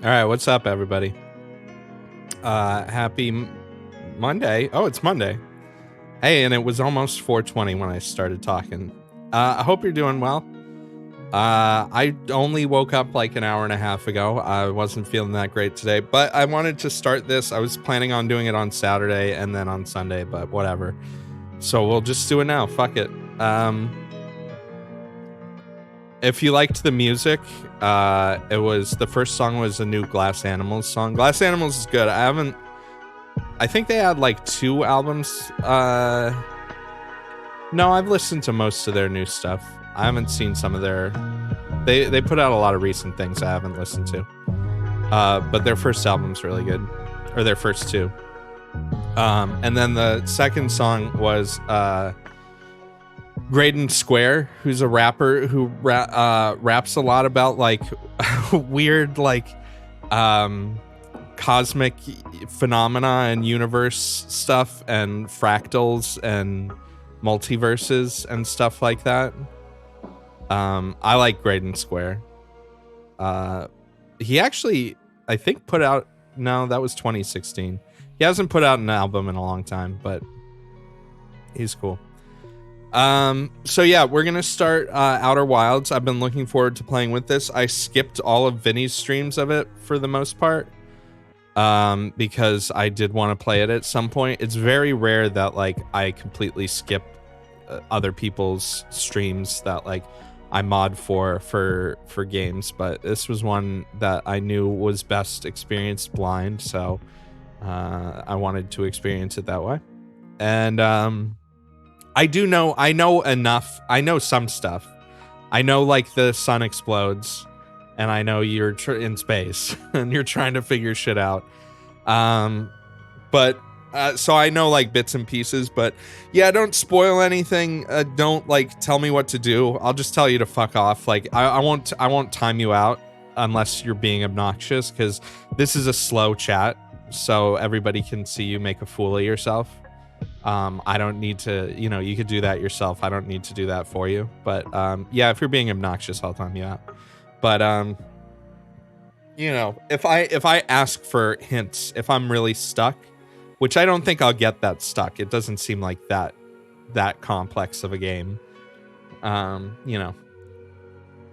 All right, what's up, everybody? Happy Monday. Oh, it's Monday. Hey, and it was almost 4:20 when I started talking. I hope you're doing well. I only woke up like an hour and a half ago. I wasn't feeling that great today, but I wanted to start this. I was planning on doing it on Saturday and then on Sunday, but whatever. So we'll just do it now. Fuck it. If you liked the music, it was the first song was a new Glass Animals song. Glass Animals is good. I think they had like 2 albums. No, I've listened to most of their new stuff. I haven't seen some of their. They put out a lot of recent things I haven't listened to. But their first album's really good, or their first 2. And then the second song was Graydon Square, who's a rapper who raps a lot about like weird like cosmic phenomena and universe stuff and fractals and multiverses and stuff like that. I like Graydon Square. He actually, I think, put out. No, that was 2016. He hasn't put out an album in a long time, but he's cool. So yeah, we're gonna start Outer Wilds. I've been looking forward to playing with this. I skipped all of Vinny's streams of it for the most part, because I did want to play it at some point. It's very rare that like I completely skip other people's streams that like I mod for games, but this was one that I knew was best experienced blind, so I wanted to experience it that way. And I know enough. I know some stuff. I know like the sun explodes, and I know you're in space and you're trying to figure shit out. But so I know like bits and pieces. But yeah, don't spoil anything. Don't like tell me what to do. I'll just tell you to fuck off. Like I won't time you out unless you're being obnoxious, because this is a slow chat, so everybody can see you make a fool of yourself. I don't need to, you could do that yourself. I don't need to do that for you. But yeah, if you're being obnoxious, I'll time you out. But if I ask for hints, if I'm really stuck, which I don't think I'll get that stuck. It doesn't seem like that complex of a game.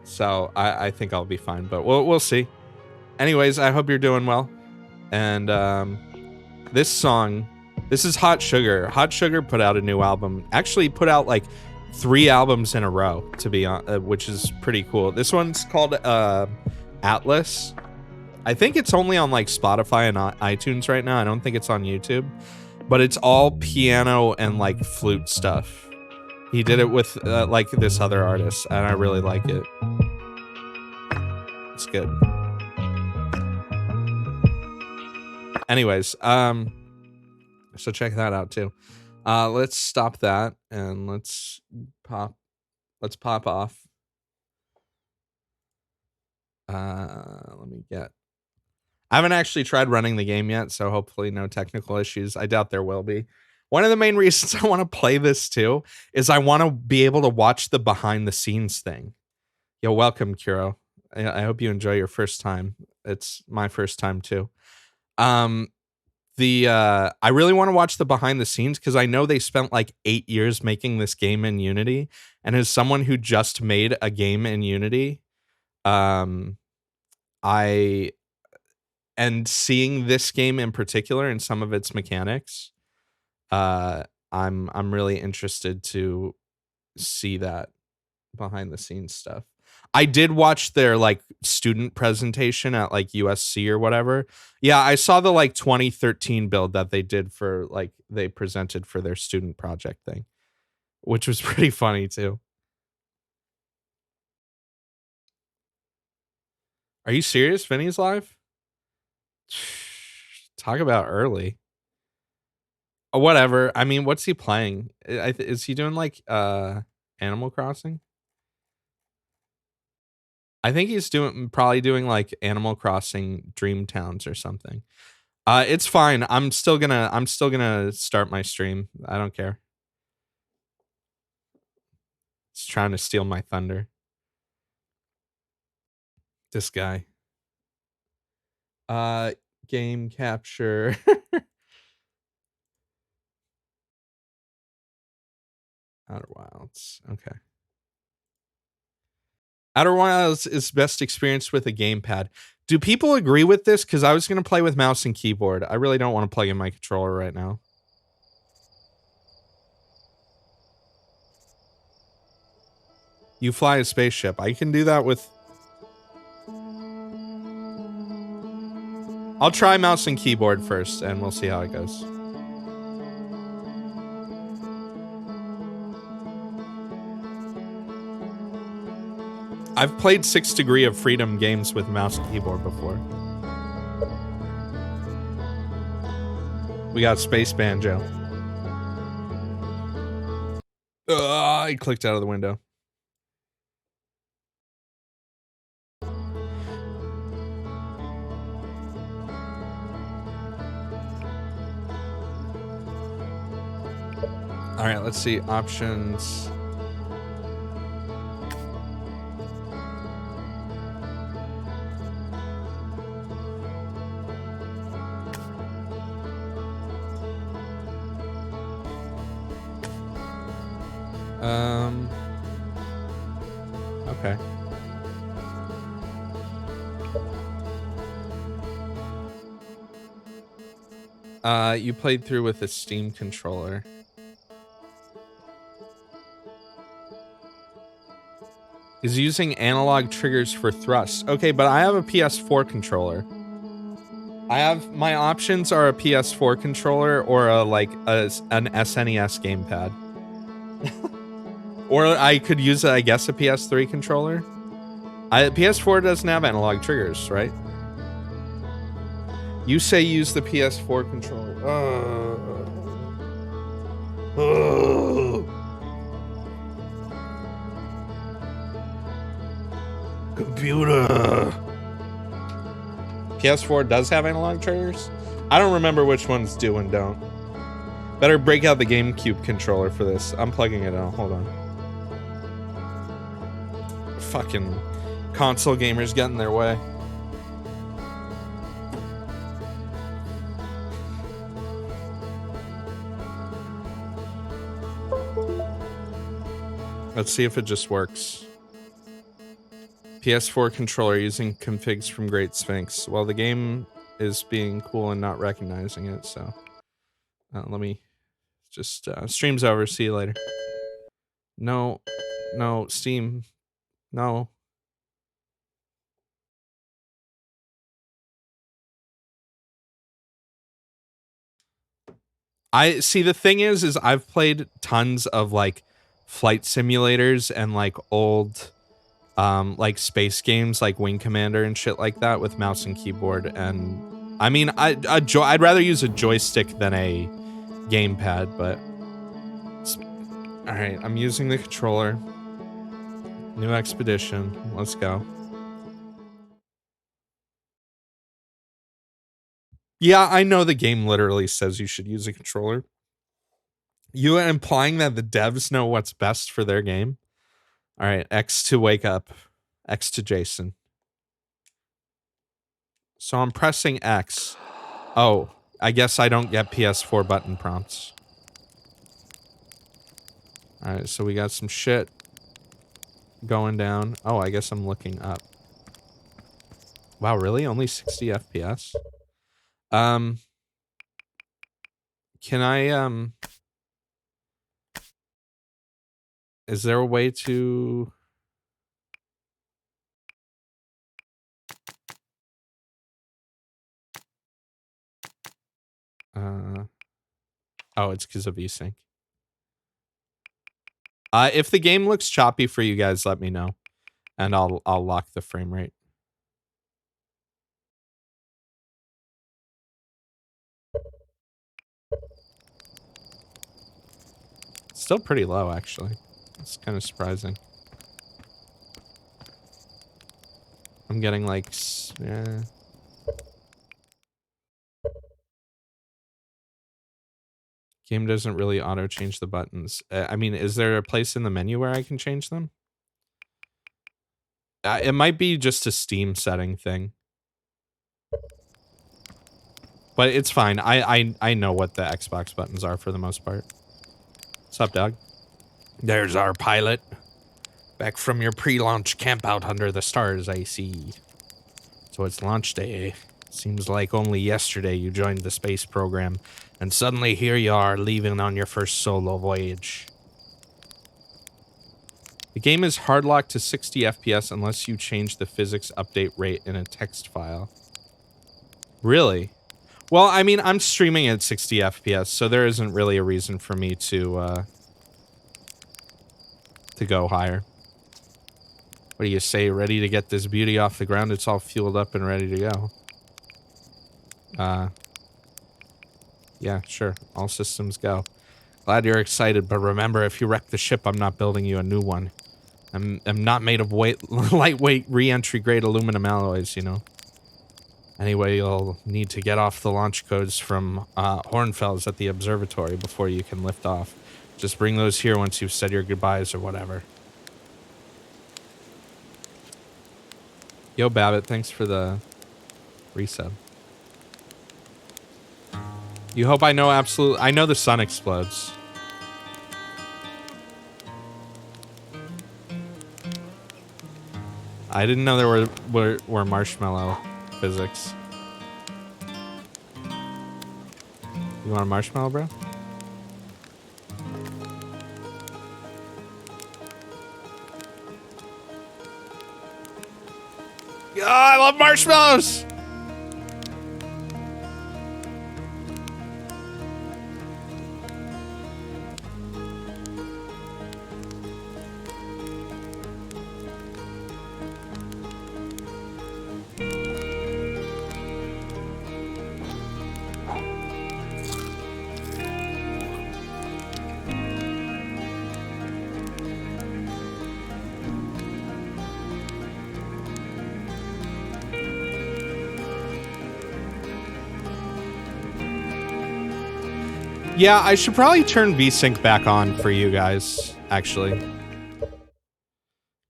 So I think I'll be fine, but we'll see. Anyways, I hope you're doing well. And this song, this is Hot Sugar. Hot Sugar put out a new album. Actually put out like 3 albums in a row, to be on, which is pretty cool. This one's called Atlas. I think it's only on like Spotify and iTunes right now. I don't think it's on YouTube, but it's all piano and like flute stuff. He did it with like this other artist, and I really like it. It's good. Anyways, so check that out too. Let's stop that and let's pop off. Let me get. I haven't actually tried running the game yet, so hopefully no technical issues. I doubt there will be. One of the main reasons I want to play this too is I want to be able to watch the behind the scenes thing. Yo, welcome, Kuro. I hope you enjoy your first time. It's my first time too. I really want to watch the behind the scenes, because I know they spent like 8 years making this game in Unity, and as someone who just made a game in Unity, and seeing this game in particular and some of its mechanics, I'm really interested to see that behind the scenes stuff. I did watch their like student presentation at like USC or whatever. Yeah, I saw the like 2013 build that they did for like they presented for their student project thing, which was pretty funny too. Are you serious? Vinny's live? Talk about early. Whatever. I mean, what's he playing? Is he doing like Animal Crossing? I think he's probably doing like Animal Crossing Dream Towns or something. It's fine. I'm still gonna start my stream. I don't care. He's trying to steal my thunder. This guy. Game capture. Outer Wilds. Okay. Outer Wilds is best experienced with a gamepad. Do people agree with this? Because I was going to play with mouse and keyboard. I really don't want to plug in my controller right now. You fly a spaceship. I can do that with... I'll try mouse and keyboard first, and we'll see how it goes. I've played 6 Degree of Freedom games with mouse and keyboard before. We got Space Banjo. I clicked out of the window. All right, let's see options. Okay. You played through with a Steam controller. Is using analog triggers for thrust. Okay, but I have a PS4 controller. My options are a PS4 controller or an SNES gamepad. Or I could use, I guess, a PS3 controller. PS4 doesn't have analog triggers, right? You say use the PS4 controller. Computer. PS4 does have analog triggers? I don't remember which ones do and don't. Better break out the GameCube controller for this. I'm plugging it in. Hold on. Fucking console gamers get in their way. Let's see if it just works. PS4 controller using configs from Great Sphinx. Well, the game is being cool and not recognizing it, so let me just stream's over. See you later. No, Steam, no. I see. The thing is I've played tons of like flight simulators and like old like space games like Wing Commander and shit like that with mouse and keyboard, and I mean I'd rather use a joystick than a gamepad, but all right, I'm using the controller. New expedition, let's go. Yeah, I know the game literally says you should use a controller. You are implying that the devs know what's best for their game? All right, X to wake up, X to Jason. So I'm pressing X. Oh, I guess I don't get PS4 button prompts. All right, so we got some shit going down. Oh, I guess I'm looking up. Wow, really? Only 60 FPS? Can I, is there a way to... Oh, it's because of VSync. If the game looks choppy for you guys, let me know, and I'll lock the frame rate. It's still pretty low, actually. It's kind of surprising. I'm getting like, yeah. Game doesn't really auto change the buttons. I mean, is there a place in the menu where I can change them? It might be just a Steam setting thing. But it's fine. I know what the Xbox buttons are for the most part. What's up, dog? There's our pilot. Back from your pre-launch camp out under the stars, I see. So it's launch day. Seems like only yesterday you joined the space program, and suddenly here you are, leaving on your first solo voyage. The game is hard locked to 60 FPS unless you change the physics update rate in a text file. Really? Well, I mean, I'm streaming at 60 FPS, so there isn't really a reason for me to go higher. What do you say? Ready to get this beauty off the ground? It's all fueled up and ready to go. Yeah, sure. All systems go. Glad you're excited, but remember, if you wreck the ship, I'm not building you a new one. I'm not made of lightweight re-entry grade aluminum alloys, you know. Anyway, you'll need to get off the launch codes from Hornfels at the observatory before you can lift off. Just bring those here once you've said your goodbyes or whatever. Yo, Babbitt, thanks for the resub. You hope I know absolutely... I know the sun explodes. I didn't know there were marshmallow physics. You want a marshmallow, bro? Oh, I love marshmallows! Yeah, I should probably turn VSync back on for you guys, actually.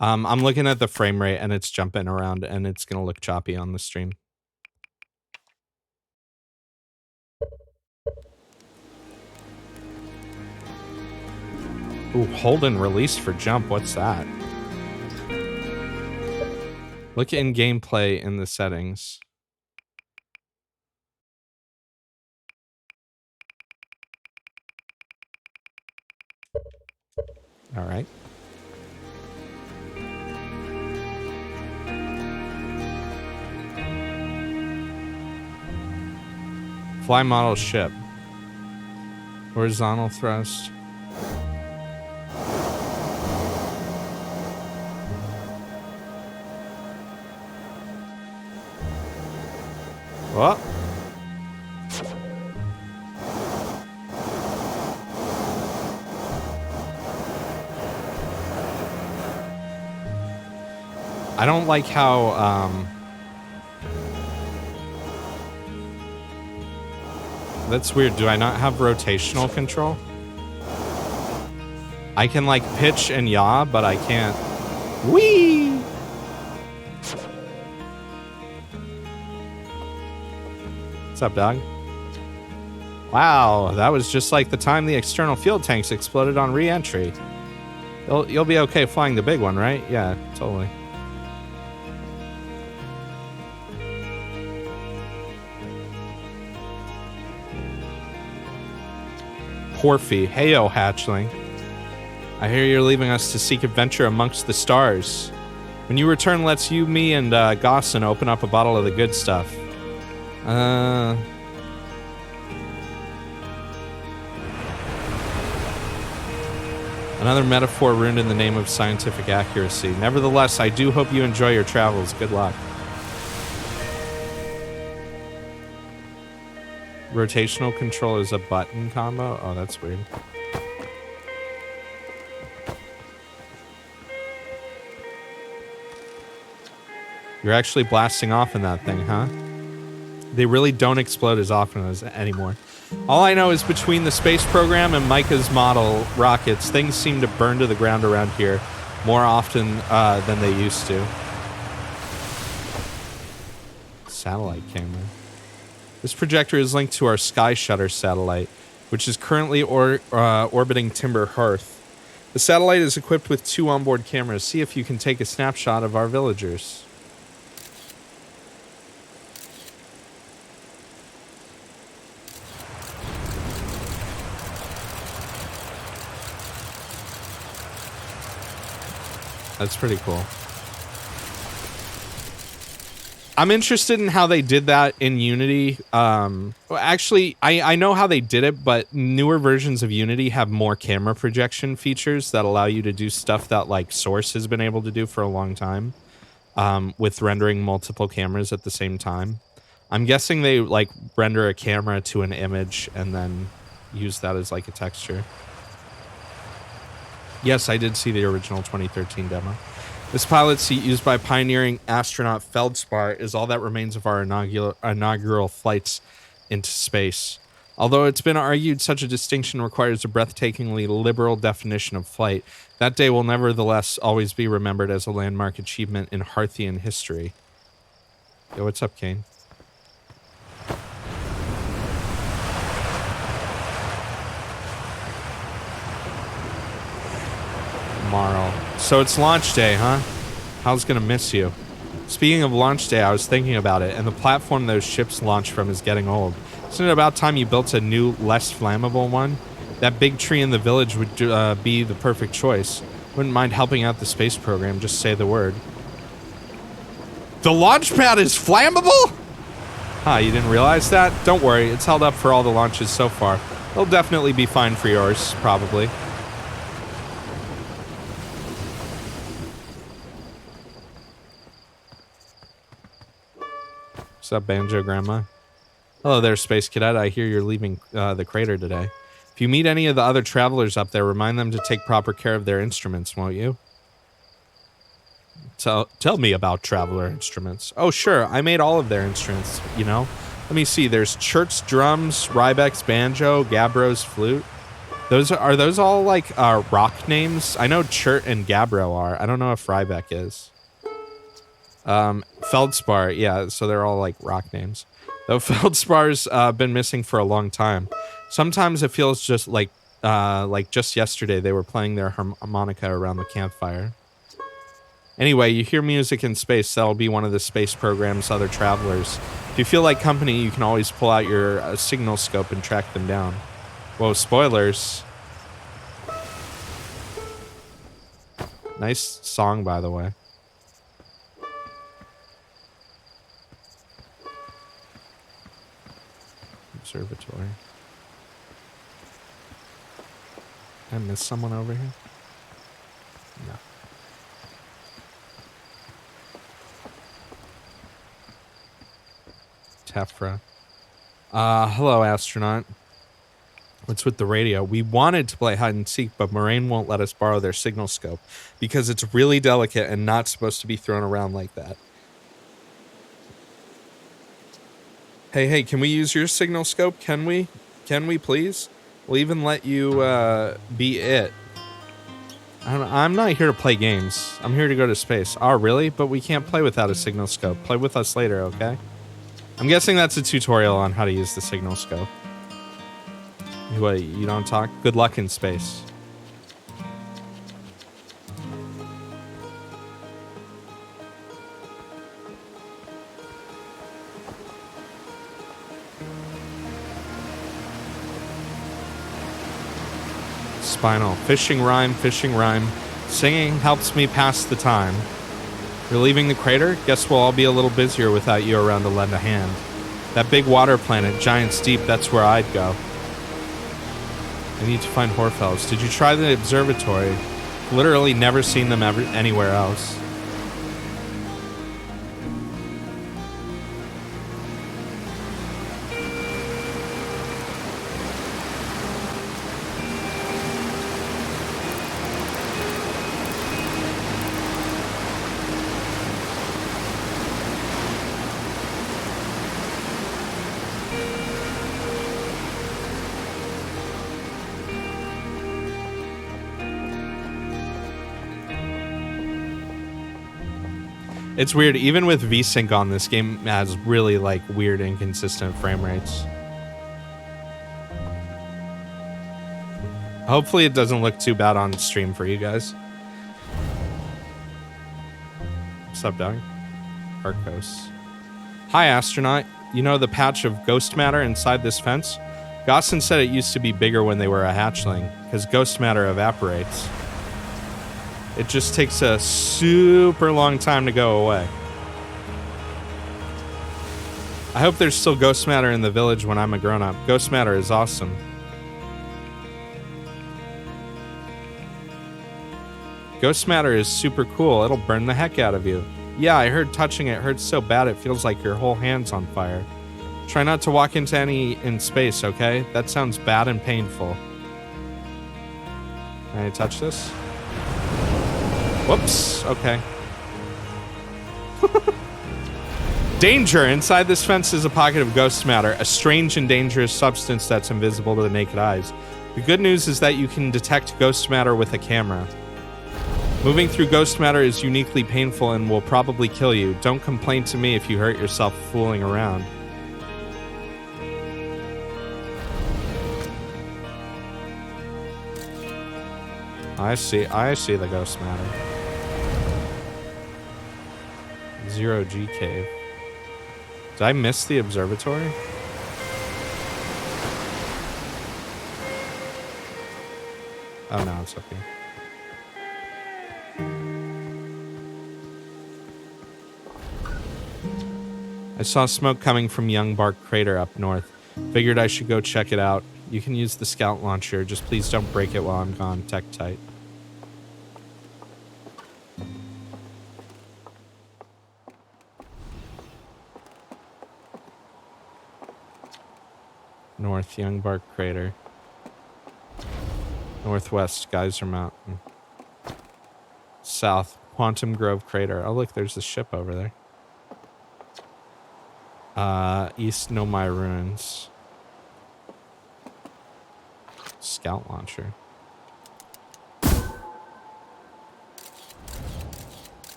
I'm looking at the frame rate and it's jumping around and it's gonna look choppy on the stream. Ooh, hold and release for jump, what's that? Look in gameplay in the settings. All right. Fly model ship. Horizontal thrust. What? I don't like how, that's weird. Do I not have rotational control? I can, like, pitch and yaw, but I can't... Whee! What's up, dog? Wow, that was just like the time the external fuel tanks exploded on re-entry. You'll be okay flying the big one, right? Yeah, totally. Porphy. Heyo, hatchling. I hear you're leaving us to seek adventure amongst the stars. When you return, let's you, me, and Gossin open up a bottle of the good stuff. Another metaphor ruined in the name of scientific accuracy. Nevertheless, I do hope you enjoy your travels. Good luck. Rotational control is a button combo? Oh, that's weird. You're actually blasting off in that thing, huh? They really don't explode as often as anymore. All I know is between the space program and Micah's model rockets, things seem to burn to the ground around here more often than they used to. Satellite camera. This projector is linked to our Sky Shutter satellite, which is currently orbiting Timber Hearth. The satellite is equipped with 2 onboard cameras. See if you can take a snapshot of our villagers. That's pretty cool. I'm interested in how they did that in Unity. Actually, I know how they did it, but newer versions of Unity have more camera projection features that allow you to do stuff that like Source has been able to do for a long time, with rendering multiple cameras at the same time. I'm guessing they like render a camera to an image and then use that as like a texture. Yes, I did see the original 2013 demo. This pilot seat used by pioneering astronaut Feldspar is all that remains of our inaugural flights into space. Although it's been argued such a distinction requires a breathtakingly liberal definition of flight, that day will nevertheless always be remembered as a landmark achievement in Hearthian history. Yo, what's up, Kane? Tomorrow. So it's launch day, huh? Hal's gonna miss you. Speaking of launch day, I was thinking about it, and the platform those ships launch from is getting old. Isn't it about time you built a new, less flammable one? That big tree in the village would be the perfect choice. Wouldn't mind helping out the space program, just say the word. The launch pad is flammable? Huh, you didn't realize that? Don't worry, it's held up for all the launches so far. It'll definitely be fine for yours, probably. What's up, Banjo Grandma? Hello there, Space Cadet. I hear you're leaving the crater today. If you meet any of the other travelers up there, remind them to take proper care of their instruments, won't you? Tell me about traveler instruments. Oh, sure. I made all of their instruments, you know. Let me see. There's Chert's drums, Rybeck's banjo, Gabbro's flute. Are those all like rock names? I know Chert and Gabbro are. I don't know if Rybeck is. Feldspar, yeah, so they're all like rock names. Though Feldspar's been missing for a long time. Sometimes it feels just like just yesterday they were playing their harmonica around the campfire. Anyway, you hear music in space, that'll be one of the space program's other travelers. If you feel like company, you can always pull out your signal scope and track them down. Whoa, spoilers. Nice song, by the way. Observatory. Did I miss someone over here? No. Tefra. Hello, astronaut. What's with the radio? We wanted to play hide and seek, but Moraine won't let us borrow their signal scope because it's really delicate and not supposed to be thrown around like that. Hey, can we use your signal scope? Can we? Can we, please? We'll even let you be it. I'm not here to play games. I'm here to go to space. Oh, really? But we can't play without a signal scope. Play with us later, okay? I'm guessing that's a tutorial on how to use the signal scope. What, you don't talk? Good luck in space. Spinal. Fishing rhyme, fishing rhyme. Singing helps me pass the time. You're leaving the crater? Guess we'll all be a little busier without you around to lend a hand. That big water planet, Giant's Deep, that's where I'd go. I need to find Horfels. Did you try the observatory? Literally never seen them ever anywhere else. It's weird. Even with VSync on, this game has really like weird inconsistent frame rates. Hopefully it doesn't look too bad on stream for you guys. What's up, dog? Arcos. Hi, astronaut. You know the patch of ghost matter inside this fence? Gosson said it used to be bigger when they were a hatchling, because ghost matter evaporates. It just takes a super long time to go away. I hope there's still ghost matter in the village when I'm a grown-up. Ghost matter is awesome. Ghost matter is super cool. It'll burn the heck out of you. Yeah, I heard touching it hurts so bad it feels like your whole hand's on fire. Try not to walk into any in space, okay? That sounds bad and painful. Can I touch this? Whoops. Okay. Danger! Inside this fence is a pocket of ghost matter, a strange and dangerous substance that's invisible to the naked eyes. The good news is that you can detect ghost matter with a camera. Moving through ghost matter is uniquely painful and will probably kill you. Don't complain to me if you hurt yourself fooling around. I see the ghost matter. 0G cave. Did I miss the observatory? Oh no, it's up here. I saw smoke coming from Young Bark Crater up north. Figured I should go check it out. You can use the scout launcher, just please don't break it while I'm gone. Tech tight. North, Young Bark Crater. Northwest, Geyser Mountain. South, Quantum Grove Crater. Oh look, there's a ship over there. East Nomai Ruins. Scout launcher.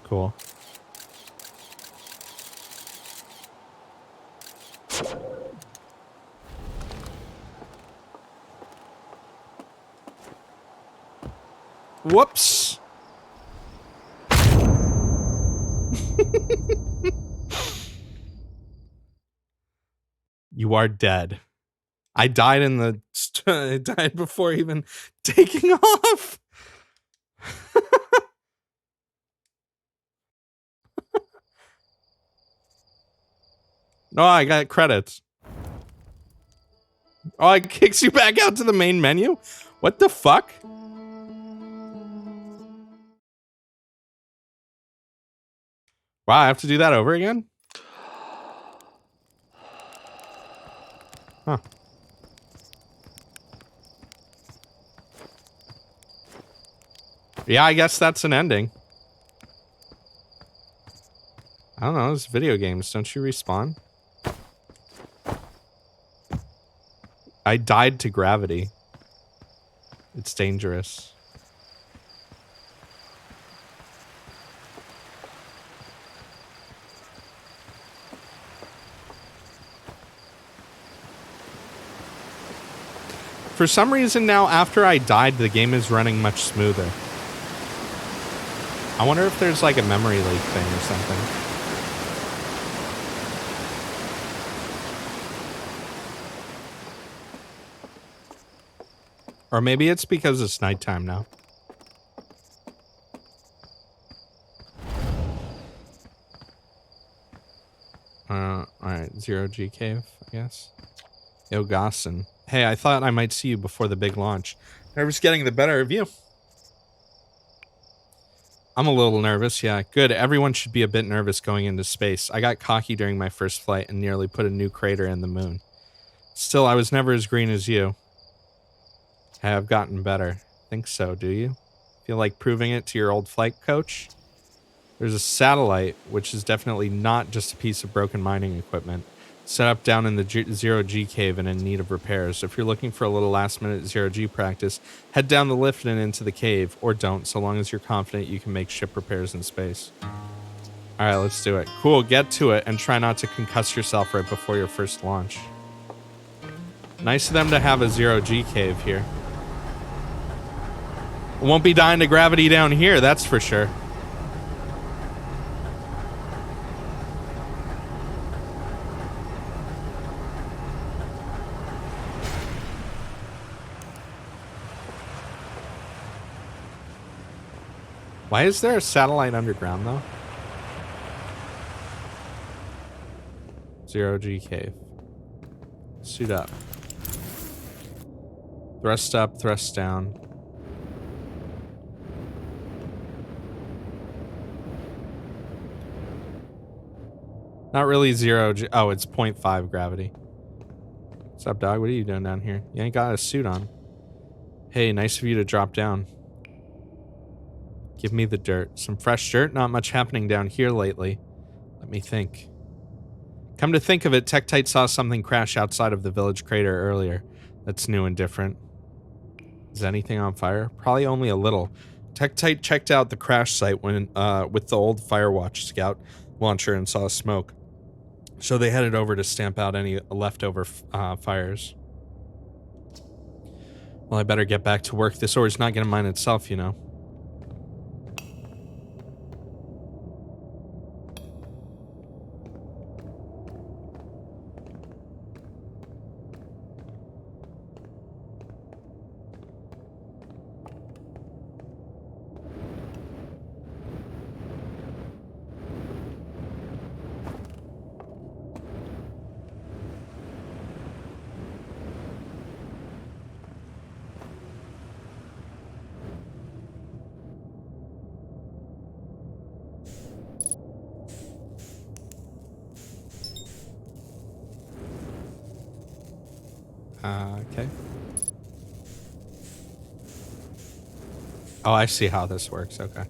Cool. Whoops. You are dead. I died in the... I died before even taking off. No, I got credits. Oh, it kicks you back out to the main menu? What the fuck? Wow, I have to do that over again? Huh. Yeah, I guess that's an ending. I don't know, it's video games. Don't you respawn? I died to gravity. It's dangerous. For some reason now, after I died, the game is running much smoother. I wonder if there's like a memory leak thing or something. Or maybe it's because it's nighttime now. Alright, 0G cave, I guess. Yo, Gosson. Hey, I thought I might see you before the big launch. Nervous getting the better of you. I'm a little nervous, yeah. Good, everyone should be a bit nervous going into space. I got cocky during my first flight and nearly put a new crater in the moon. Still, I was never as green as you. I have gotten better. Think so, do you? Feel like proving it to your old flight coach? There's a satellite, which is definitely not just a piece of broken mining equipment. set up down in the Zero G cave and in need of repairs. If you're looking for a little last minute Zero G practice, head down the lift and into the cave, or don't, so long as you're confident you can make ship repairs in space. All right, let's do it. Cool, get to it and try not to concuss yourself right before your first launch. Nice of them to have a Zero G cave here. Won't be dying to gravity down here, that's for sure. Why is there a satellite underground, though? Zero G cave. Suit up. Thrust up, thrust down. Not really zero G. Oh, it's 0.5 gravity. What's up, dog? What are you doing down here? You ain't got a suit on. Hey, nice of you to drop down. Give me the dirt. Some fresh dirt? Not much happening down here lately. Let me think. Come to think of it, Tektite saw something crash outside of the village crater earlier. That's new and different. Is anything on fire? Probably only a little. Tektite checked out the crash site when with the old Firewatch scout launcher and saw smoke. So they headed over to stamp out any leftover fires. Well, I better get back to work. This ore's not gonna mine itself, you know. Okay. Oh, I see how this works. Okay.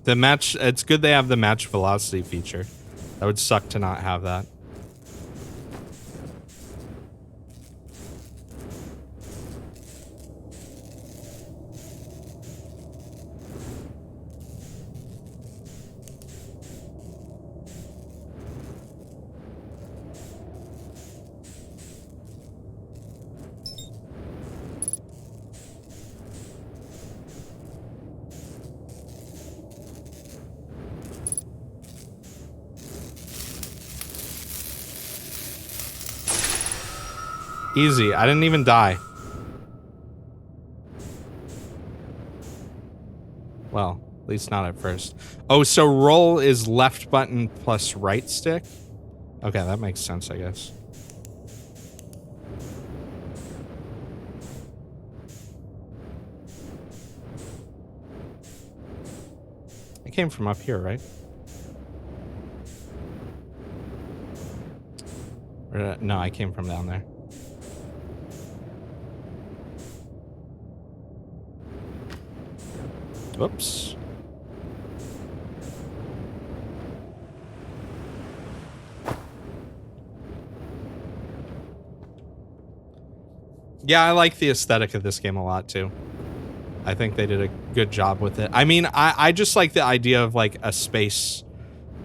The match, it's good they have the match velocity feature. That would suck to not have that. Easy. I didn't even die. Well, at least not at first. Oh, so roll is left button plus right stick? Okay, that makes sense, I guess. I came from up here, right? No, I came from down there. Whoops. Yeah, I like the aesthetic of this game a lot too. I think they did a good job with it. I mean, I just like the idea of like a space,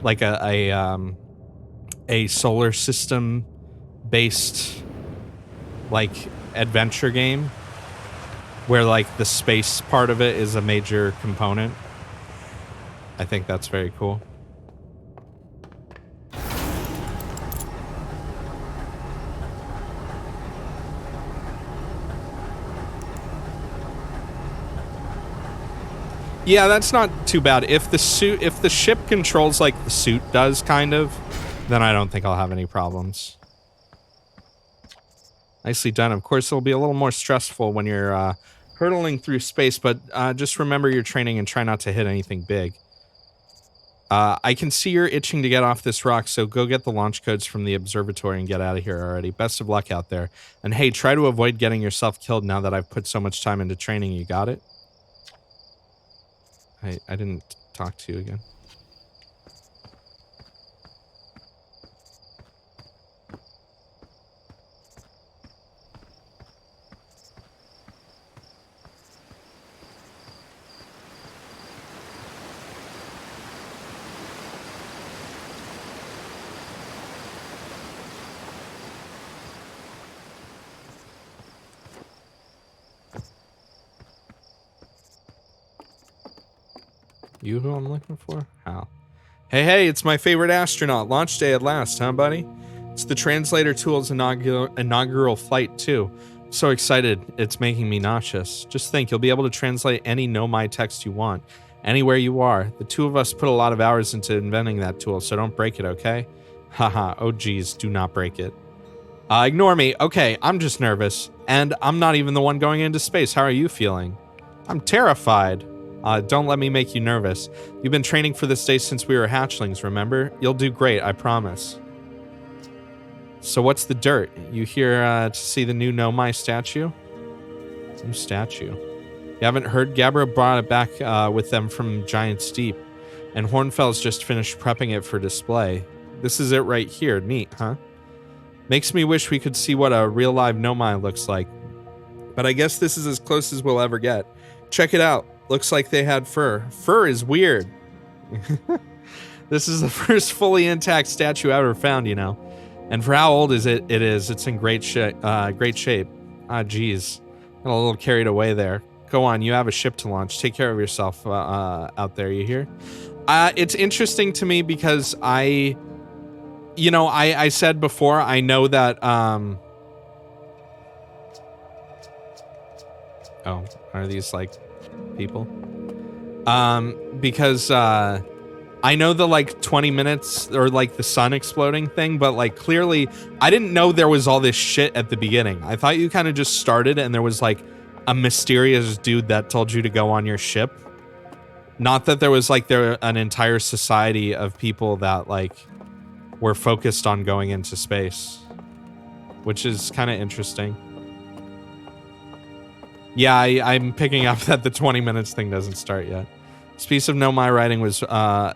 like a solar system based like adventure game where like the space part of it is a major component. I think that's very cool. Yeah, that's not too bad. If the ship controls like the suit does, kind of, then I don't think I'll have any problems. Nicely done. Of course, it'll be a little more stressful when you're hurtling through space, but just remember your training and try not to hit anything big. I can see you're itching to get off this rock, so go get the launch codes from the observatory and get out of here already. Best of luck out there. And hey, try to avoid getting yourself killed now that I've put so much time into training. You got it? I didn't talk to you again. You who I'm looking for? Hal. Hey, it's my favorite astronaut. Launch day at last, huh, buddy? It's the translator tool's inaugural flight, too. So excited, it's making me nauseous. Just think, you'll be able to translate any Nomai text you want, anywhere you are. The two of us put a lot of hours into inventing that tool, so don't break it, okay? Haha, oh geez, do not break it. Ignore me. Okay, I'm just nervous. And I'm not even the one going into space. How are you feeling? I'm terrified. Don't let me make you nervous. You've been training for this day since we were hatchlings, remember? You'll do great, I promise. So what's the dirt? You here to see the new Nomai statue? New statue. You haven't heard? Gabbro brought it back with them from Giant's Deep, and Hornfels just finished prepping it for display. This is it right here. Neat, huh? Makes me wish we could see what a real live Nomai looks like. But I guess this is as close as we'll ever get. Check it out. Looks like they had fur. Fur is weird. This is the first fully intact statue ever found, you know. And for how old it's in great shape. Ah, geez. Got a little carried away there. Go on, you have a ship to launch. Take care of yourself out there, you hear? It's interesting to me because I said before, I know that, oh, are these, like, people? Because, I know the, like, 20 minutes, or, like, the sun exploding thing, but, like, clearly, I didn't know there was all this shit at the beginning. I thought you kind of just started and there was, like, a mysterious dude that told you to go on your ship. Not that there was, like, an entire society of people that, like, were focused on going into space, which is kind of interesting. Yeah, I'm picking up that the 20 minutes thing doesn't start yet. This piece of Nomai writing was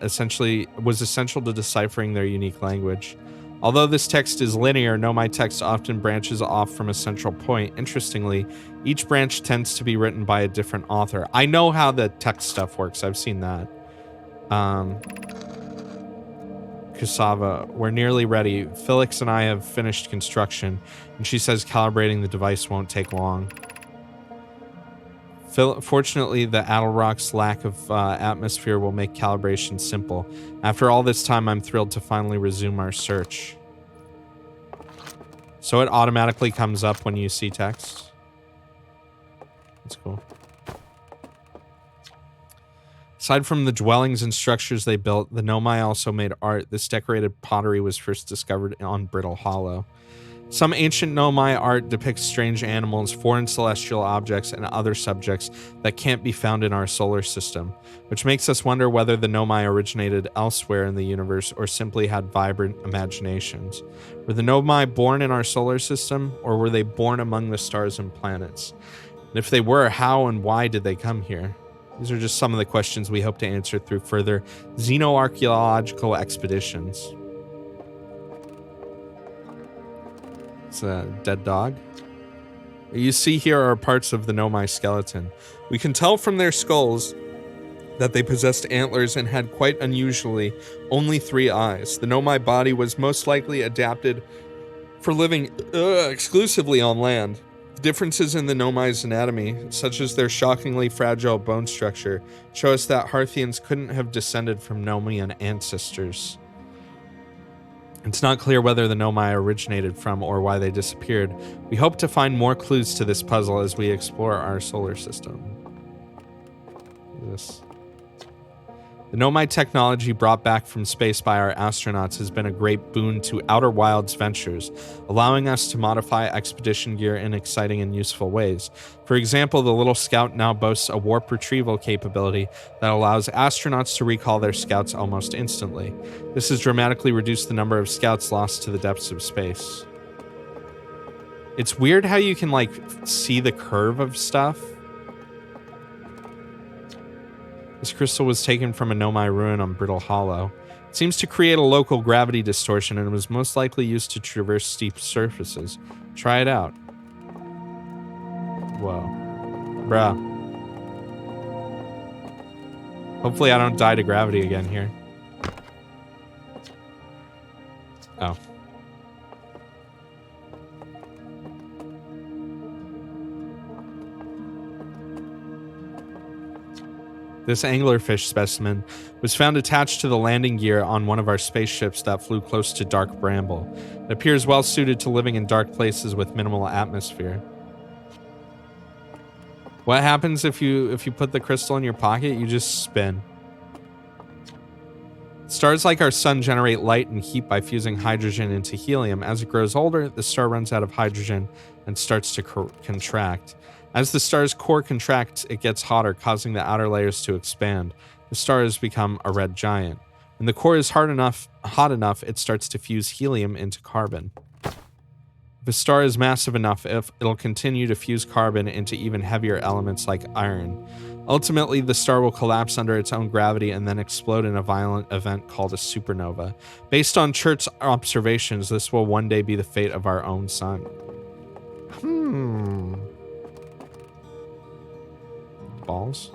essential to deciphering their unique language. Although this text is linear, Nomai text often branches off from a central point. Interestingly, each branch tends to be written by a different author. I know how the text stuff works. I've seen that. Cassava, we're nearly ready. Felix and I have finished construction, and she says calibrating the device won't take long. Fortunately, the Adelrock's lack of atmosphere will make calibration simple. After all this time, I'm thrilled to finally resume our search. So it automatically comes up when you see text. That's cool. Aside from the dwellings and structures they built, the Nomai also made art. This decorated pottery was first discovered on Brittle Hollow. Some ancient Nomai art depicts strange animals, foreign celestial objects, and other subjects that can't be found in our solar system, which makes us wonder whether the Nomai originated elsewhere in the universe or simply had vibrant imaginations. Were the Nomai born in our solar system, or were they born among the stars and planets? And if they were, how and why did they come here? These are just some of the questions we hope to answer through further xenoarchaeological expeditions. It's a dead dog. You see here are parts of the Nomai skeleton. We can tell from their skulls that they possessed antlers and had quite unusually only 3 eyes. The Nomai body was most likely adapted for living exclusively on land. Differences in the Nomai's anatomy, such as their shockingly fragile bone structure, show us that Harthians couldn't have descended from Nomian ancestors. It's not clear whether the Nomai originated from or why they disappeared. We hope to find more clues to this puzzle as we explore our solar system. This. The Nomai technology brought back from space by our astronauts has been a great boon to Outer Wilds ventures, allowing us to modify expedition gear in exciting and useful ways. For example, the Little Scout now boasts a warp retrieval capability that allows astronauts to recall their scouts almost instantly. This has dramatically reduced the number of scouts lost to the depths of space. It's weird how you can, like, see the curve of stuff. This crystal was taken from a Nomai ruin on Brittle Hollow. It seems to create a local gravity distortion and was most likely used to traverse steep surfaces. Try it out. Whoa. Bruh. Hopefully I don't die to gravity again here. Oh. This anglerfish specimen was found attached to the landing gear on one of our spaceships that flew close to Dark Bramble. It appears well suited to living in dark places with minimal atmosphere. What happens if you put the crystal in your pocket? You just spin. Stars like our sun generate light and heat by fusing hydrogen into helium. As it grows older, the star runs out of hydrogen and starts to contract. As the star's core contracts, it gets hotter, causing the outer layers to expand. The star has become a red giant. When the core is hot enough, it starts to fuse helium into carbon. If a star is massive enough, it'll continue to fuse carbon into even heavier elements like iron. Ultimately, the star will collapse under its own gravity and then explode in a violent event called a supernova. Based on Chert's observations, this will one day be the fate of our own sun. Balls.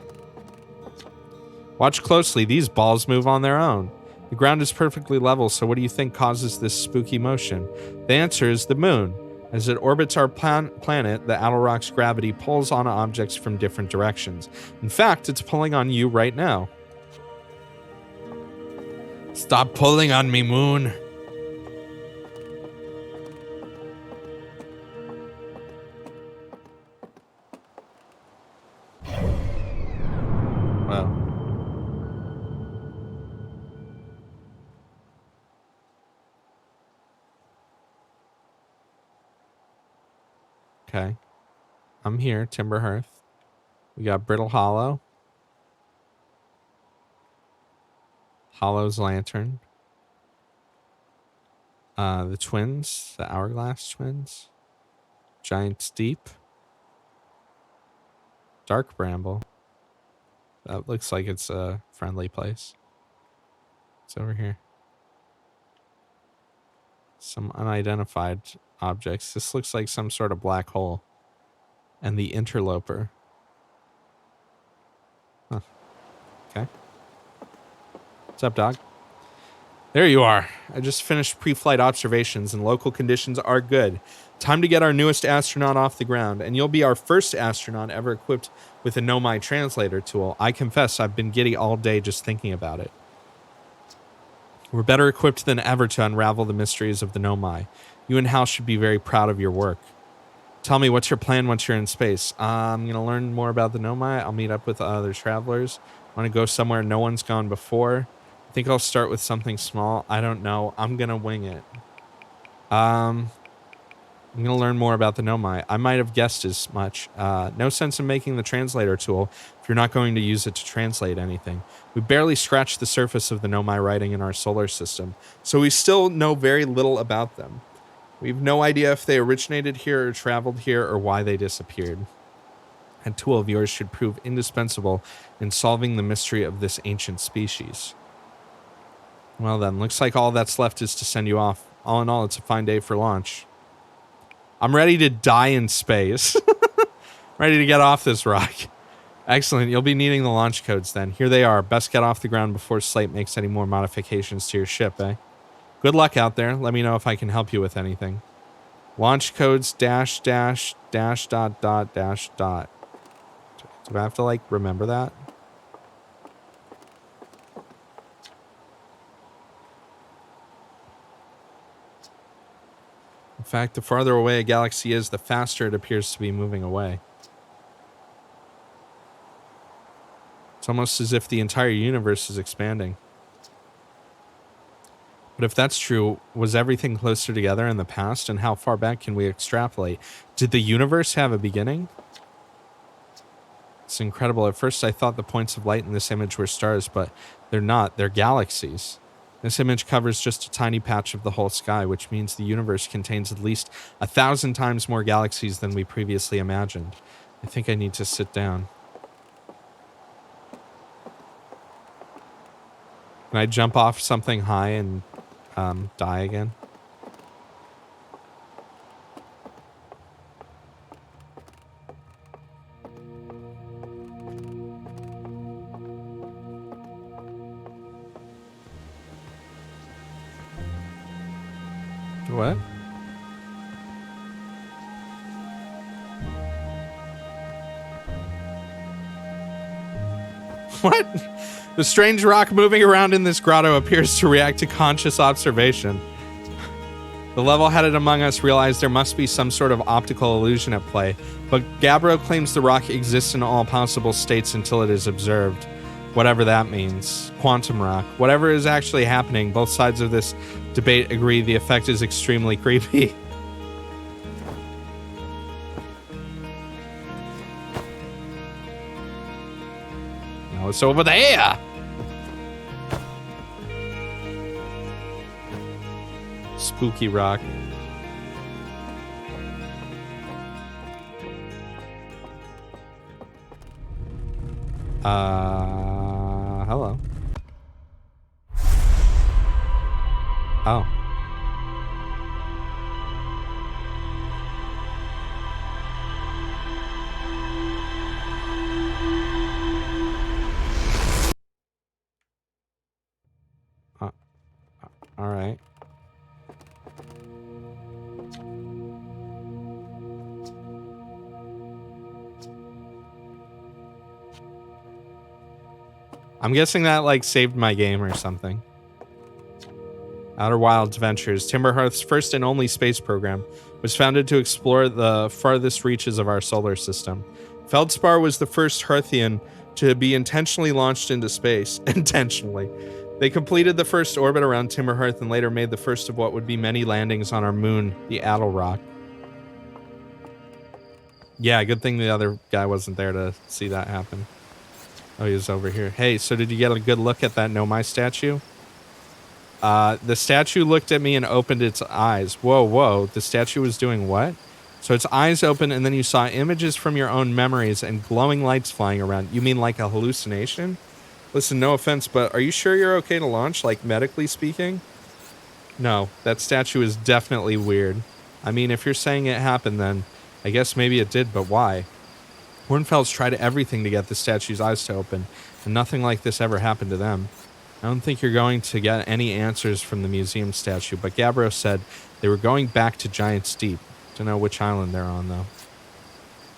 Watch closely. These balls move on their own. The ground is perfectly level, so what do you think causes this spooky motion? The answer is the moon. As it orbits our planet, the outer rock's gravity pulls on objects from different directions. In fact, it's pulling on you right now. Stop pulling on me, moon. Well. Okay. I'm here, Timber Hearth. We got Brittle Hollow. Hollow's Lantern. The twins, the Hourglass twins. Giant's Deep. Dark Bramble. That looks like it's a friendly place. It's over here. Some unidentified objects. This looks like some sort of black hole. And the Interloper. Huh. Okay. What's up, dog? There you are. I just finished pre-flight observations and local conditions are good. Time to get our newest astronaut off the ground, and you'll be our first astronaut ever equipped with a Nomai translator tool. I confess I've been giddy all day just thinking about it. We're better equipped than ever to unravel the mysteries of the Nomai. You and Hal should be very proud of your work. Tell me, what's your plan once you're in space? I'm going to learn more about the Nomai. I'll meet up with other travelers. I want to go somewhere no one's gone before. I think I'll start with something small. I don't know. I'm going to wing it. I'm going to learn more about the Nomai. I might have guessed as much. No sense in making the translator tool if you're not going to use it to translate anything. We barely scratched the surface of the Nomai writing in our solar system, so we still know very little about them. We have no idea if they originated here or traveled here or why they disappeared. A tool of yours should prove indispensable in solving the mystery of this ancient species. Well then, looks like all that's left is to send you off. All in all, it's a fine day for launch. I'm ready to die in space. Ready to get off this rock. Excellent, you'll be needing the launch codes then. Here they are. Best get off the ground before Slate makes any more modifications to your ship, eh? Good luck out there. Let me know if I can help you with anything. Launch codes dash dash dash dot dot dash dot. Do I have to, like, remember that? In fact, the farther away a galaxy is, the faster it appears to be moving away. It's almost as if the entire universe is expanding. But if that's true, was everything closer together in the past, and how far back can we extrapolate? Did the universe have a beginning? It's incredible. At first I thought the points of light in this image were stars, but they're not. They're galaxies. This image covers just a tiny patch of the whole sky, which means the universe contains at least 1,000 times more galaxies than we previously imagined. I think I need to sit down. Can I jump off something high and die again? What? What? The strange rock moving around in this grotto appears to react to conscious observation. The level-headed among us realize there must be some sort of optical illusion at play, but Gabbro claims the rock exists in all possible states until it is observed. Whatever that means. Quantum rock. Whatever is actually happening, both sides of this debate agree the effect is extremely creepy. Now it's over there! Spooky rock. Hello. Oh. All right. I'm guessing that, like, saved my game or something. Outer Wilds Ventures, Timberhearth's first and only space program, was founded to explore the farthest reaches of our solar system. Feldspar was the first Hearthian to be intentionally launched into space. Intentionally. They completed the first orbit around Timberhearth and later made the first of what would be many landings on our moon, the Attlerock. Yeah, good thing the other guy wasn't there to see that happen. Oh, he was over here. Hey, so did you get a good look at that Nomai statue? The statue looked at me and opened its eyes. Whoa, whoa. The statue was doing what? So its eyes open and then you saw images from your own memories and glowing lights flying around. You mean like a hallucination? Listen, no offense, but are you sure you're okay to launch, like medically speaking? No, that statue is definitely weird. I mean, if you're saying it happened, then I guess maybe it did, but why? Hornfels tried everything to get the statue's eyes to open, and nothing like this ever happened to them. I don't think you're going to get any answers from the museum statue, but Gabbro said they were going back to Giant's Deep. Don't know which island they're on, though.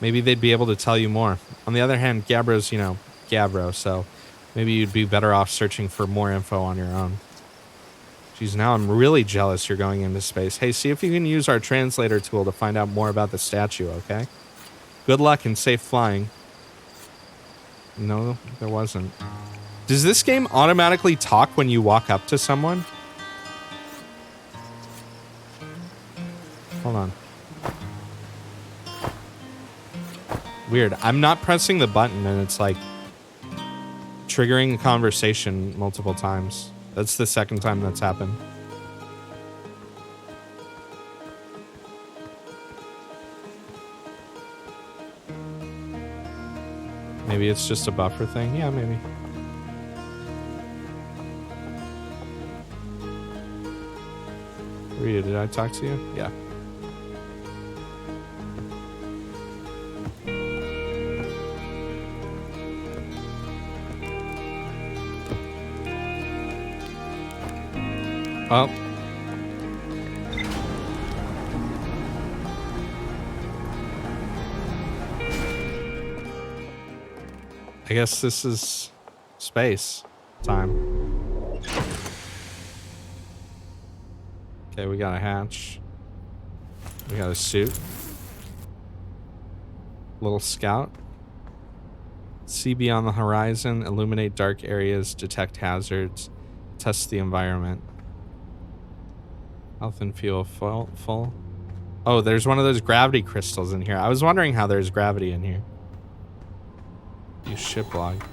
Maybe they'd be able to tell you more. On the other hand, Gabbro's, you know, Gabbro, so maybe you'd be better off searching for more info on your own. Geez, now I'm really jealous you're going into space. Hey, see if you can use our translator tool to find out more about the statue, okay? Good luck and safe flying. No, there wasn't. Does this game automatically talk when you walk up to someone? Hold on. Weird. I'm not pressing the button and it's like triggering a conversation multiple times. That's the second time that's happened. Maybe it's just a buffer thing. Yeah, maybe. Rita, did I talk to you? Yeah. Oh. I guess this is space time. Okay, we got a hatch. We got a suit. Little scout. See beyond the horizon, illuminate dark areas, detect hazards, test the environment. Health and fuel full. Oh, there's one of those gravity crystals in here. I was wondering how there's gravity in here. Use ship log.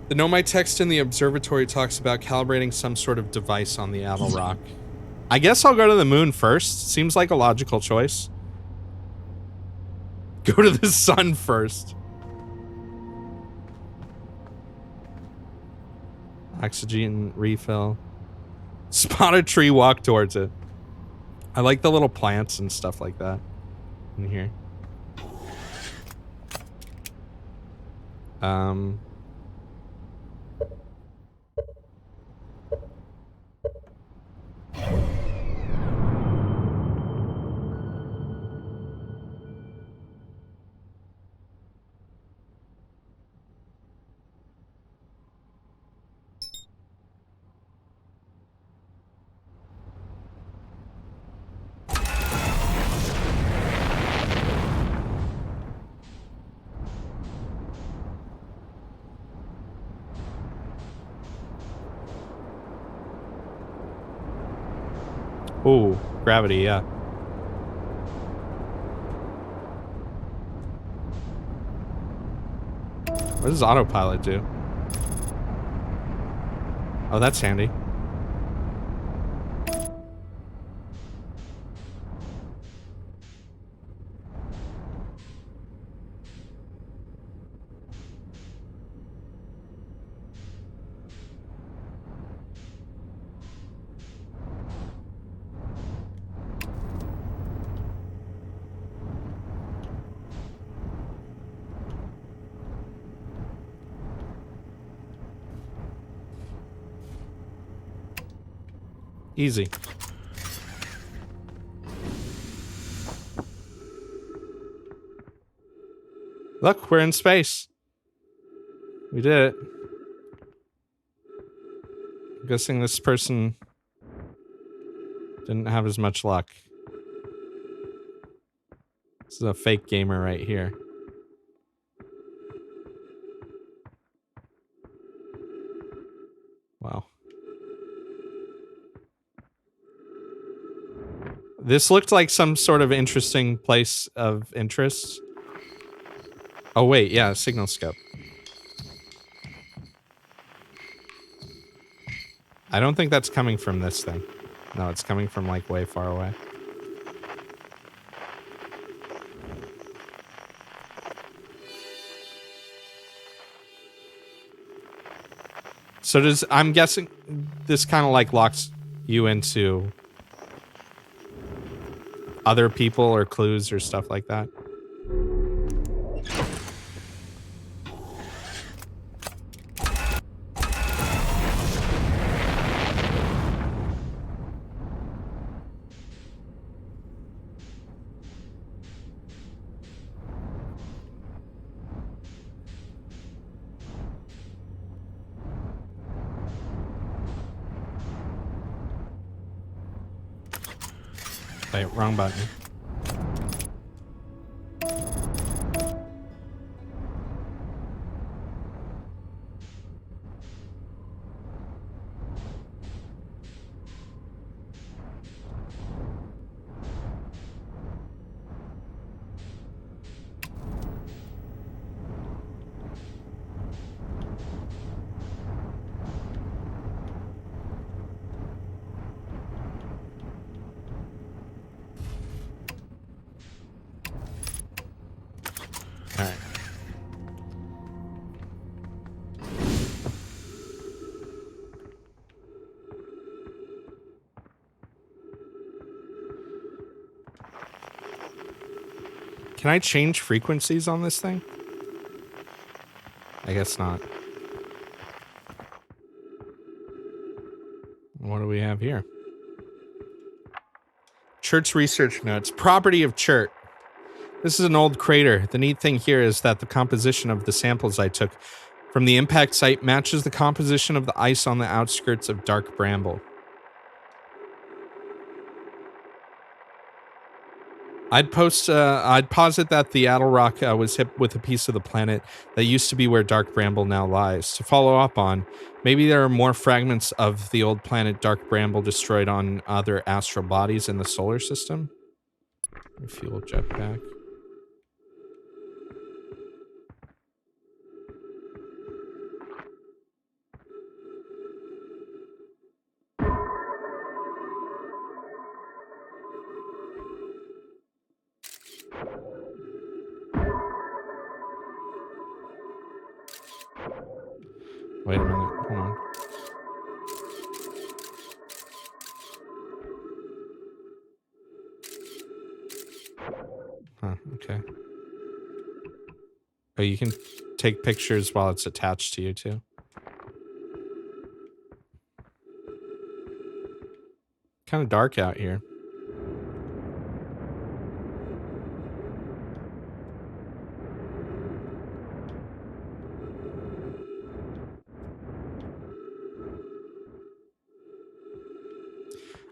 The Nomite text in the observatory talks about calibrating some sort of device on the Addle Rock. I guess I'll go to the moon first. Seems like a logical choice. Go to the sun first. Oxygen refill. Spot a tree, walk towards it. I like the little plants and stuff like that in here. Oh, gravity, yeah. What does autopilot do? Oh, that's handy. Easy. Look, we're in space. We did it. I'm guessing this person didn't have as much luck. This is a fake gamer right here. Wow. This looked like some sort of interesting place of interest. Oh, wait. Yeah, signal scope. I don't think that's coming from this thing. No, it's coming from, like, way far away. So I'm guessing this kind of, like, locks you into other people or clues or stuff like that. Wait, wrong button. Can I change frequencies on this thing? I guess not. What do we have here? Church research notes. Property of Chert. This is an old crater. The neat thing here is that the composition of the samples I took from the impact site matches the composition of the ice on the outskirts of Dark Bramble. I'd posit that the Attlerock was hit with a piece of the planet that used to be where Dark Bramble now lies. To follow up on, maybe there are more fragments of the old planet Dark Bramble destroyed on other astral bodies in the solar system. Fuel jetpack. Wait a minute, hold on. Huh, okay. Oh, you can take pictures while it's attached to you too. Kind of dark out here.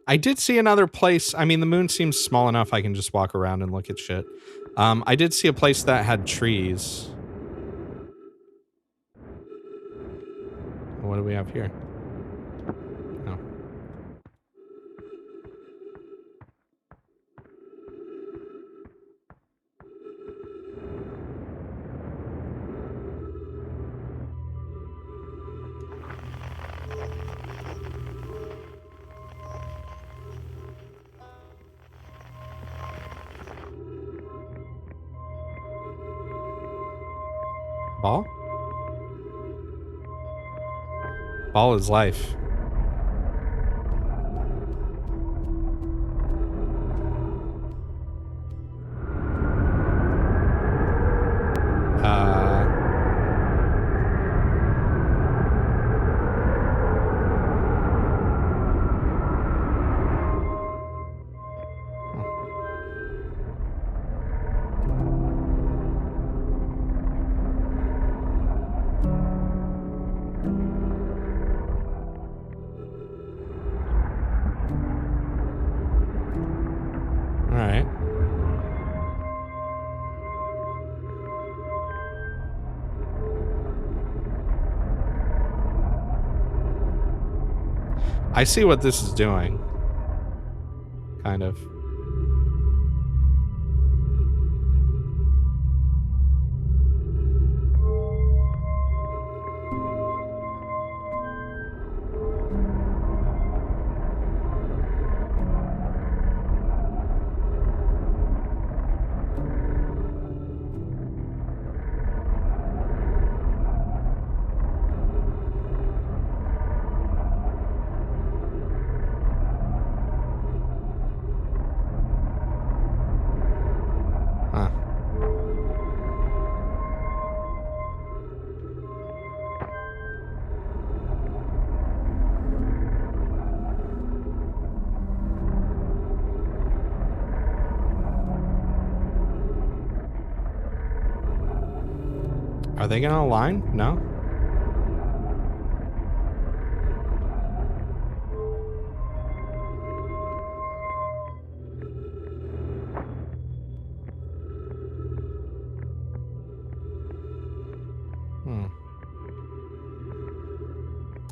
I did see another place. I mean, the moon seems small enough I can just walk around and look at shit. I did see a place that had trees. What do we have here? Oh. Ball? Ball is life. I see what this is doing. Kind of. Are they gonna align? No?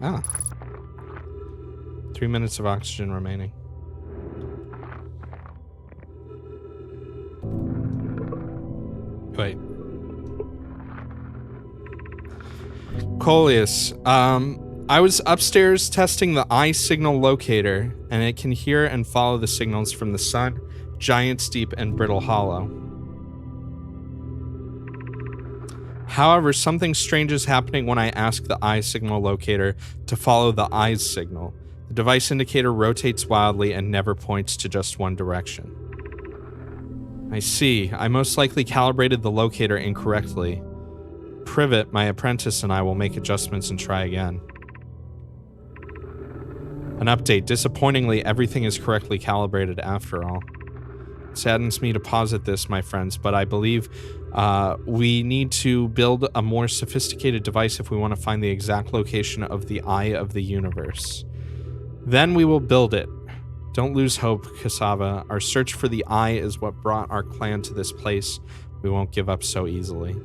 Ah. 3 minutes of oxygen remaining. Wait. Coleus, I was upstairs testing the eye signal locator, and it can hear and follow the signals from the sun, Giant's Deep, and Brittle Hollow. However, something strange is happening when I ask the eye signal locator to follow the eye's signal. The device indicator rotates wildly and never points to just one direction. I see. I most likely calibrated the locator incorrectly. Privet, my apprentice, and I will make adjustments and try again. An update. Disappointingly, everything is correctly calibrated after all. It saddens me to posit this, my friends, but I believe we need to build a more sophisticated device if we want to find the exact location of the eye of the universe. Then we will build it. Don't lose hope, Cassava. Our search for the eye is what brought our clan to this place. We won't give up so easily.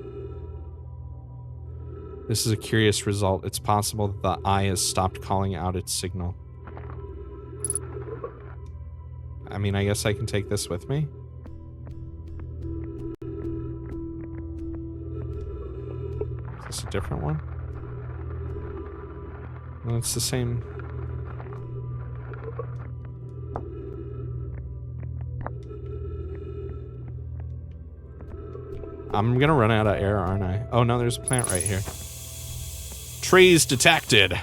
This is a curious result. It's possible that the eye has stopped calling out its signal. I mean, I guess I can take this with me. Is this a different one? No, it's the same. I'm gonna run out of air, aren't I? Oh no, there's a plant right here. Trees detected.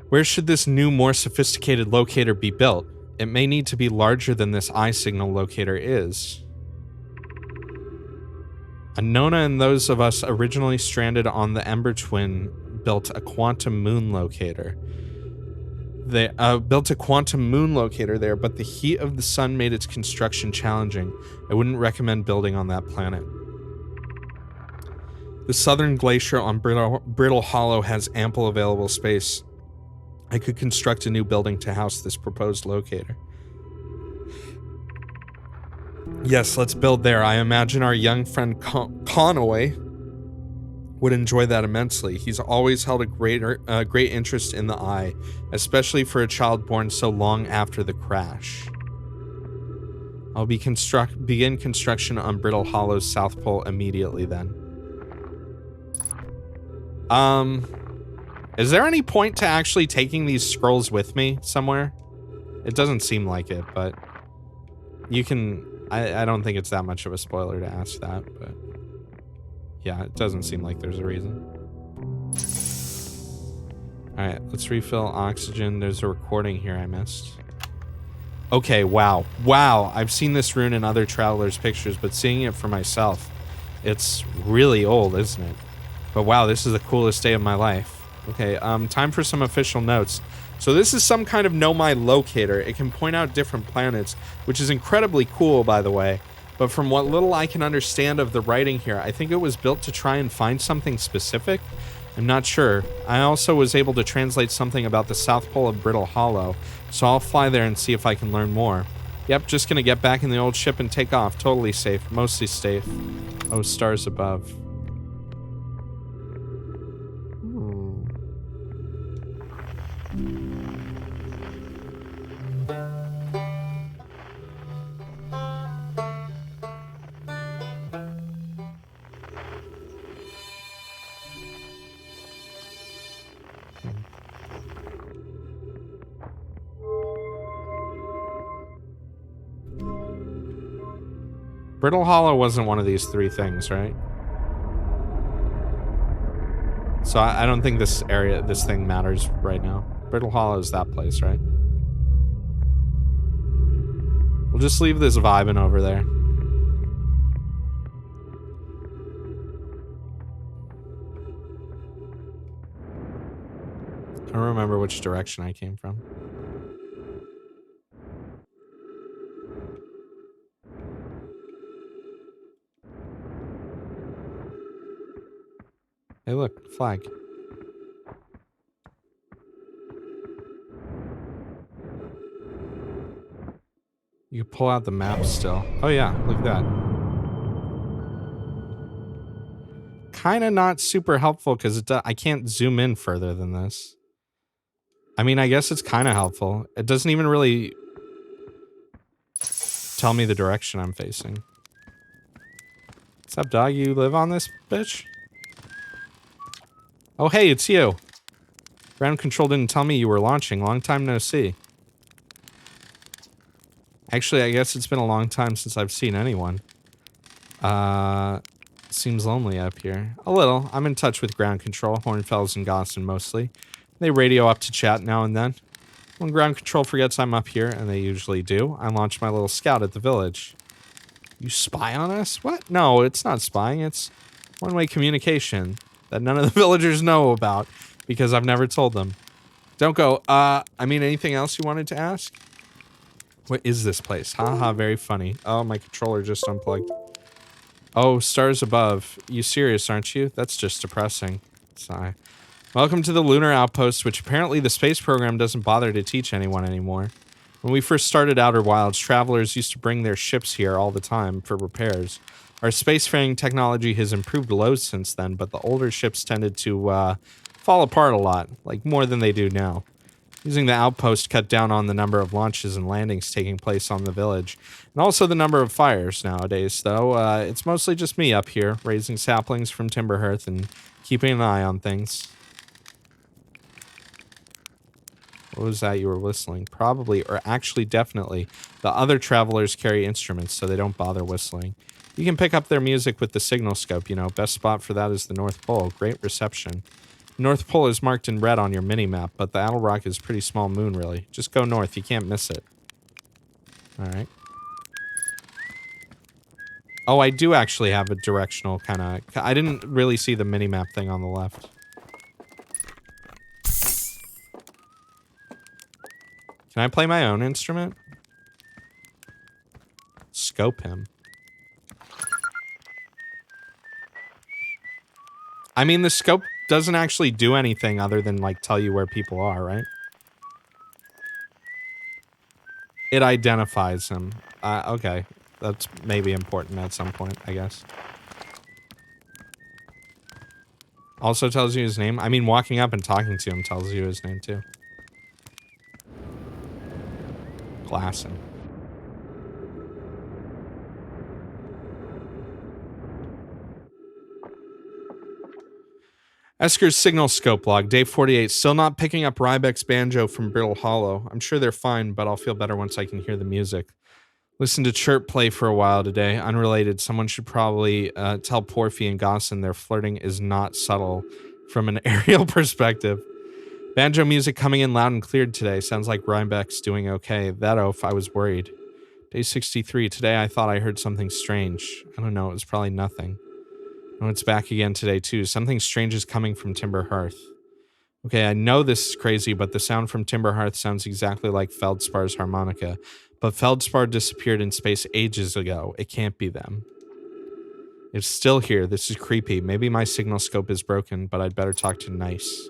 Where should this new, more sophisticated locator be built? It may need to be larger than this eye signal locator is. Anona and those of us originally stranded on the Ember Twin built a quantum moon locator. They built a quantum moon locator there, but the heat of the sun made its construction challenging. I wouldn't recommend building on that planet. The southern glacier on Brittle Hollow has ample available space. I could construct a new building to house this proposed locator. Yes, let's build there. I imagine our young friend Conaway would enjoy that immensely. He's always held a great interest in the eye, especially for a child born so long after the crash. I'll begin construction on Brittle Hollow's South Pole immediately then. Is there any point to actually taking these scrolls with me somewhere? It doesn't seem like it, but you can... I don't think it's that much of a spoiler to ask that, but... yeah, it doesn't seem like there's a reason. Alright, let's refill oxygen. There's a recording here I missed. Okay, wow. Wow, I've seen this rune in other travelers' pictures, but seeing it for myself, it's really old, isn't it? But wow, this is the coolest day of my life. Okay, time for some official notes. So this is some kind of Nomai locator. It can point out different planets, which is incredibly cool, by the way. But from what little I can understand of the writing here, I think it was built to try and find something specific. I'm not sure. I also was able to translate something about the South Pole of Brittle Hollow, so I'll fly there and see if I can learn more. Yep, just gonna get back in the old ship and take off. Totally safe. Mostly safe. Oh, stars above. Brittle Hollow wasn't one of these three things, right? So I don't think this thing matters right now. Brittle Hollow is that place, right? We'll just leave this vibing over there. I don't remember which direction I came from. Hey, look, flag. You can pull out the map still. Oh yeah, look at that. Kind of not super helpful because I can't zoom in further than this. I mean, I guess it's kind of helpful. It doesn't even really tell me the direction I'm facing. What's up, dog? You live on this bitch? Oh, hey, it's you. Ground control didn't tell me you were launching. Long time no see. Actually, I guess it's been a long time since I've seen anyone. Seems lonely up here. A little. I'm in touch with ground control, Hornfels and Gosson mostly. They radio up to chat now and then. When ground control forgets I'm up here, and they usually do, I launch my little scout at the village. You spy on us? What? No, it's not spying. It's one-way communication that none of the villagers know about because I've never told them. Don't go. I mean, anything else you wanted to ask? What is this place? Haha, very funny. Oh, my controller just unplugged. Oh, stars above. You serious, aren't you? That's just depressing. Sigh. Welcome to the Lunar Outpost, which apparently the space program doesn't bother to teach anyone anymore. When we first started Outer Wilds, travelers used to bring their ships here all the time for repairs. Our spacefaring technology has improved loads since then, but the older ships tended to fall apart a lot, like more than they do now. Using the outpost cut down on the number of launches and landings taking place on the village, and also the number of fires nowadays, though. It's mostly just me up here, raising saplings from timber hearth and keeping an eye on things. What was that you were whistling? Probably, or actually definitely, the other travelers carry instruments, so they don't bother whistling. You can pick up their music with the signal scope, you know. Best spot for that is the North Pole. Great reception. North Pole is marked in red on your mini-map, but the Attlerock is a pretty small moon, really. Just go north, you can't miss it. Alright. Oh, I do actually have a directional kind of... I didn't really see the mini-map thing on the left. Can I play my own instrument? Scope him. I mean, the scope doesn't actually do anything other than, like, tell you where people are, right? It identifies him. Okay. That's maybe important at some point, I guess. Also tells you his name. I mean, walking up and talking to him tells you his name, too. Glasson. Esker's signal scope log, day 48. Still not picking up Rybeck's banjo from Brittle Hollow. I'm sure they're fine, but I'll feel better once I can hear the music. Listen to Chirp play for a while today. Unrelated. Someone should probably tell Porphy and Gosson their flirting is not subtle from an aerial perspective. Banjo music coming in loud and cleared today. Sounds like Rybeck's doing okay. That oaf, I was worried. Day 63. Today I thought I heard something strange. I don't know. It was probably nothing. Oh, it's back again today, too. Something strange is coming from Timber Hearth. Okay, I know this is crazy, but the sound from Timber Hearth sounds exactly like Feldspar's harmonica. But Feldspar disappeared in space ages ago. It can't be them. It's still here. This is creepy. Maybe my signal scope is broken, but I'd better talk to Nice.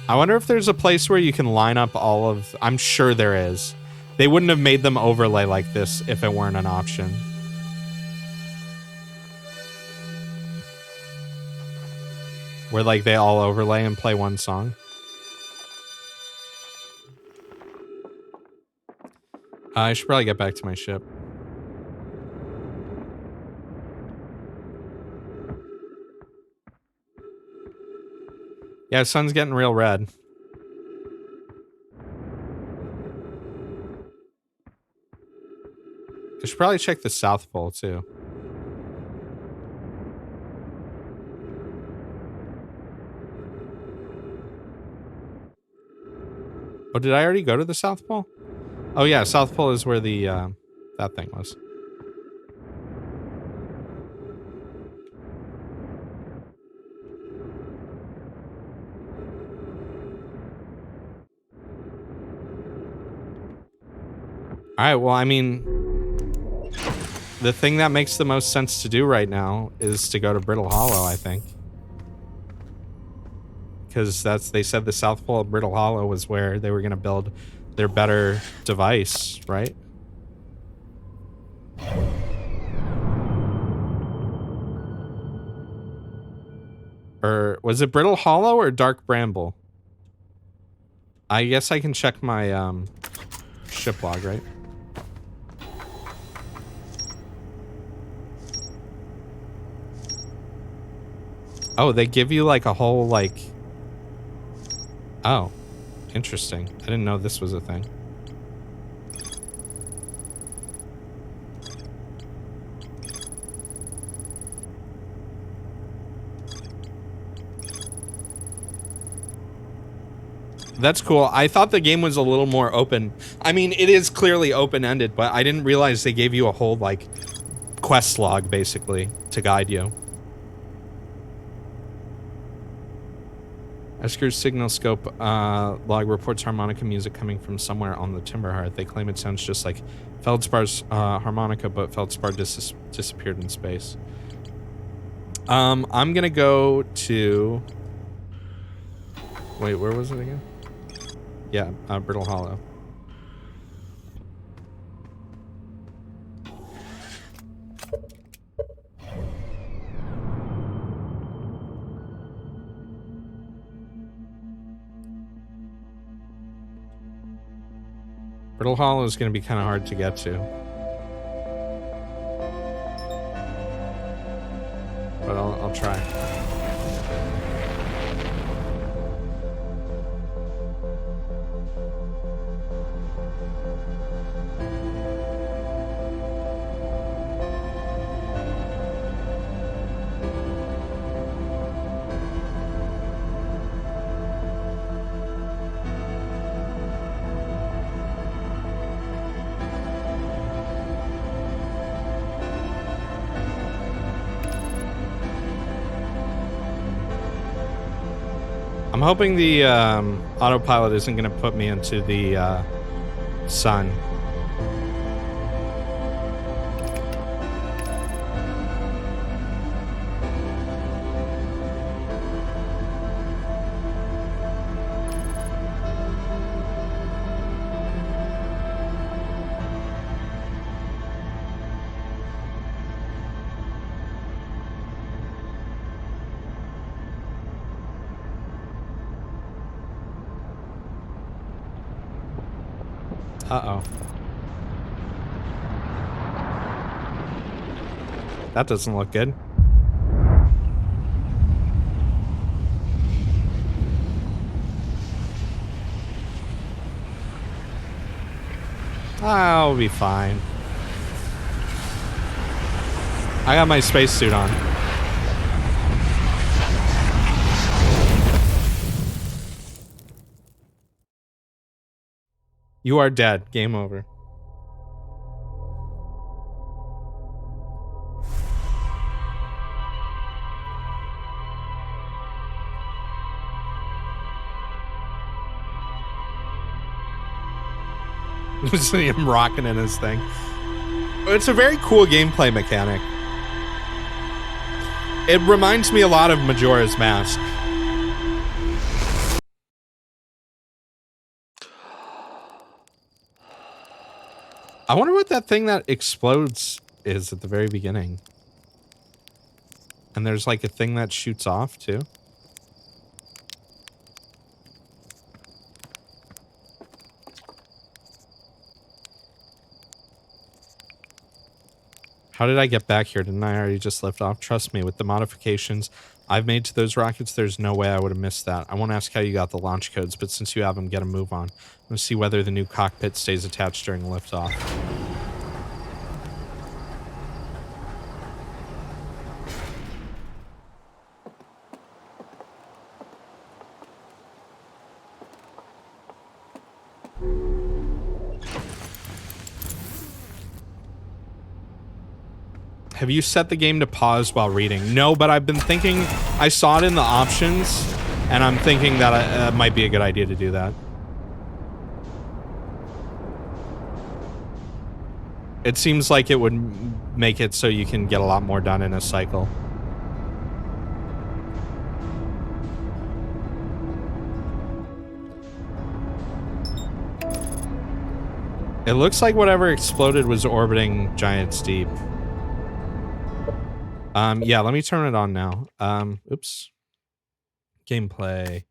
I wonder if there's a place where you can line up all of... I'm sure there is. They wouldn't have made them overlay like this if it weren't an option. Where, like, they all overlay and play one song. I should probably get back to my ship. Yeah, sun's getting real red. I should probably check the South Pole, too. Oh, did I already go to the South Pole? Oh, yeah, South Pole is where the, that thing was. Alright, well, I mean... the thing that makes the most sense to do right now is to go to Brittle Hollow, I think. Because they said the South Pole of Brittle Hollow was where they were going to build their better device, right? Or was it Brittle Hollow or Dark Bramble? I guess I can check my ship log, right? Oh, they give you like a whole like Oh, interesting. I didn't know this was a thing. That's cool. I thought the game was a little more open. I mean, it is clearly open-ended, but I didn't realize they gave you a whole, like, quest log, basically, to guide you. Esker's signal scope log reports harmonica music coming from somewhere on the Timberheart. They claim it sounds just like Feldspar's harmonica, but Feldspar disappeared in space. I'm gonna go to... Wait, where was it again? Yeah, Brittle Hollow. Brittle Hollow is going to be kind of hard to get to. But I'll try. I'm hoping the autopilot isn't going to put me into the sun. Uh-oh. That doesn't look good. I'll be fine. I got my spacesuit on. You are dead. Game over. See him rocking in his thing. It's a very cool gameplay mechanic. It reminds me a lot of Majora's Mask. I wonder what that thing that explodes is at the very beginning. And there's like a thing that shoots off too. How did I get back here? Didn't I already just lift off? Trust me, with the modifications I've made to those rockets, there's no way I would have missed that. I won't ask how you got the launch codes, but since you have them, get a move on. I'm gonna see whether the new cockpit stays attached during liftoff. Have you set the game to pause while reading? No, but I've been thinking, I saw it in the options, and I'm thinking that it might be a good idea to do that. It seems like it would make it so you can get a lot more done in a cycle. It looks like whatever exploded was orbiting Giant's Deep. Yeah, let me turn it on now. Oops. Gameplay.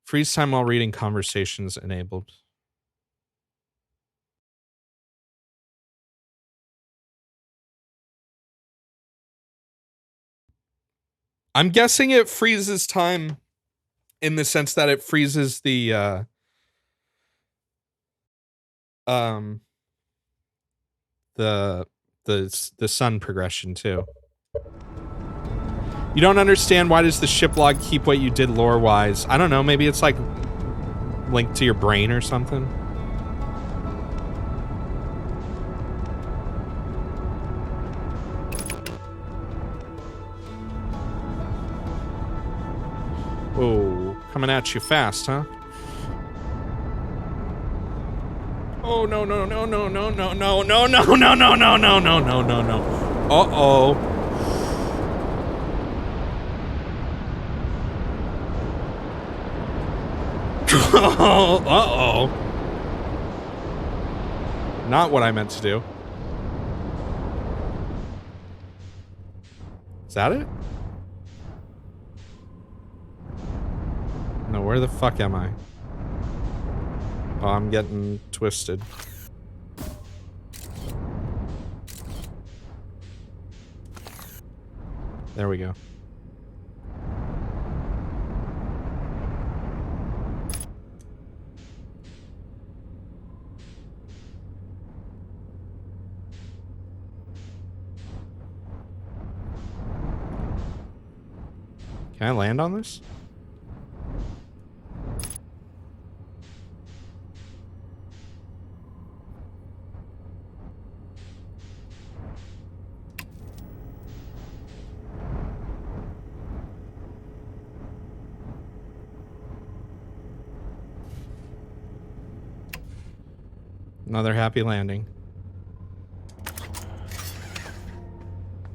Freeze time while reading conversations enabled. I'm guessing it freezes time in the sense that it freezes the sun progression too. You don't understand, why does the ship log keep what you did lore wise? I don't know, maybe it's like linked to your brain or something. Oh, coming at you fast, huh? Oh no no no no no no no no no no no no no no no no no. Uh-oh. Uh-oh. Not what I meant to do. Is that it? No, where the fuck am I? Oh, I'm getting twisted. There we go. Can I land on this? Another happy landing.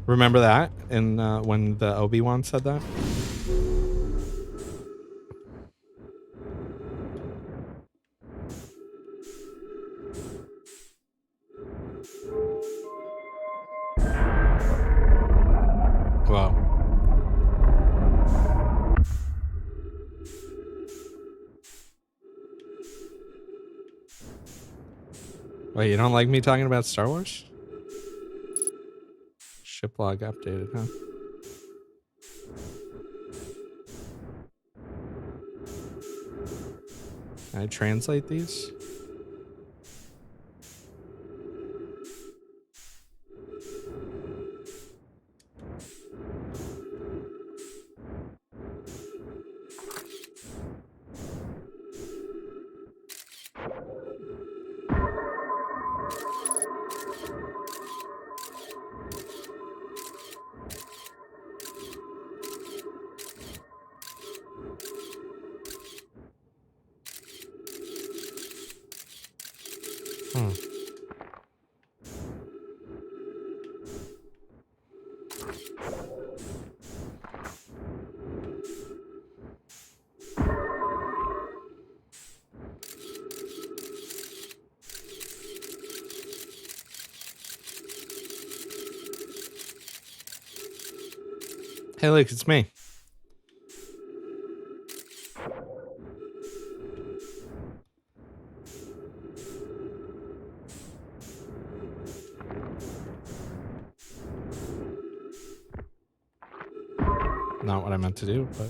Remember that in when the Obi-Wan said that? Wow. Wait, you don't like me talking about Star Wars? Ship log updated, huh? Can I translate these? Hey, look, it's me. Not what I meant to do, but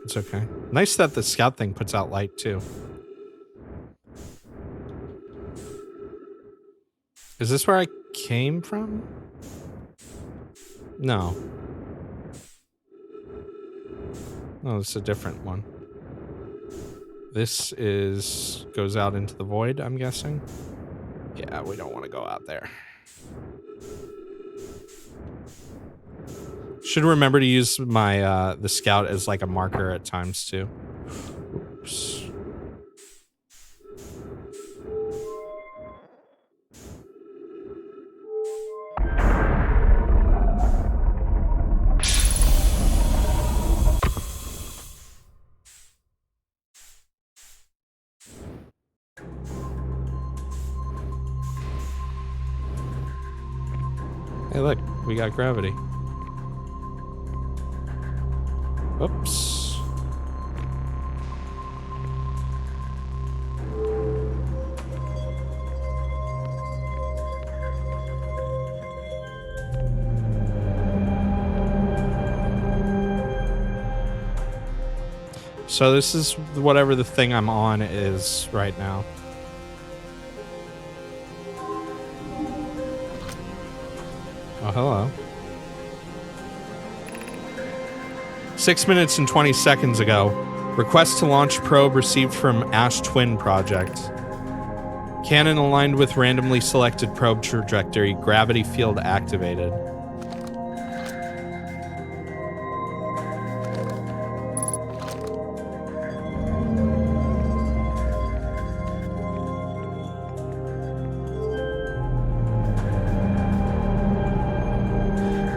it's okay. Nice that the scout thing puts out light, too. Is this where I came from? No. Oh, it's a different one. This goes out into the void, I'm guessing. Yeah, we don't want to go out there. Should remember to use my the scout as like a marker at times too. Oops. Hey, look, we got gravity. Oops. So this is whatever the thing I'm on is right now. Oh, hello. 6 minutes and 20 seconds ago. Request to launch probe received from Ash Twin Project. Cannon aligned with randomly selected probe trajectory. Gravity field activated.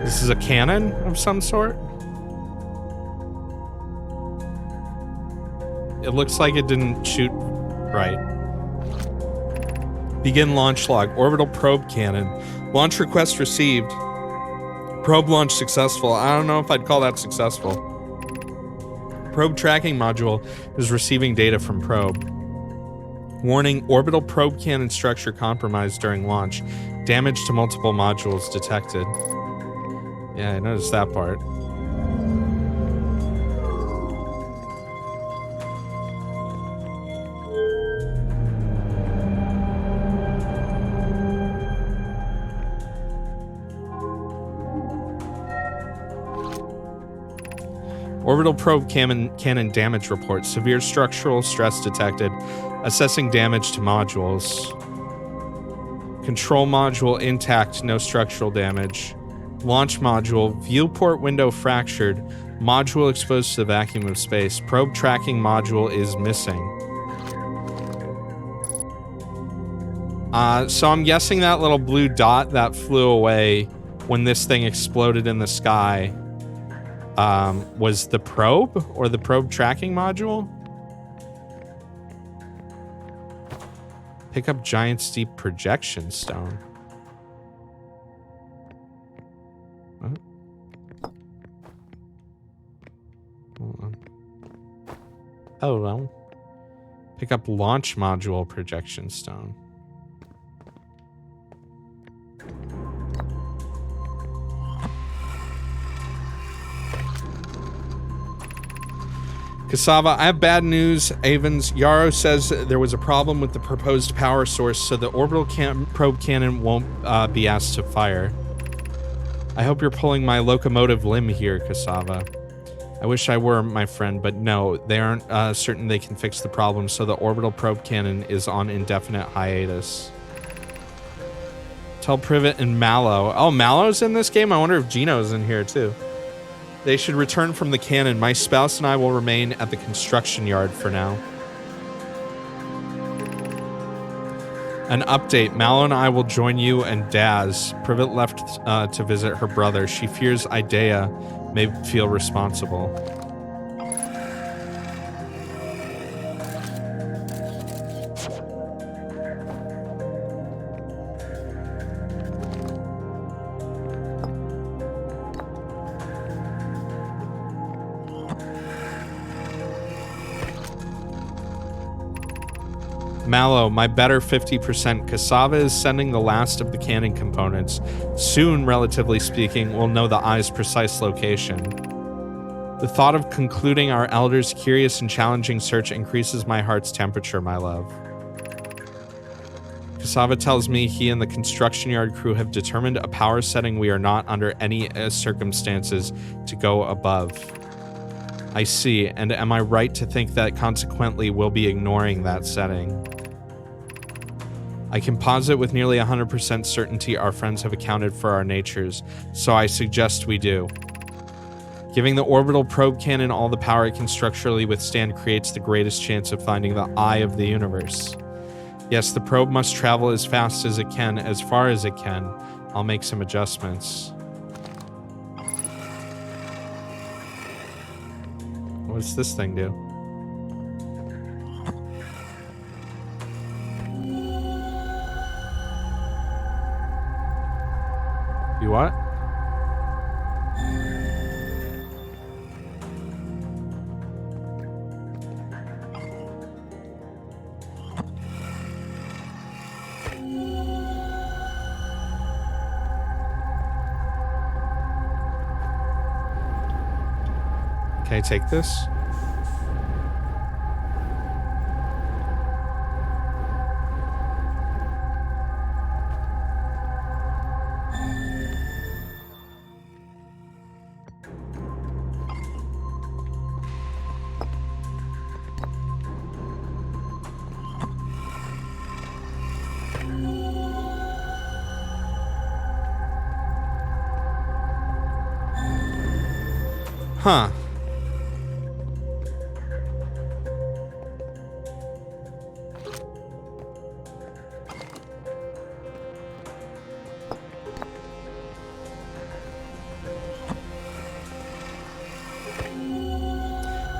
This is a cannon of some sort. It looks like it didn't shoot right. Begin launch log. Orbital probe cannon. Launch request received. Probe launch successful. I don't know if I'd call that successful. Probe tracking module is receiving data from probe. Warning, orbital probe cannon structure compromised during launch. Damage to multiple modules detected. Yeah, I noticed that part. Orbital probe cannon damage report. Severe structural stress detected. Assessing damage to modules. Control module intact, no structural damage. Launch module, viewport window fractured. Module exposed to the vacuum of space. Probe tracking module is missing. So I'm guessing that little blue dot that flew away when this thing exploded in the sky was the probe or the probe tracking module? Pick up giant steep projection stone. What? Hold on. Oh, well. Pick up launch module projection stone. Cassava, I have bad news. Avens, Yarrow says there was a problem with the proposed power source, so the orbital probe cannon won't be asked to fire. I hope you're pulling my locomotive limb here, Cassava. I wish I were, my friend, but no, they aren't certain they can fix the problem, so the orbital probe cannon is on indefinite hiatus. Tell Privet and Mallow. Oh, Mallow's in this game? I wonder if Gino's in here, too. They should return from the cannon. My spouse and I will remain at the construction yard for now. An update. Mallow and I will join you and Daz. Privet left to visit her brother. She fears Idea may feel responsible. Mallow, my better 50%. Cassava is sending the last of the cannon components. Soon, relatively speaking, we'll know the eye's precise location. The thought of concluding our elder's curious and challenging search increases my heart's temperature, my love. Cassava tells me he and the construction yard crew have determined a power setting we are not under any circumstances to go above. I see, and am I right to think that consequently we'll be ignoring that setting? I can posit with nearly 100% certainty our friends have accounted for our natures, so I suggest we do. Giving the orbital probe cannon all the power it can structurally withstand creates the greatest chance of finding the eye of the universe. Yes, the probe must travel as fast as it can, as far as it can. I'll make some adjustments. What's this thing do? You what? Can I take this? Huh.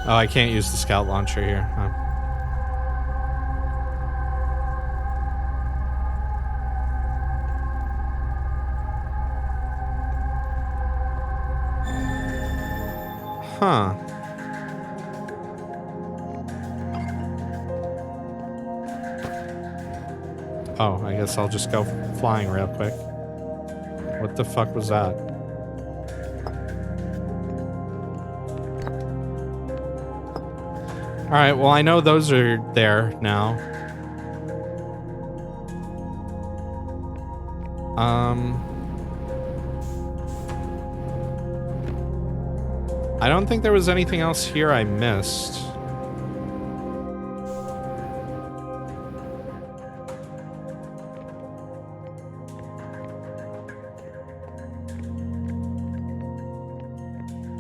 Oh, I can't use the scout launcher here. Huh. Huh. Oh, I guess I'll just go flying real quick. What the fuck was that? Alright, well, I know those are there now. I don't think there was anything else here I missed.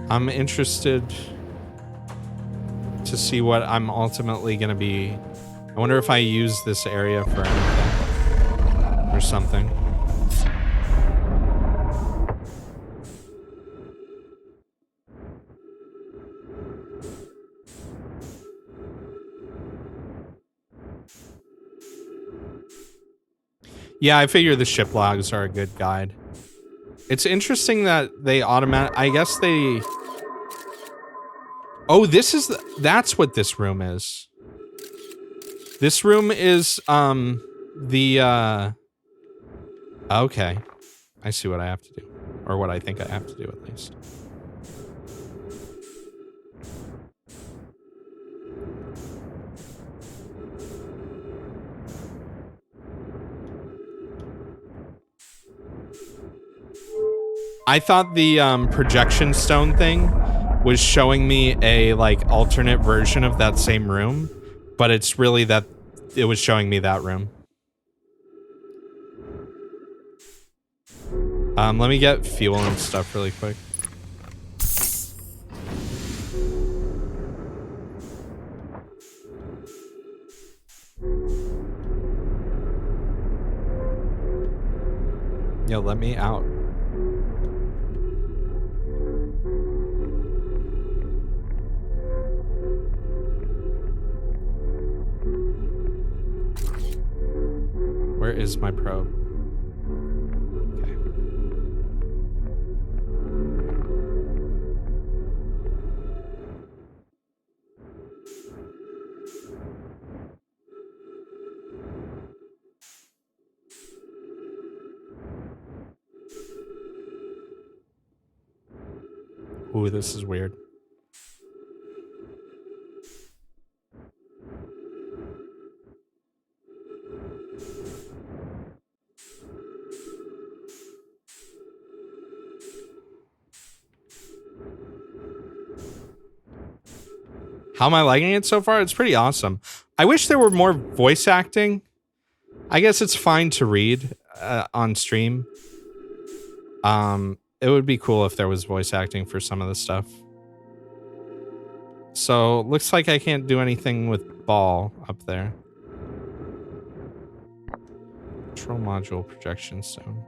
I'm interested to see what I'm ultimately going to be. I wonder if I use this area for anything or something. Yeah, I figure the ship logs are a good guide. It's interesting that they I guess they... Oh, this is... That's what this room is. This room is, the, Okay. I see what I have to do. Or what I think I have to do, at least. I thought the projection stone thing was showing me a like alternate version of that same room, but it's really that it was showing me that room. Let me get fuel and stuff really quick. Yo, let me out. Where is my probe? Okay. Ooh, this is weird. How am I liking it so far? It's pretty awesome. I wish there were more voice acting. I guess it's fine to read on stream. It would be cool if there was voice acting for some of the stuff. So, looks like I can't do anything with ball up there. Control module projection stone.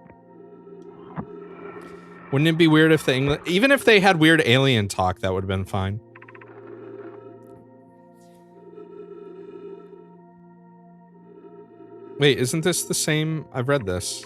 Wouldn't it be weird if even if they had weird alien talk, that would have been fine. Wait, isn't this the same? I've read this.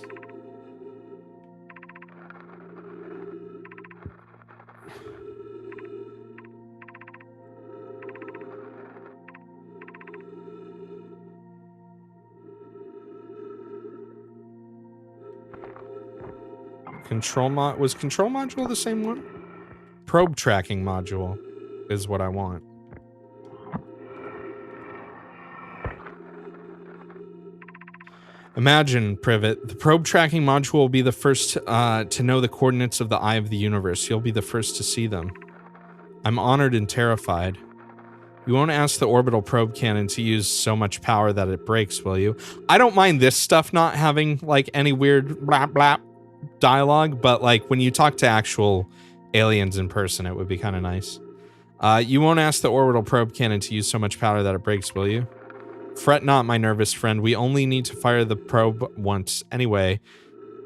Was control module the same one? Probe tracking module is what I want. Imagine, Privet, the probe tracking module will be the first to know the coordinates of the eye of the universe. You'll be the first to see them. I'm honored and terrified. You won't ask the orbital probe cannon to use so much power that it breaks, will you? I don't mind this stuff not having, like, any weird blah blah dialogue, but, like, when you talk to actual aliens in person, it would be kind of nice. You won't ask the orbital probe cannon to use so much power that it breaks, will you? Fret not, my nervous friend. We only need to fire the probe once anyway.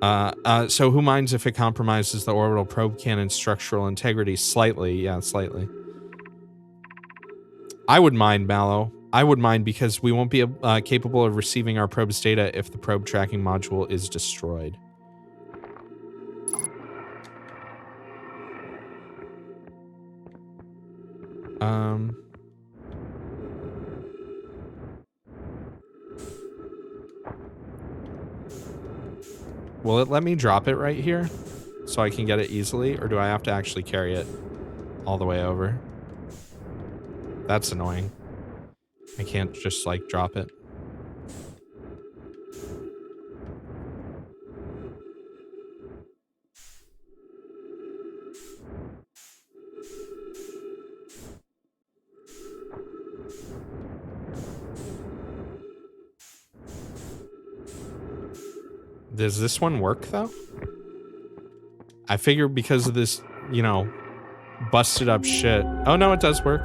So who minds if it compromises the orbital probe cannon's structural integrity slightly? Yeah, slightly. I would mind, Mallow. I would mind because we won't be capable of receiving our probe's data if the probe tracking module is destroyed. Will it let me drop it right here so I can get it easily, or do I have to actually carry it all the way over? That's annoying. I can't just, like, drop it. Does this one work, though? I figure because of this, you know, busted up shit. Oh, no, it does work.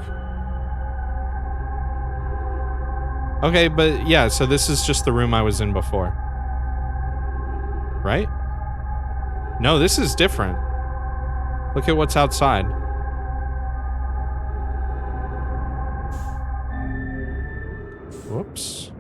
Okay, but yeah, so this is just the room I was in before. Right? No, this is different. Look at what's outside. Whoops.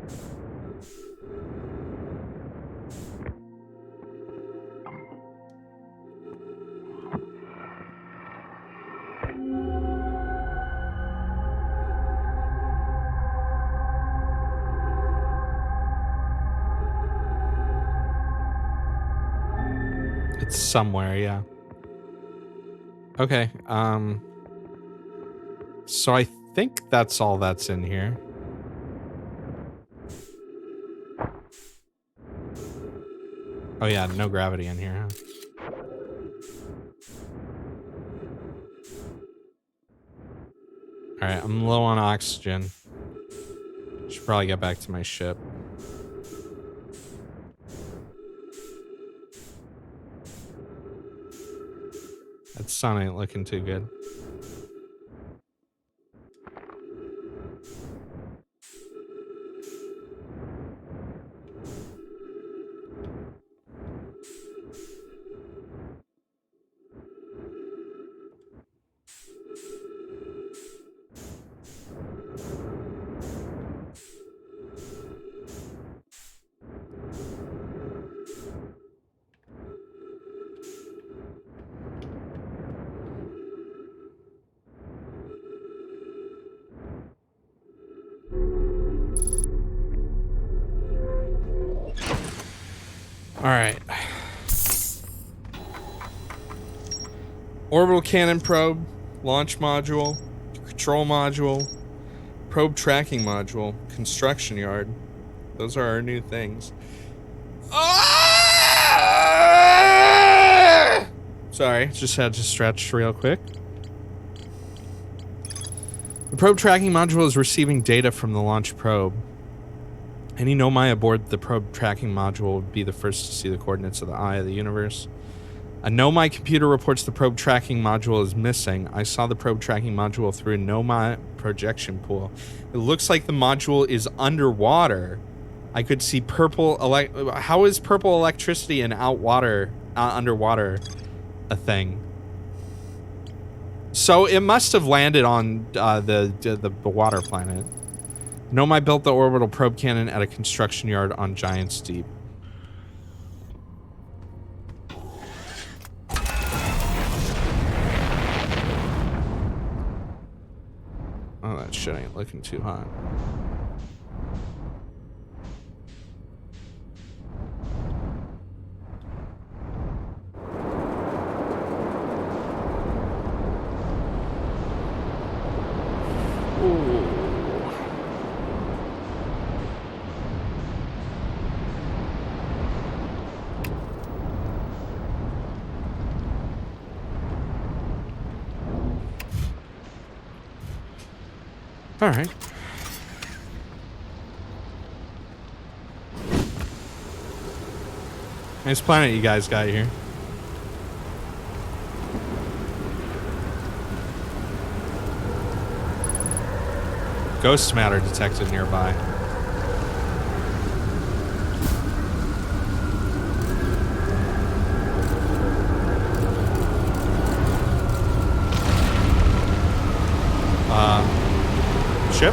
It's somewhere, yeah. Okay, so I think that's all that's in here. Oh yeah, no gravity in here, huh? Alright, I'm low on oxygen. Should probably get back to my ship. That sun ain't looking too good. Alright. Orbital cannon probe, launch module, control module, probe tracking module, construction yard. Those are our new things. Ah! Sorry, just had to stretch real quick. The probe tracking module is receiving data from the launch probe. Any Nomai aboard the probe tracking module would be the first to see the coordinates of the eye of the universe. A Nomai computer reports the probe tracking module is missing. I saw the probe tracking module through a Nomai projection pool. It looks like the module is underwater. I could see purple how is purple electricity and underwater a thing? So it must have landed on the water planet. Nomai built the orbital probe cannon at a construction yard on Giant's Deep. Oh, that shit ain't looking too hot. Ooh. All right. Nice planet you guys got here. Ghost matter detected nearby. Ship?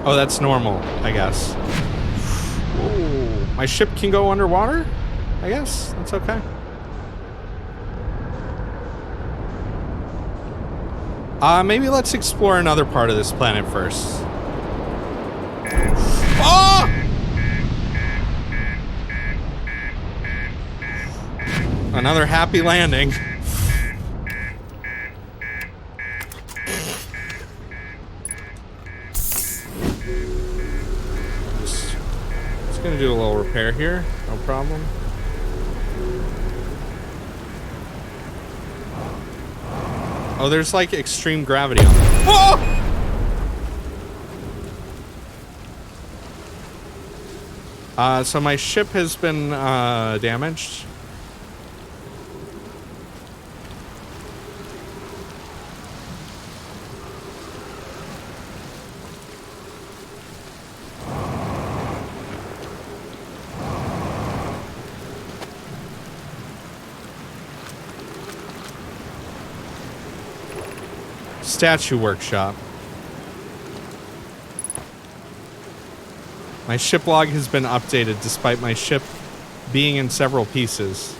Oh, that's normal, I guess. Ooh, my ship can go underwater? I guess that's okay. Maybe let's explore another part of this planet first. Oh! Another happy landing. Just gonna do a little repair here, no problem. Oh, there's like extreme gravity on there. Whoa! So my ship has been damaged. Statue workshop. My ship log has been updated despite my ship being in several pieces.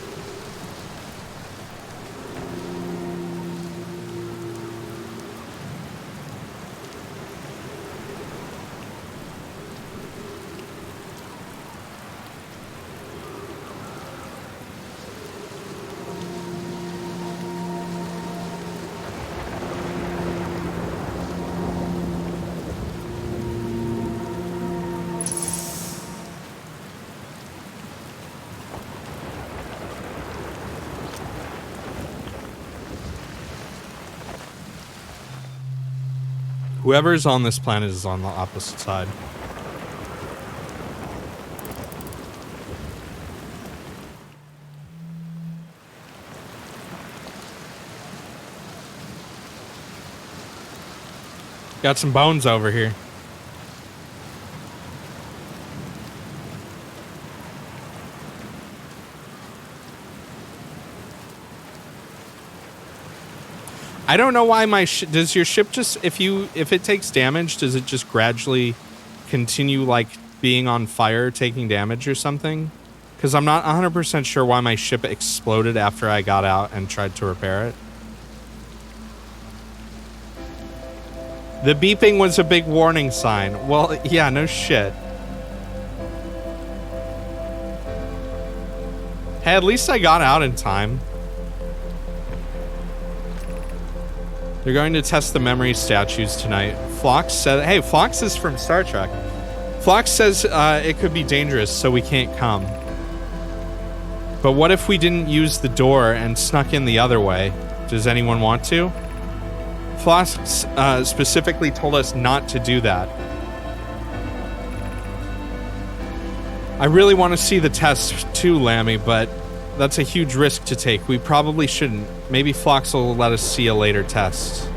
Whoever's on this planet is on the opposite side. Got some bones over here. I don't know why my does your ship just if it takes damage, does it just gradually continue like being on fire, taking damage or something? Because I'm not 100% sure why my ship exploded after I got out and tried to repair it. The beeping was a big warning sign. Well, yeah, no shit. Hey, at least I got out in time. They're going to test the memory statues tonight. Phlox said, hey, Phlox is from Star Trek. Phlox says it could be dangerous, so we can't come. But what if we didn't use the door and snuck in the other way? Does anyone want to? Phlox specifically told us not to do that. I really want to see the test too, Lammy, but that's a huge risk to take. We probably shouldn't. Maybe Phlox will let us see a later test.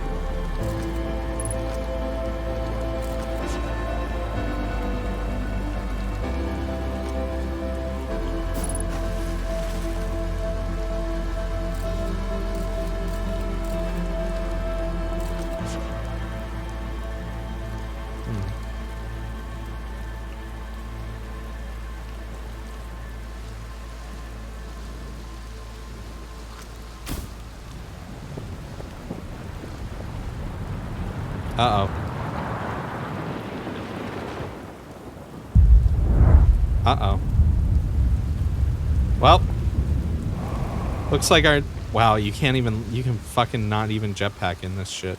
Uh-oh. Uh-oh. Well, looks like our Wow, you can't even, you can fucking not even jetpack in this shit.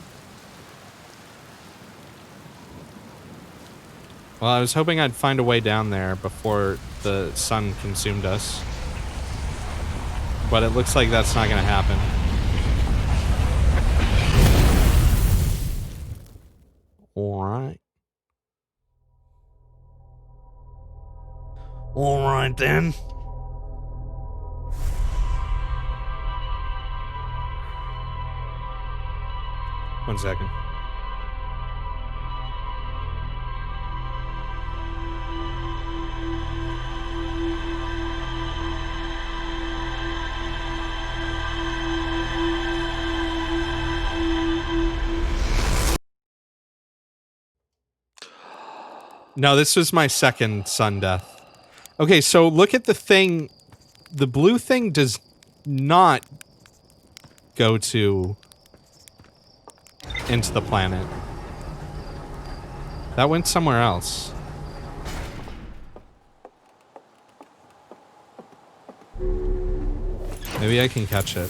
Well, I was hoping I'd find a way down there before the sun consumed us. But it looks like that's not gonna happen. Alright. Alright then. One second. No, this was my second sun death. Okay, so look at the thing. The blue thing does not go into the planet. That went somewhere else. Maybe I can catch it.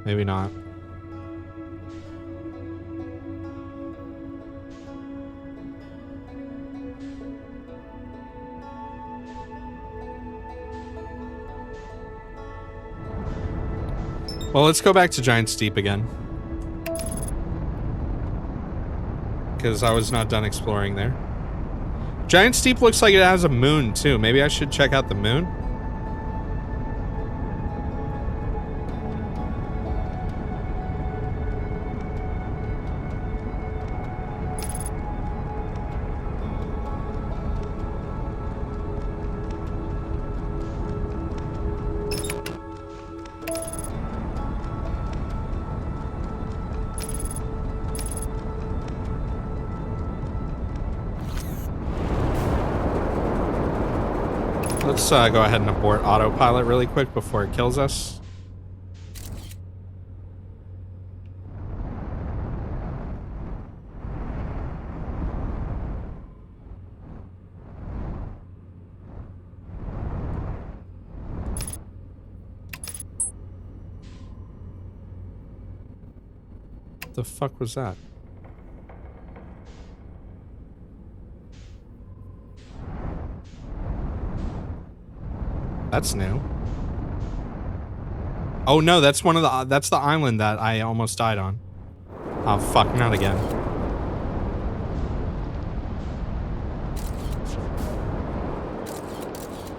Maybe not. Well, let's go back to Giant Steep again. Because I was not done exploring there. Giant Steep looks like it has a moon, too. Maybe I should check out the moon? Let's go ahead and abort autopilot really quick before it kills us. What the fuck was that? That's new. Oh no, that's one of the that's the island that I almost died on. Oh fuck, not again.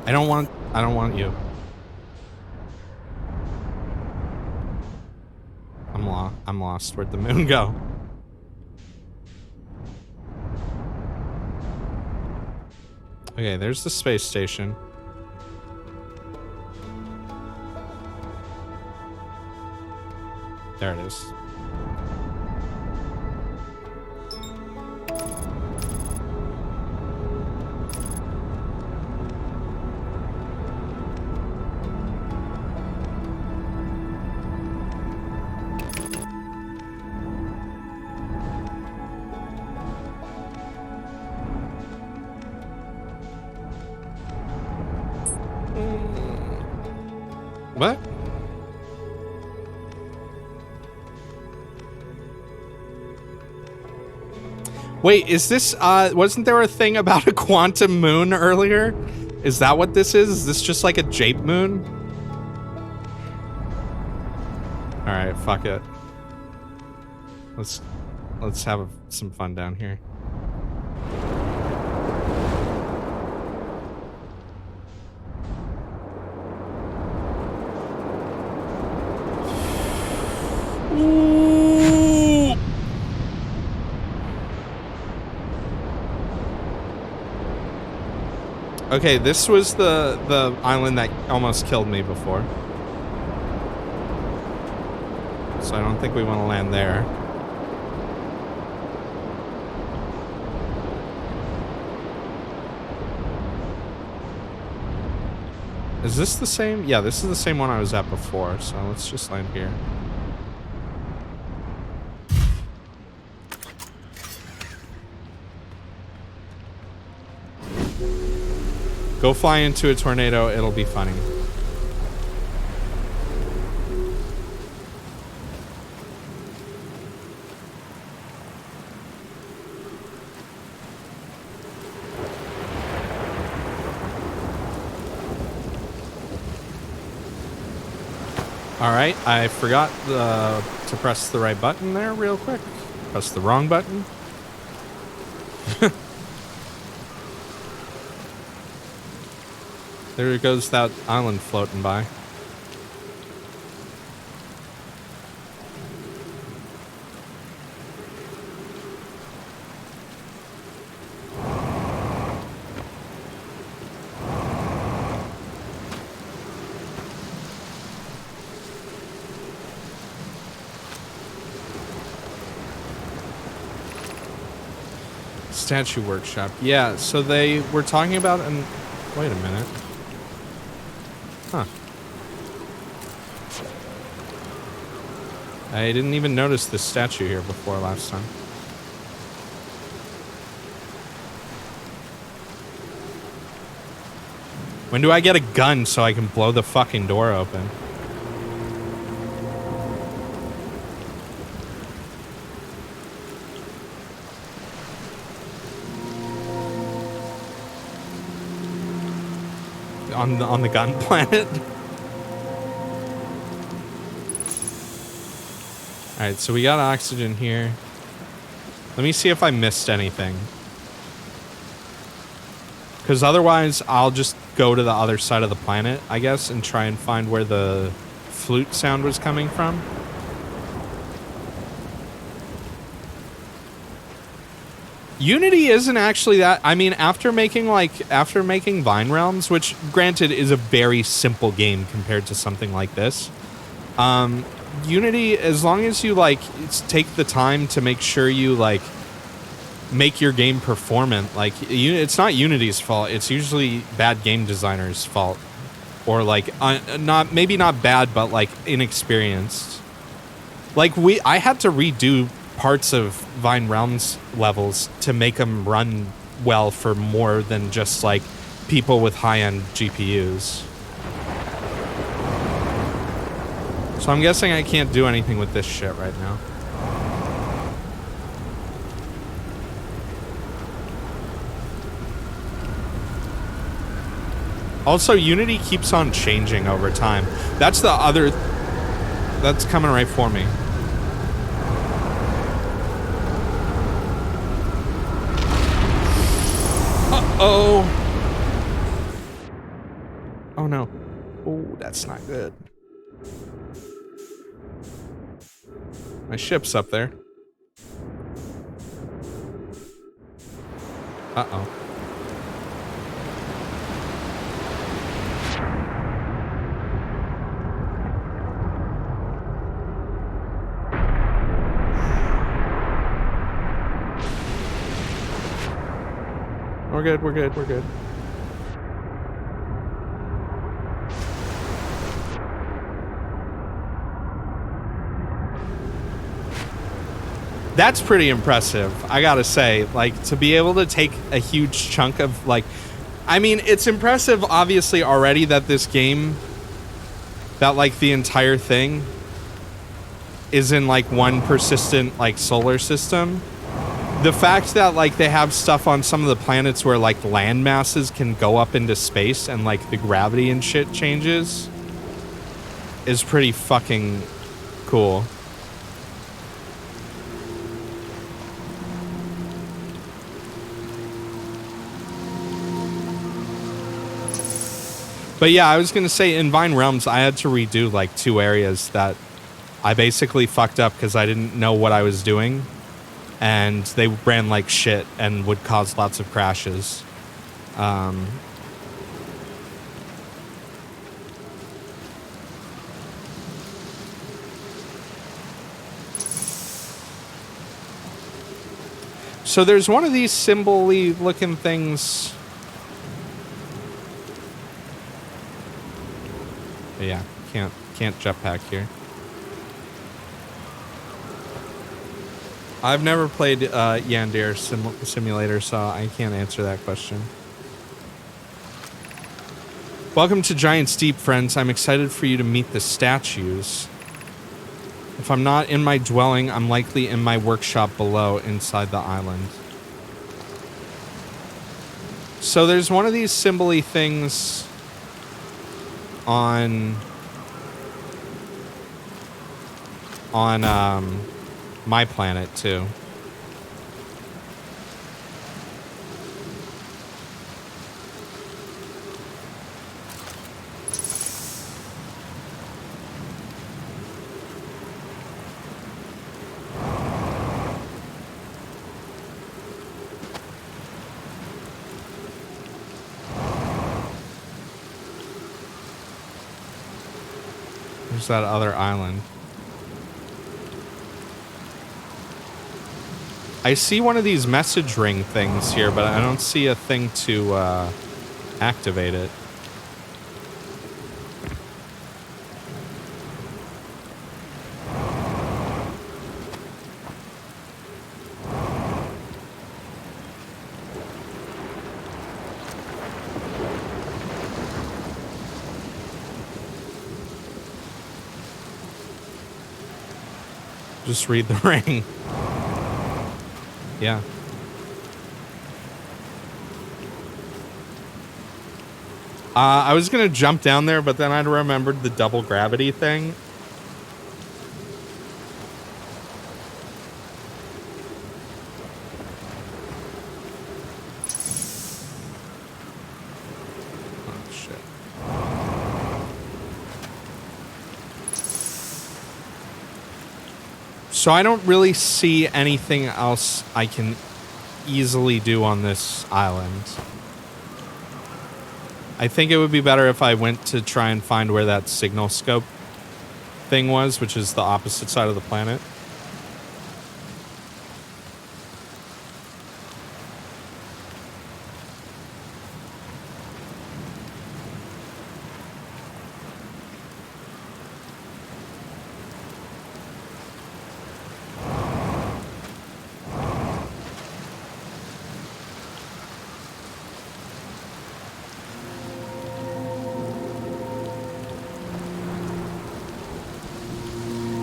I don't want you. I'm lost. Where'd the moon go? Okay, there's the space station. There it is. What? Wait, is this, wasn't there a thing about a quantum moon earlier? Is that what this is? Is this just like a jape moon? Alright, fuck it. Let's have some fun down here. Okay, this was the island that almost killed me before. So I don't think we want to land there. Is this the same? Yeah, this is the same one I was at before, so let's just land here. Go fly into a tornado, it'll be funny. Alright, I forgot to press the right button there real quick. Press the wrong button. There goes that island floating by. Statue workshop. Yeah, so they were talking about an... Wait a minute. Huh. I didn't even notice this statue here before last time. When do I get a gun so I can blow the fucking door open? On the gun planet? Alright, so we got oxygen here. Let me see if I missed anything. Because otherwise, I'll just go to the other side of the planet, I guess, and try and find where the flute sound was coming from. Unity isn't actually that... I mean, after making Vine Realms, which, granted, is a very simple game compared to something like this, Unity, as long as you, like, take the time to make sure you, like, make your game performant, like, it's not Unity's fault, it's usually bad game designers' fault. Or, like, maybe not bad, but, like, inexperienced. Like, I had to redo parts of Vine Realms levels to make them run well for more than just like people with high-end GPUs. So I'm guessing I can't do anything with this shit right now. Also, Unity keeps on changing over time. That's the other... That's coming right for me. Uh-oh. Oh, no. Oh, that's not good. My ship's up there. Uh-oh. We're good, we're good, we're good. That's pretty impressive, I gotta say. Like, to be able to take a huge chunk of, like... I mean, it's impressive, obviously, already that this game... That, like, the entire thing... is in, like, one persistent, like, solar system. The fact that, like, they have stuff on some of the planets where, like, land masses can go up into space and, like, the gravity and shit changes is pretty fucking cool. But yeah, I was gonna say, in Vine Realms, I had to redo, like, 2 areas that I basically fucked up because I didn't know what I was doing. And they ran like shit and would cause lots of crashes. So there's one of these symbol-y looking things. But yeah, can't jetpack here. I've never played Yandere Simulator, so I can't answer that question. Welcome to Giant's Deep, friends. I'm excited for you to meet the statues. If I'm not in my dwelling, I'm likely in my workshop below inside the island. So there's one of these symbol-y things on my planet too. There's that other island. I see one of these message ring things here, but I don't see a thing to activate it. Just read the ring. Yeah. I was gonna jump down there, but then I remembered the double gravity thing. Oh, shit. So I don't really see anything else I can easily do on this island. I think it would be better if I went to try and find where that signal scope thing was, which is the opposite side of the planet.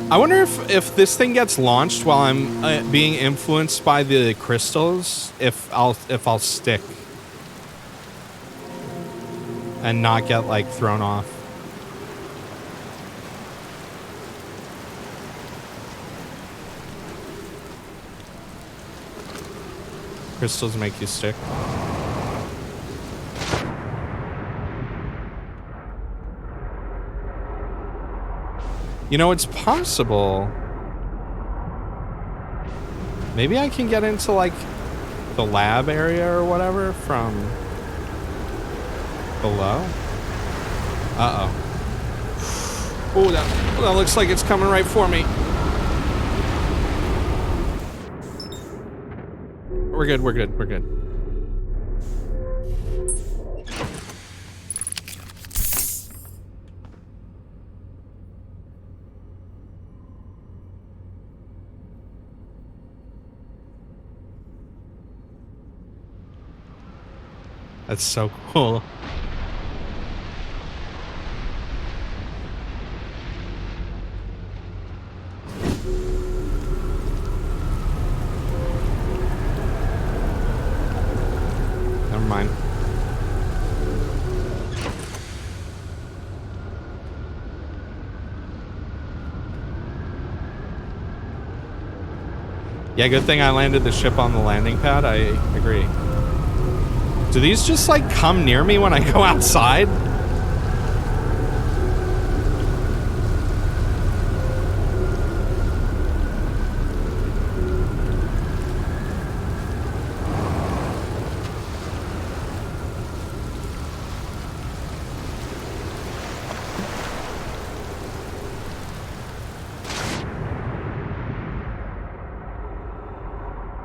I wonder if this thing gets launched while I'm being influenced by the crystals, if I'll stick and not get like thrown off. Crystals make you stick. You know, it's possible. Maybe I can get into, like, the lab area or whatever from below. Uh-oh. Oh, that looks like it's coming right for me. We're good, we're good, we're good. That's so cool. Never mind. Yeah, good thing I landed the ship on the landing pad. I agree. Do these just, like, come near me when I go outside?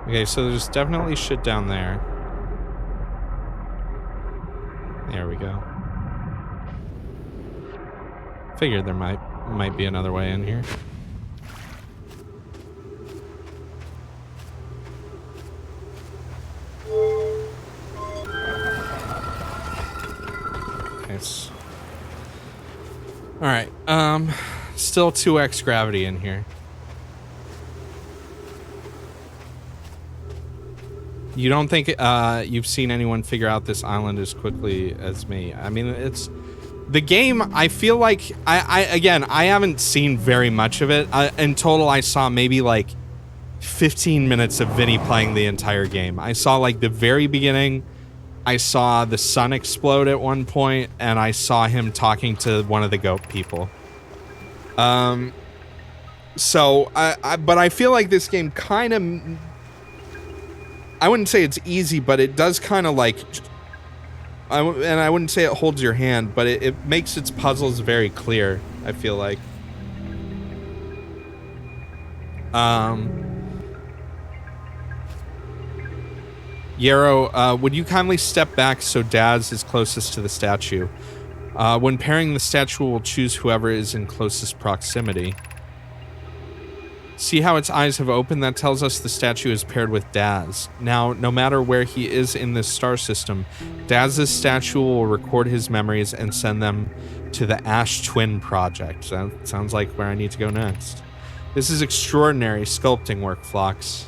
Okay, so there's definitely shit down there. There we go. Figured there might be another way in here. Nice. All right. Still 2x gravity in here. You don't think you've seen anyone figure out this island as quickly as me? I mean, it's the game. I feel like I haven't seen very much of it. In total, I saw maybe like 15 minutes of Vinny playing the entire game. I saw like the very beginning. I saw the sun explode at one point, and I saw him talking to one of the goat people. So but I feel like this game kind of, I wouldn't say it's easy, but it does kind of like, and I wouldn't say it holds your hand, but it makes its puzzles very clear, I feel like. Yarrow, would you kindly step back so Daz is closest to the statue? When pairing, the statue will choose whoever is in closest proximity. See how its eyes have opened? That tells us the statue is paired with Daz. Now, no matter where he is in this star system, Daz's statue will record his memories and send them to the Ash Twin Project. That sounds like where I need to go next. This is extraordinary sculpting work, Phlox.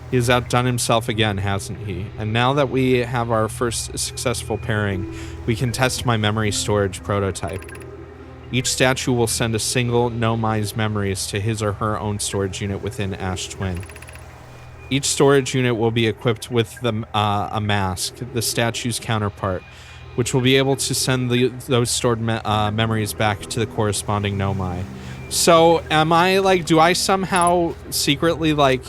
He has outdone himself again, hasn't he? And now that we have our first successful pairing, we can test my memory storage prototype. Each statue will send a single Nomai's memories to his or her own storage unit within Ash Twin. Each storage unit will be equipped with a mask, the statue's counterpart, which will be able to send those stored memories back to the corresponding Nomai. So am I like, do I somehow secretly like,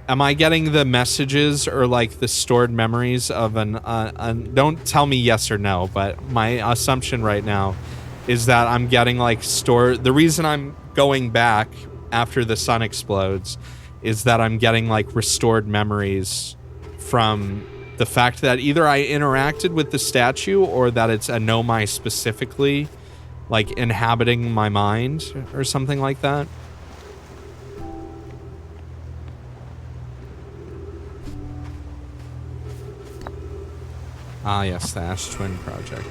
am I getting the messages or like the stored memories of don't tell me yes or no, but my assumption right now is that I'm getting like the reason I'm going back after the sun explodes is that I'm getting like restored memories from the fact that either I interacted with the statue or that it's a Nomai specifically like inhabiting my mind or something like that. Ah, yes, the Ash Twin Project.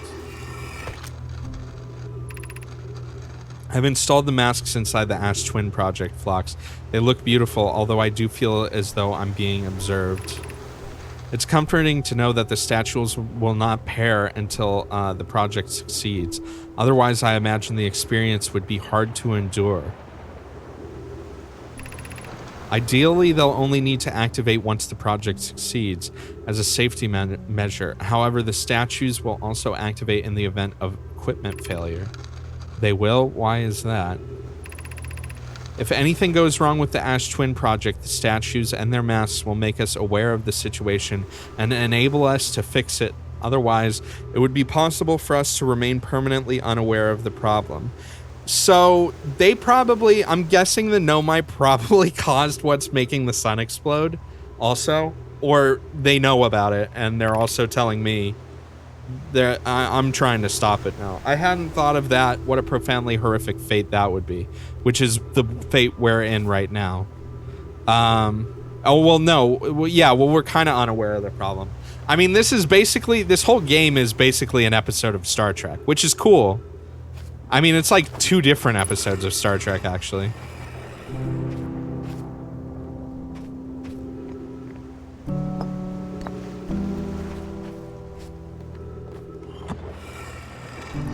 I've installed the masks inside the Ash Twin Project, Phlox. They look beautiful, although I do feel as though I'm being observed. It's comforting to know that the statues will not pair until the project succeeds. Otherwise, I imagine the experience would be hard to endure. Ideally, they'll only need to activate once the project succeeds as a safety measure. However, the statues will also activate in the event of equipment failure. They will? Why is that? If anything goes wrong with the Ash Twin Project, the statues and their masks will make us aware of the situation and enable us to fix it. Otherwise, it would be possible for us to remain permanently unaware of the problem. So, they probably, I'm guessing the Nomai probably caused what's making the sun explode also. Or they know about it and they're also telling me I'm trying to stop it now. I hadn't thought of that. What a profoundly horrific fate that would be, which is the fate we're in right now. Oh, well, no. Yeah, well, we're kind of unaware of the problem. I mean, this whole game is basically an episode of Star Trek, which is cool. I mean, it's like 2 different episodes of Star Trek, actually.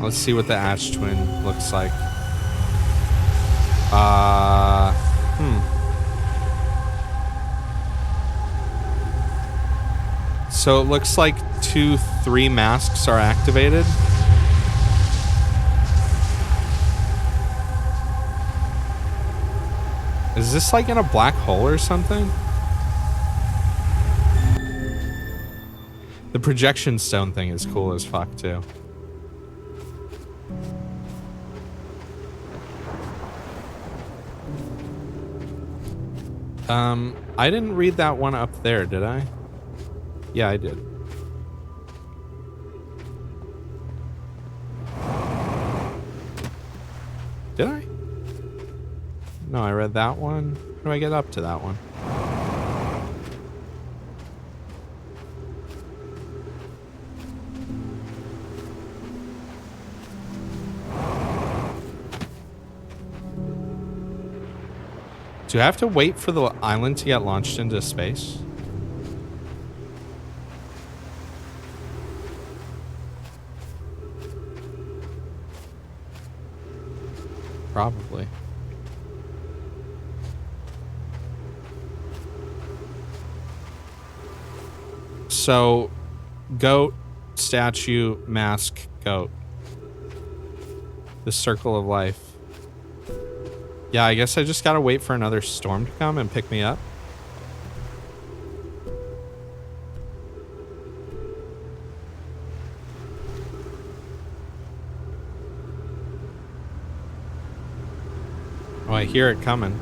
Let's see what the Ash Twin looks like. So it looks like 3 masks are activated. Is this like in a black hole or something? The projection stone thing is cool as fuck too. I didn't read that one up there, did I? Yeah, I did. Did I? No, I read that one. How do I get up to that one? Do I have to wait for the island to get launched into space? Probably. So, goat, statue, mask, goat. The circle of life. Yeah, I guess I just gotta wait for another storm to come and pick me up. Oh, I hear it coming.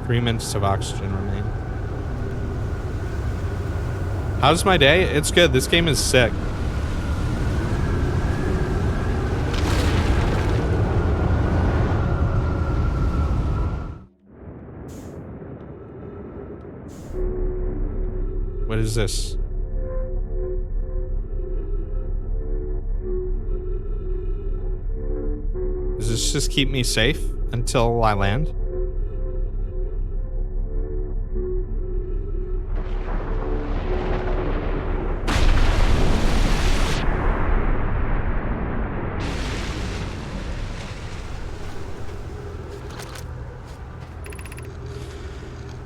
Three minutes of oxygen remain. How's my day? It's good. This game is sick. What is this? Does this just keep me safe until I land?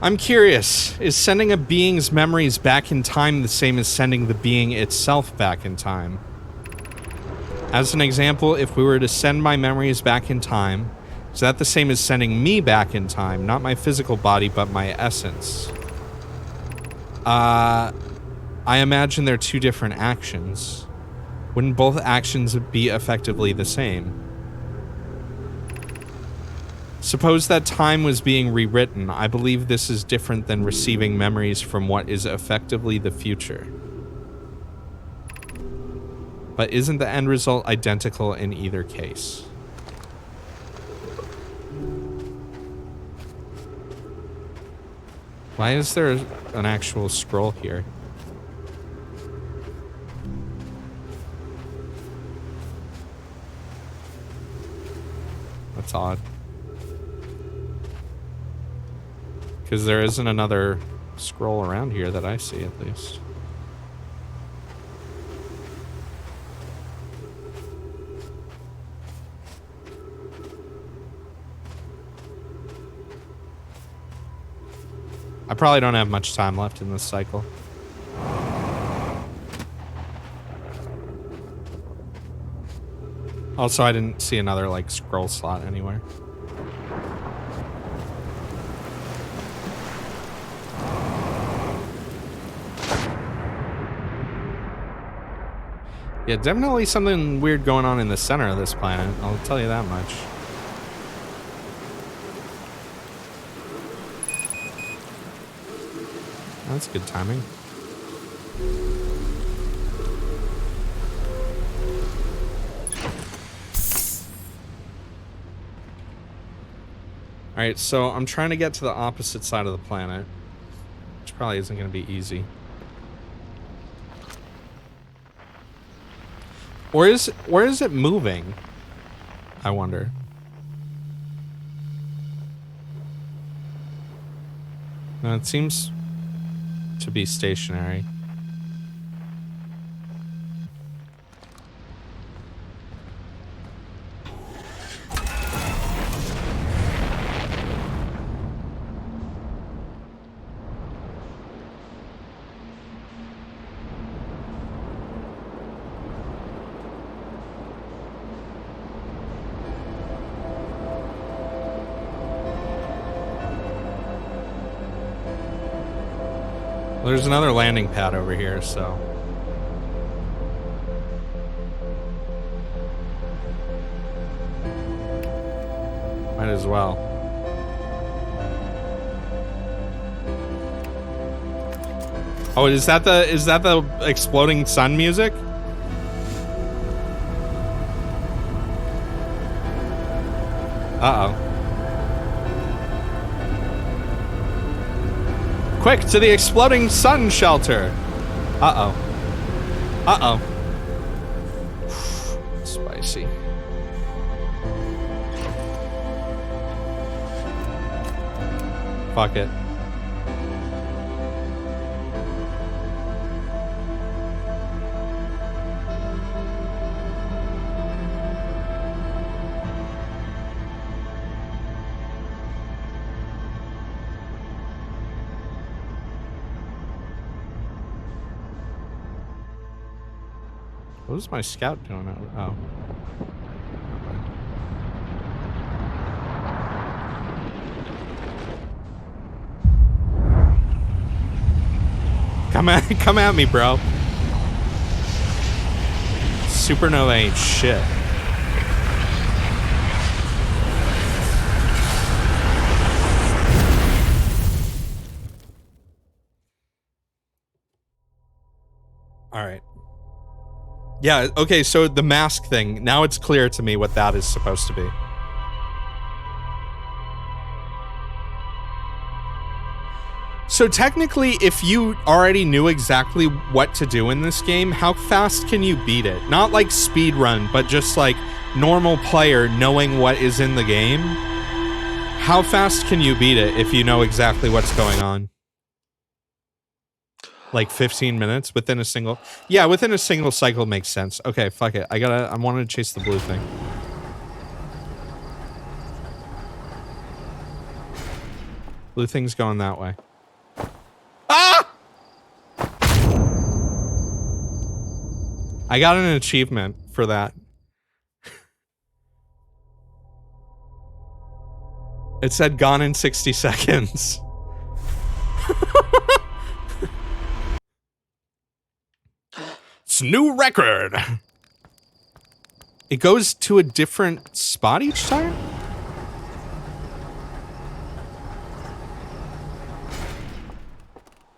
I'm curious, is sending a being's memories back in time the same as sending the being itself back in time? As an example, if we were to send my memories back in time, is that the same as sending me back in time? Not my physical body, but my essence. I imagine they're two different actions. Wouldn't both actions be effectively the same? Suppose that time was being rewritten. I believe this is different than receiving memories from what is effectively the future. But isn't the end result identical in either case? Why is there an actual scroll here? That's odd. Because there isn't another scroll around here that I see, at least. I probably don't have much time left in this cycle. Also, I didn't see another, like, scroll slot anywhere. Yeah, definitely something weird going on in the center of this planet. I'll tell you that much. That's good timing. Alright, so I'm trying to get to the opposite side of the planet, which probably isn't going to be easy. Where is it moving? I wonder. No, it seems to be stationary. There's another landing pad over here, so. Might as well. Oh, is that the exploding sun music? Uh-oh. Quick, to the exploding sun shelter. Uh-oh. Uh-oh. Spicy. Fuck it. What is my scout doing? Oh. Come at me, bro. Supernova ain't shit. All right. Yeah, okay, so the mask thing, now it's clear to me what that is supposed to be. So technically, if you already knew exactly what to do in this game, how fast can you beat it? Not like speed run, but just like normal player knowing what is in the game. How fast can you beat it if you know exactly what's going on? Like 15 minutes within a single... Yeah, within a single cycle makes sense. Okay, fuck it. I wanted to chase the blue thing. Blue thing's going that way. Ah! I got an achievement for that. It said gone in 60 seconds. It's a new record. It goes to a different spot each time?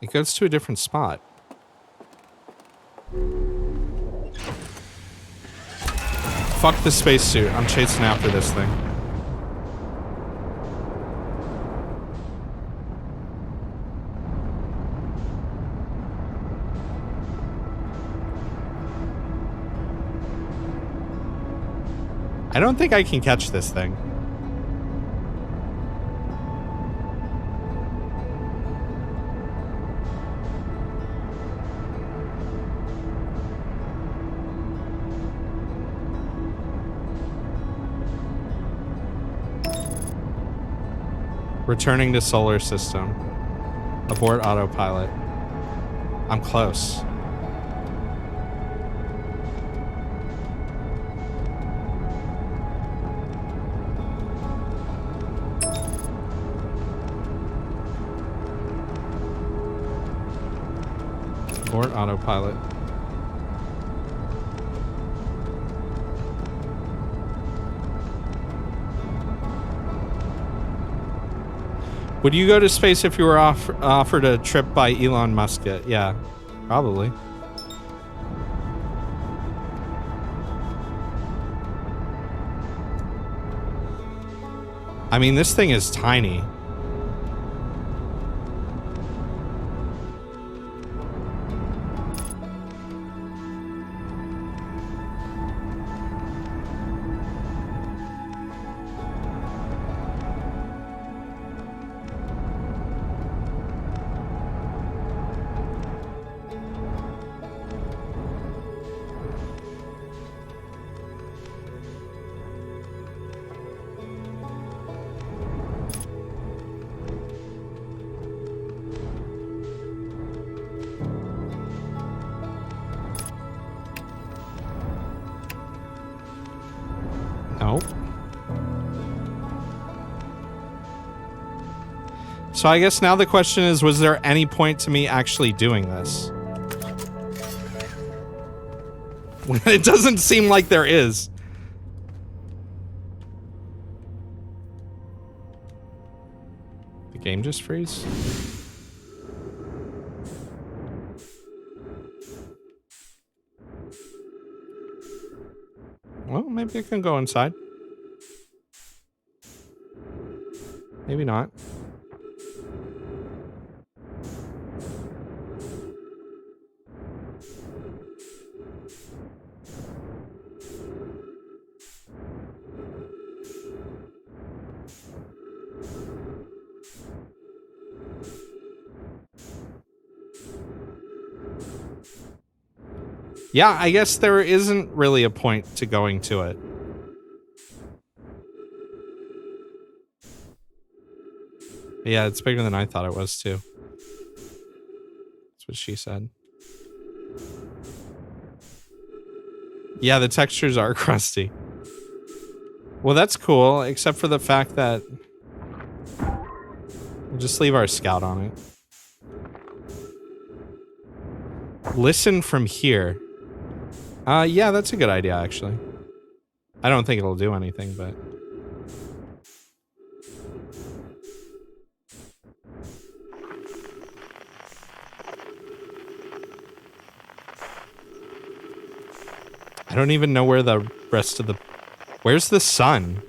It goes to a different spot. Fuck the spacesuit. I'm chasing after this thing. I don't think I can catch this thing. Returning to solar system. Abort autopilot. I'm close. Abort autopilot. Would you go to space if you were offered a trip by Elon Musk? Yeah, probably. I mean, this thing is tiny. Nope. So I guess now the question is, was there any point to me actually doing this? It doesn't seem like there is. The game just freeze? Well, maybe I can go inside. Maybe not. Yeah, I guess there isn't really a point to going to it. Yeah, it's bigger than I thought it was, too. That's what she said. Yeah, the textures are crusty. Well, that's cool, except for the fact that we'll just leave our scout on it. Listen from here. Yeah, that's a good idea, actually. I don't think it'll do anything, but... I don't even know where the rest of the... Where's the sun?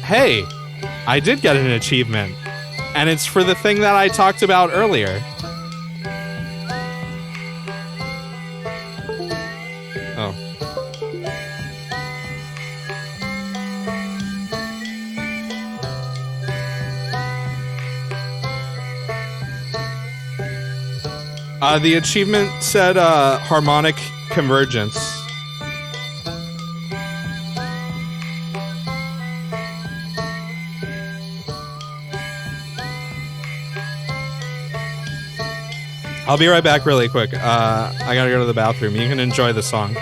Hey! I did get an achievement. And it's for the thing that I talked about earlier. Oh. The achievement said harmonic convergence. I'll be right back really quick. I gotta go to the bathroom. You can enjoy the song.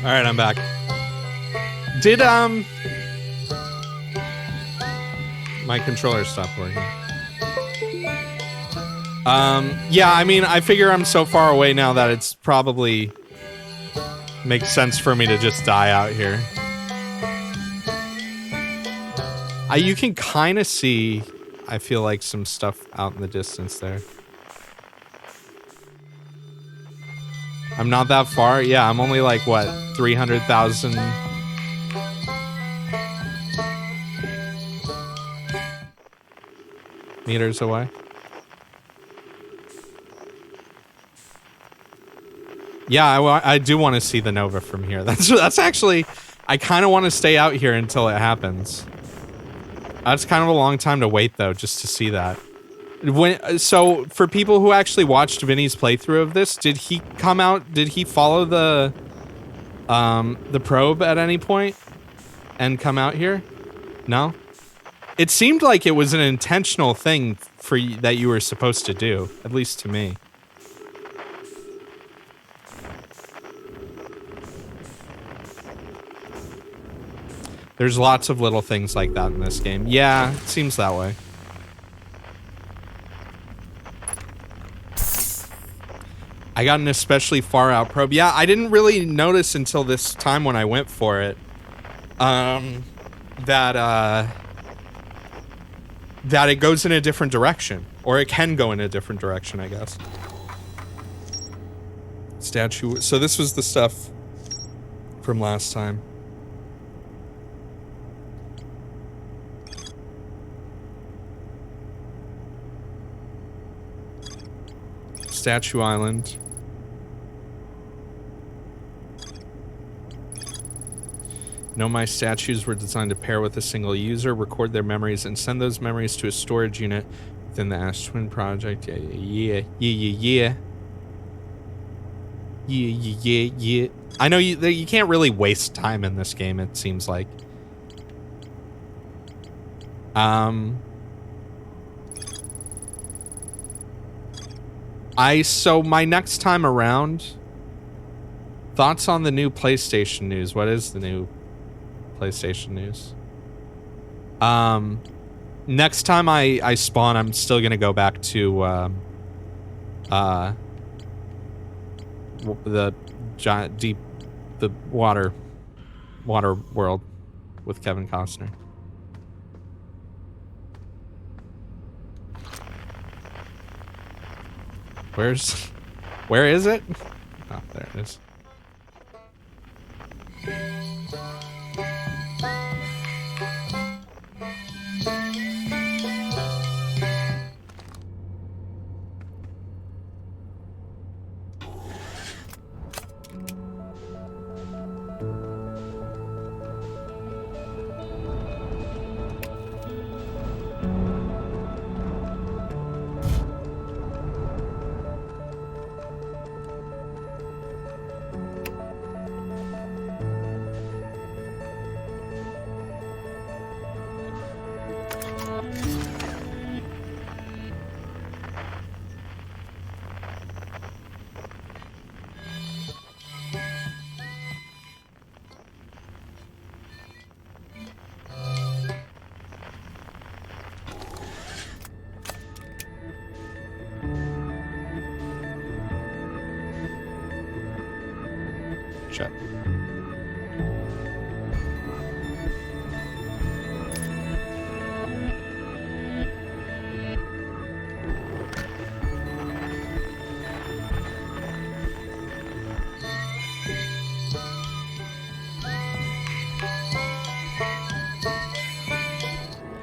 All right, I'm back. Did my controller stopped working? Yeah, I mean, I figure I'm so far away now that it's probably makes sense for me to just die out here. You can kind of see, I feel like, some stuff out in the distance there. I'm not that far. Yeah, I'm only like, what, 300,000 meters away? Yeah, I do want to see the Nova from here. That's actually, I kind of want to stay out here until it happens. That's kind of a long time to wait, though, just to see that. So, for people who actually watched Vinny's playthrough of this, did he come out, did he follow the probe at any point and come out here? No? It seemed like it was an intentional thing that you were supposed to do, at least to me. There's lots of little things like that in this game. Yeah, it seems that way. I got an especially far out probe. Yeah, I didn't really notice until this time when I went for it. That it goes in a different direction. Or it can go in a different direction, I guess. Statue. So this was the stuff from last time. Statue Island. Know my statues were designed to pair with a single user, record their memories, and send those memories to a storage unit within the Ash Twin project. Yeah. I know you can't really waste time in this game, it seems like. So my next time around, thoughts on the new PlayStation news. What is the new PlayStation news? Next time I spawn, I'm still gonna go back to the giant the water world with Kevin Costner. Where is it? Oh, there it is. Shit.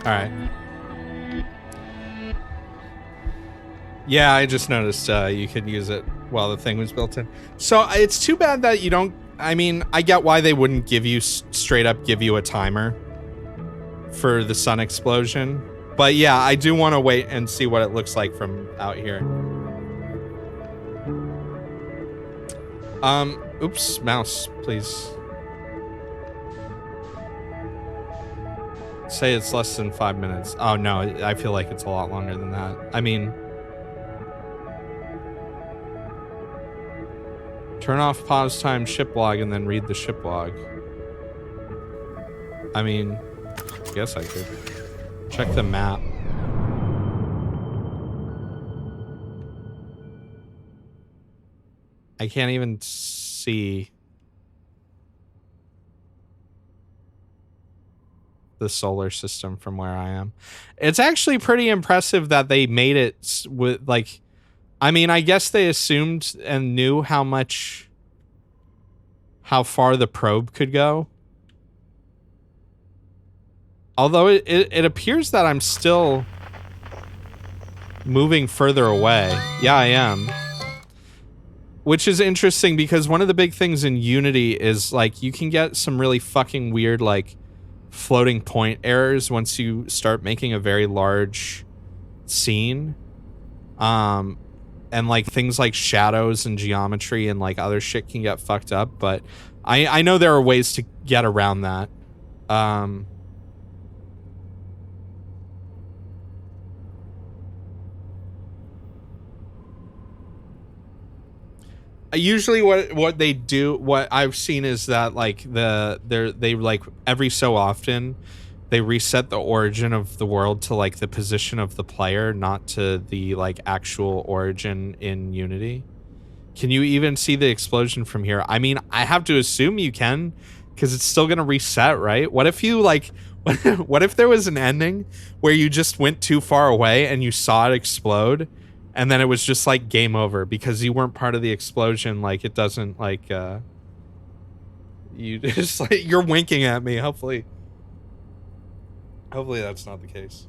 All right. Yeah, I just noticed you could use it while the thing was built in. So it's too bad that you don't. I mean, I get why they wouldn't give you straight up give you a timer for the sun explosion. But yeah, I do want to wait and see what it looks like from out here. Oops, mouse, please. Say it's less than 5 minutes. Oh no, I feel like it's a lot longer than that. I mean, turn off pause time ship log and then read the ship log. I mean, I guess I could. Check the map. I can't even see the solar system from where I am. It's actually pretty impressive that they made it with, like, I mean, I guess they assumed and knew how far the probe could go. Although it appears that I'm still moving further away. Yeah, I am. Which is interesting because one of the big things in Unity is, like, you can get some really fucking weird, like, floating point errors once you start making a very large scene. And, like, things like shadows and geometry and, like, other shit can get fucked up. But I know there are ways to get around that. Usually what they do, what I've seen is that, like, they like every so often they reset the origin of the world to, like, the position of the player, not to the, like, actual origin in Unity. Can you even see the explosion from here? I mean, I have to assume you can, because it's still gonna reset, right? What if you like, what if there was an ending where you just went too far away and you saw it explode, and then it was just like game over because you weren't part of the explosion? Like it doesn't like, you just like, you're winking at me. Hopefully that's not the case.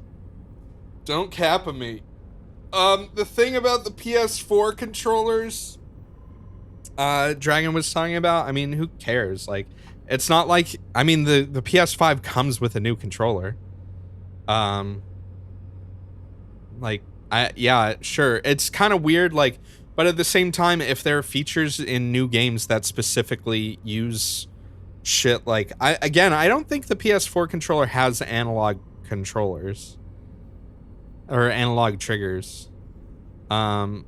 Don't cap at me. The thing about the PS4 controllers, Dragon was talking about, I mean, who cares? Like, it's not like, I mean, the PS5 comes with a new controller. Like, yeah, sure. It's kind of weird, like, but at the same time, if there are features in new games that specifically use shit like, I don't think the PS4 controller has analog controllers or analog triggers. But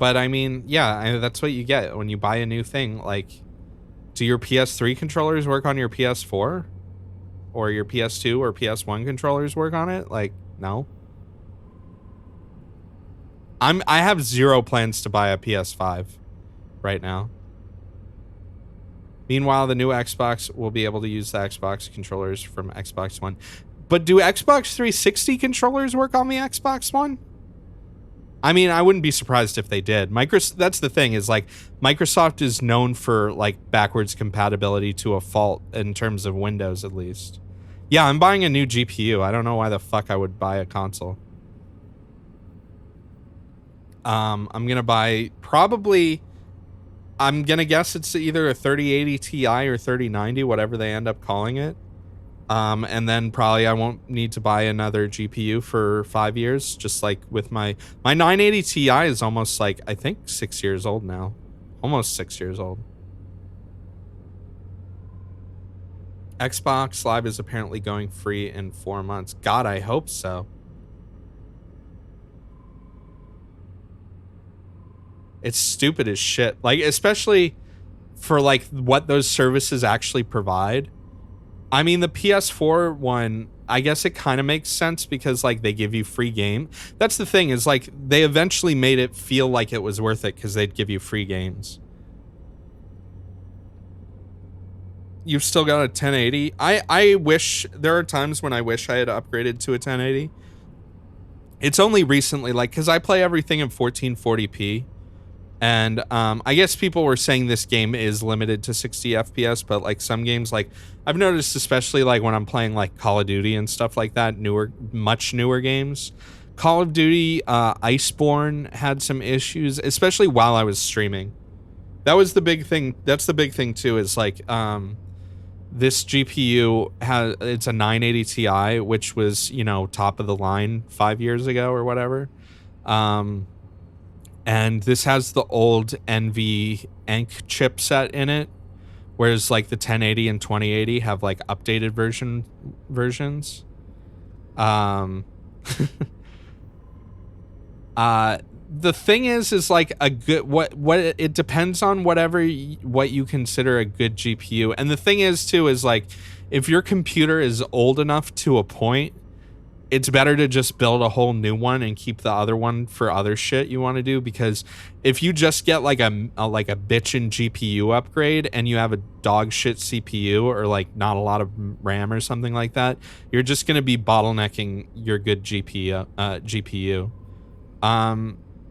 I mean, yeah, that's what you get when you buy a new thing. Like, do your PS3 controllers work on your PS4? Or your PS2 or PS1 controllers work on it? Like, no. I have zero plans to buy a PS5 right now. Meanwhile, the new Xbox will be able to use the Xbox controllers from Xbox One. But do Xbox 360 controllers work on the Xbox One? I mean, I wouldn't be surprised if they did. That's the thing, is like Microsoft is known for like backwards compatibility to a fault in terms of Windows, at least. Yeah, I'm buying a new GPU. I don't know why the fuck I would buy a console. I'm gonna buy probably, I'm gonna guess it's either a 3080 Ti or 3090, whatever they end up calling it. And then probably I won't need to buy another GPU for 5 years, just like with my 980 Ti is almost like, I think 6 years old now. Almost 6 years old. Xbox Live is apparently going free in 4 months. God, I hope so. It's stupid as shit. Like, especially for like what those services actually provide. I mean, the PS4 one, I guess it kind of makes sense because like they give you free game. That's the thing, is like they eventually made it feel like it was worth it because they'd give you free games. You've still got a 1080. I wish, there are times when I wish I had upgraded to a 1080. It's only recently, like, because I play everything in 1440p. And I guess people were saying this game is limited to 60 FPS, but like some games, like I've noticed, especially like when I'm playing like Call of Duty and stuff like that, much newer games. Call of Duty Iceborne had some issues, especially while I was streaming. That was the big thing. That's the big thing too, is like this GPU it's a 980 Ti, which was, you know, top of the line 5 years ago or whatever. And this has the old NV Enc chipset in it, whereas like the 1080 and 2080 have like updated versions. The thing is like a good, what it depends on what you consider a good GPU. And the thing is too, is like if your computer is old enough to a point, it's better to just build a whole new one and keep the other one for other shit you want to do. Because if you just get like a bitchin' GPU upgrade and you have a dog shit CPU or like not a lot of RAM or something like that, you're just going to be bottlenecking your good GPU.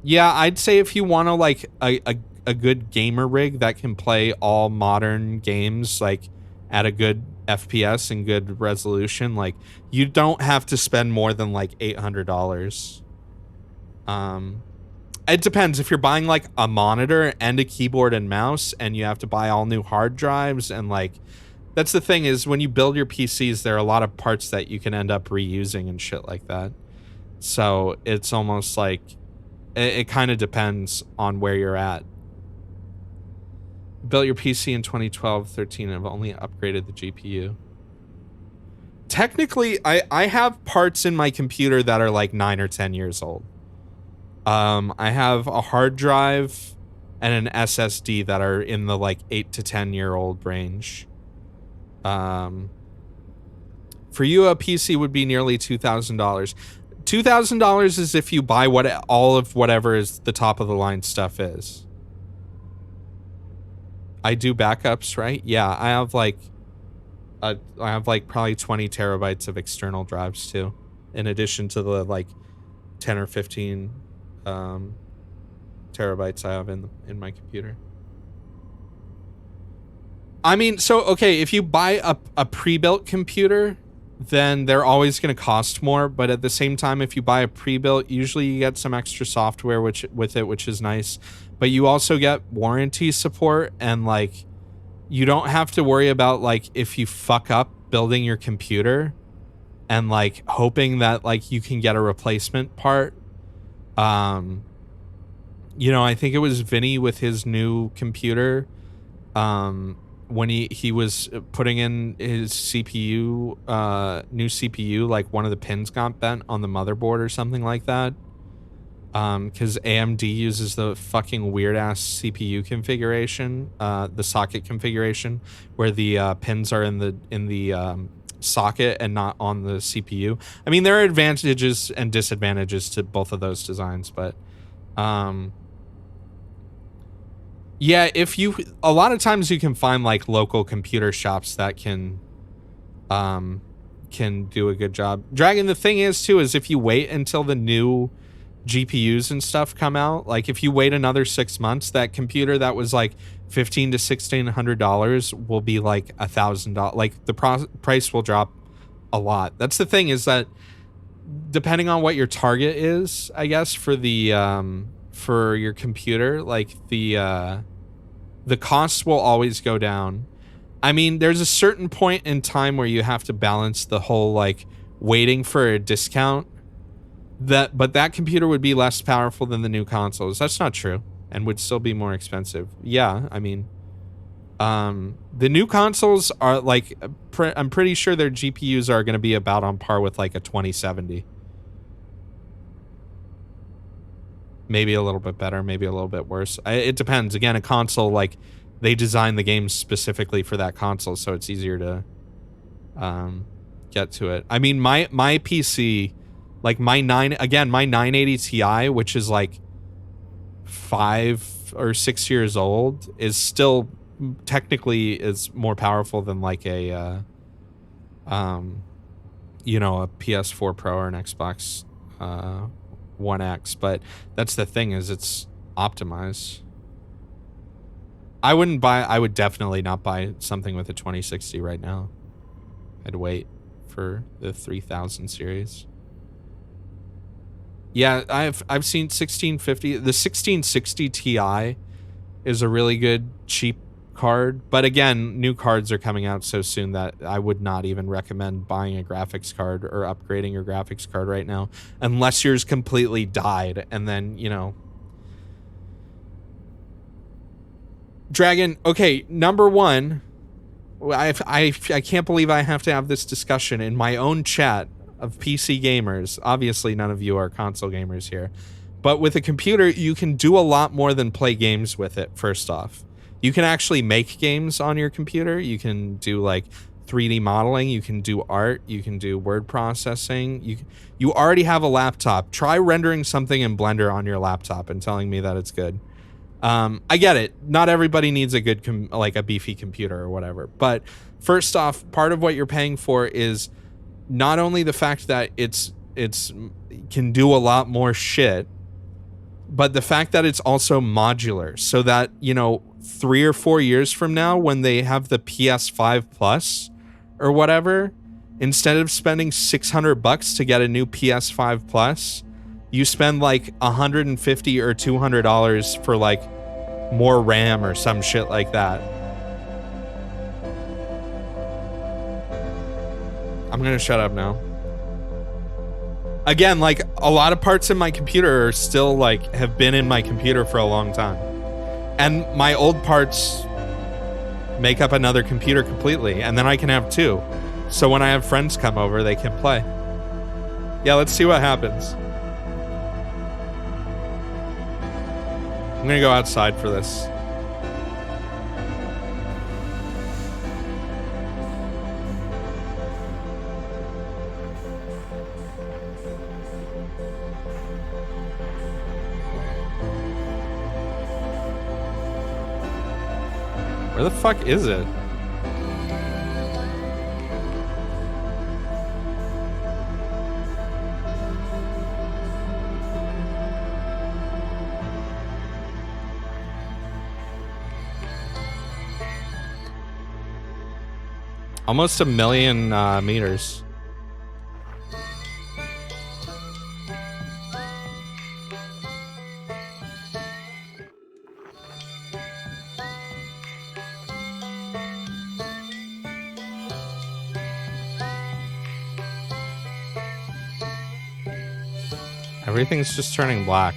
Yeah, I'd say if you want to like a good gamer rig that can play all modern games like at a good FPS and good resolution, like you don't have to spend more than like $800. It depends. If you're buying like a monitor and a keyboard and mouse and you have to buy all new hard drives, and like that's the thing, is when you build your PCs, there are a lot of parts that you can end up reusing and shit like that. So it's almost like it kind of depends on where you're at. Built your PC in 2012, 13, and I've only upgraded the GPU. Technically, I have parts in my computer that are like 9 or 10 years old. I have a hard drive and an SSD that are in the like 8 to 10 year old range. For you, a PC would be nearly $2,000. $2,000 is if you buy all of whatever is the top of the line stuff is. I do backups, right? Yeah, I have like probably 20 terabytes of external drives too, in addition to the like 10 or 15 terabytes I have in my computer. I mean, so okay, if you buy a pre-built computer, then they're always going to cost more, but at the same time, if you buy a pre-built, usually you get some extra software which is nice, but you also get warranty support, and like you don't have to worry about like if you fuck up building your computer and like hoping that like you can get a replacement part. You know, I think it was Vinny with his new computer, when he was putting in his CPU, new CPU, like one of the pins got bent on the motherboard or something like that. Because AMD uses the fucking weird ass CPU configuration, the socket configuration, where the pins are in the socket and not on the CPU. I mean, there are advantages and disadvantages to both of those designs, but yeah, a lot of times you can find like local computer shops that can do a good job. Dragon, the thing is too, is if you wait until the new GPUs and stuff come out, like if you wait another 6 months, that computer that was like $1,500 to $1,600 will be like $1,000. Like the price will drop a lot. That's the thing, is that depending on what your target is, I guess, for the for your computer, like the cost will always go down. I mean, there's a certain point in time where you have to balance the whole like waiting for a discount, but that computer would be less powerful than the new consoles. That's not true, and would still be more expensive. Yeah, I mean, the new consoles are like, I'm pretty sure their GPUs are going to be about on par with like a 2070. Maybe a little bit better, maybe a little bit worse. It depends. Again, a console, like, they design the games specifically for that console, so it's easier to get to it. I mean, my PC, like my 980 Ti, which is like 5 or 6 years old, is still technically is more powerful than like a you know, a PS4 Pro or an Xbox One X, but that's the thing, is it's optimized. I would definitely not buy something with a 2060 right now. I'd wait for the 3000 series. Yeah, I've seen 1650. The 1660 Ti is a really good cheap card, but again, new cards are coming out so soon that I would not even recommend buying a graphics card or upgrading your graphics card right now, unless yours completely died, and then, you know. Dragon, okay, number one, I can't believe I have to have this discussion in my own chat of PC gamers. Obviously, none of you are console gamers here, but with a computer, you can do a lot more than play games with it. First off, you can actually make games on your computer. You can do like 3D modeling. You can do art. You can do word processing. You already have a laptop. Try rendering something in Blender on your laptop and telling me that it's good. I get it. Not everybody needs a good, like a beefy computer or whatever. But first off, part of what you're paying for is not only the fact that it's can do a lot more shit, but the fact that it's also modular, so that, you know, 3 or 4 years from now, when they have the PS5 Plus or whatever, instead of spending $600 to get a new PS5 Plus, you spend like $150 or $200 for like more RAM or some shit like that. I'm gonna shut up now. Again, like, a lot of parts in my computer are still like have been in my computer for a long time, and my old parts make up another computer completely, and then I can have two, so when I have friends come over, they can play. Yeah, let's see what happens. I'm gonna go outside for this. Where the fuck is it? Almost 1 million meters. Everything's just turning black.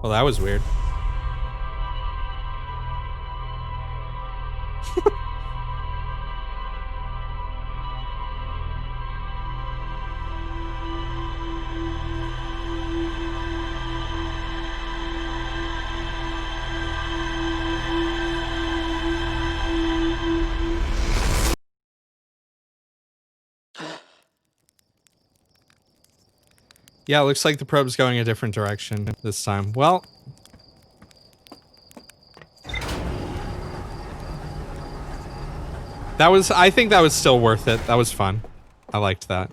Well, that was weird. Yeah, it looks like the probe's going a different direction this time. Well, I think that was still worth it. That was fun. I liked that.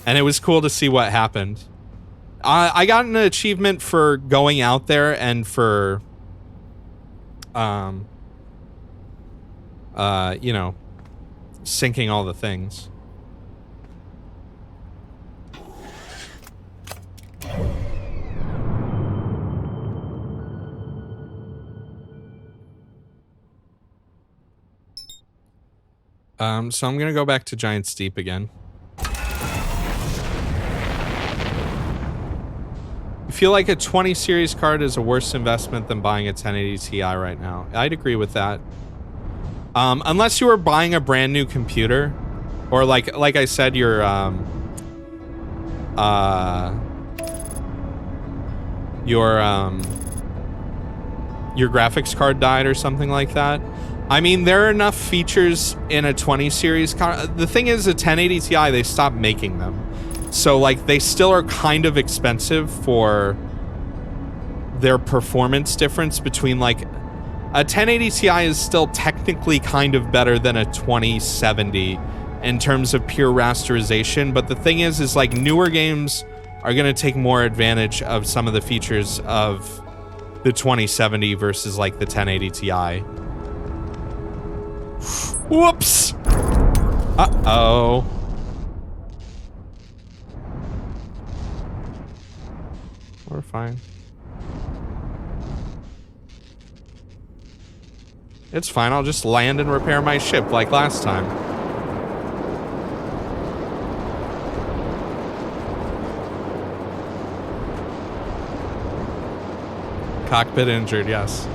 And it was cool to see what happened. I got an achievement for going out there and for, you know, sinking all the things. So I'm gonna go back to Giant's Deep again. I feel like a 20 series card is a worse investment than buying a 1080 Ti right now. I'd agree with that. Unless you were buying a brand new computer, or like I said, your graphics card died or something like that. I mean, there are enough features in a 20 series card. The thing is, a 1080 Ti, they stopped making them. So, like, they still are kind of expensive for their performance difference between, like, a 1080 Ti is still technically kind of better than a 2070 in terms of pure rasterization. But the thing is like, newer games are going to take more advantage of some of the features of the 2070 versus, like, the 1080 Ti. Whoops! Uh-oh. We're fine. It's fine, I'll just land and repair my ship like last time. Cockpit injured, yes.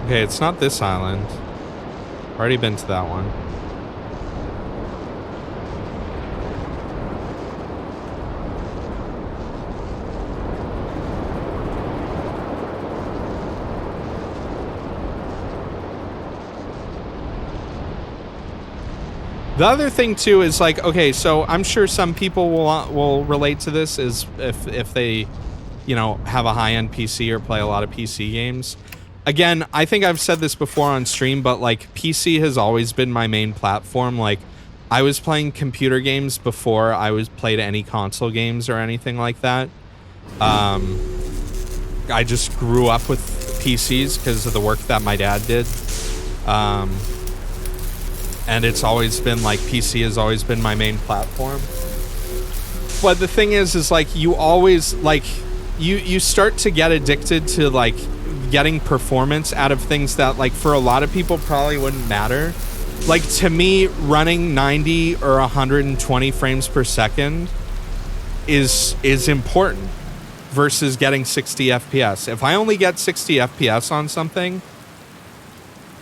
Okay, it's not this island. Already been to that one. The other thing too is like, okay, so I'm sure some people will relate to this is if they, you know, have a high-end PC or play a lot of PC games. Again, I think I've said this before on stream, but like PC has always been my main platform. Like, I was playing computer games before I played any console games or anything like that. I just grew up with PCs because of the work that my dad did. And it's always been like, PC has always been my main platform. But the thing is like, you always like, you start to get addicted to like getting performance out of things that, like, for a lot of people probably wouldn't matter. Like, to me, running 90 or 120 frames per second is important versus getting 60 FPS. If I only get 60 FPS on something,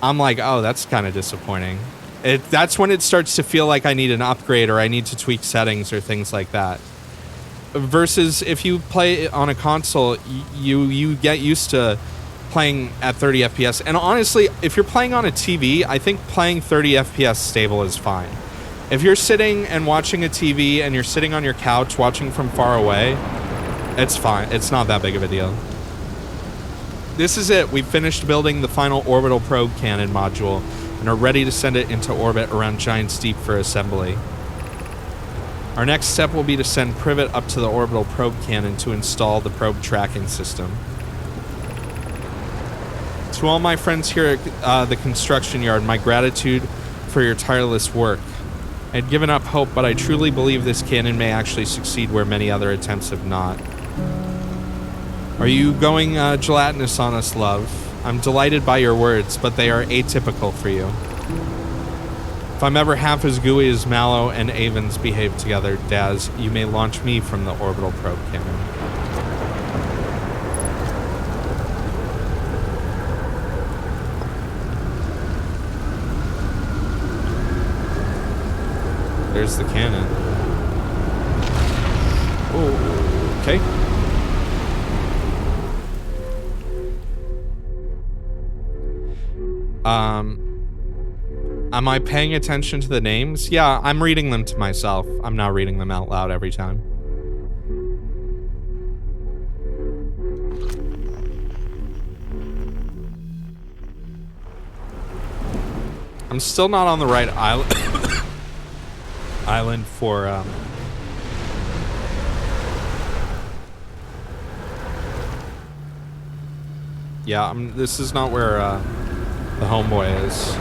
I'm like, oh, that's kind of disappointing. That's when it starts to feel like I need an upgrade or I need to tweak settings or things like that. Versus if you play on a console, you get used to playing at 30 FPS. And honestly, if you're playing on a TV, I think playing 30 FPS stable is fine. If you're sitting and watching a TV and you're sitting on your couch watching from far away, it's fine. It's not that big of a deal. This is it. We've finished building the final orbital probe cannon module and are ready to send it into orbit around Giant's Deep for assembly. Our next step will be to send Privet up to the orbital probe cannon to install the probe tracking system. To all my friends here at the construction yard, my gratitude for your tireless work. I had given up hope, but I truly believe this cannon may actually succeed where many other attempts have not. Are you going gelatinous on us, love? I'm delighted by your words, but they are atypical for you. If I'm ever half as gooey as Mallow and Avens behave together, Daz, you may launch me from the orbital probe cannon. There's the cannon. Oh, okay. Am I paying attention to the names? Yeah, I'm reading them to myself. I'm not reading them out loud every time. I'm still not on the right island. Island for yeah, this is not where the homeboy is.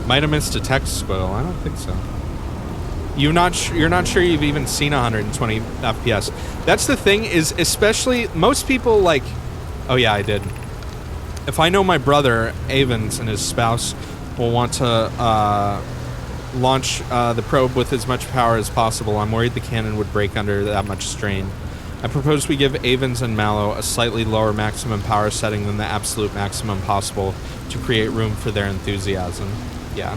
Might have missed a text squiggle. I don't think so. You're not sure you've even seen 120 FPS. That's the thing, is especially most people like, oh yeah, I did. If I know my brother Avens and his spouse will want to launch the probe with as much power as possible, I'm worried the cannon would break under that much strain. I propose we give Avens and Mallow a slightly lower maximum power setting than the absolute maximum possible to create room for their enthusiasm. Yeah.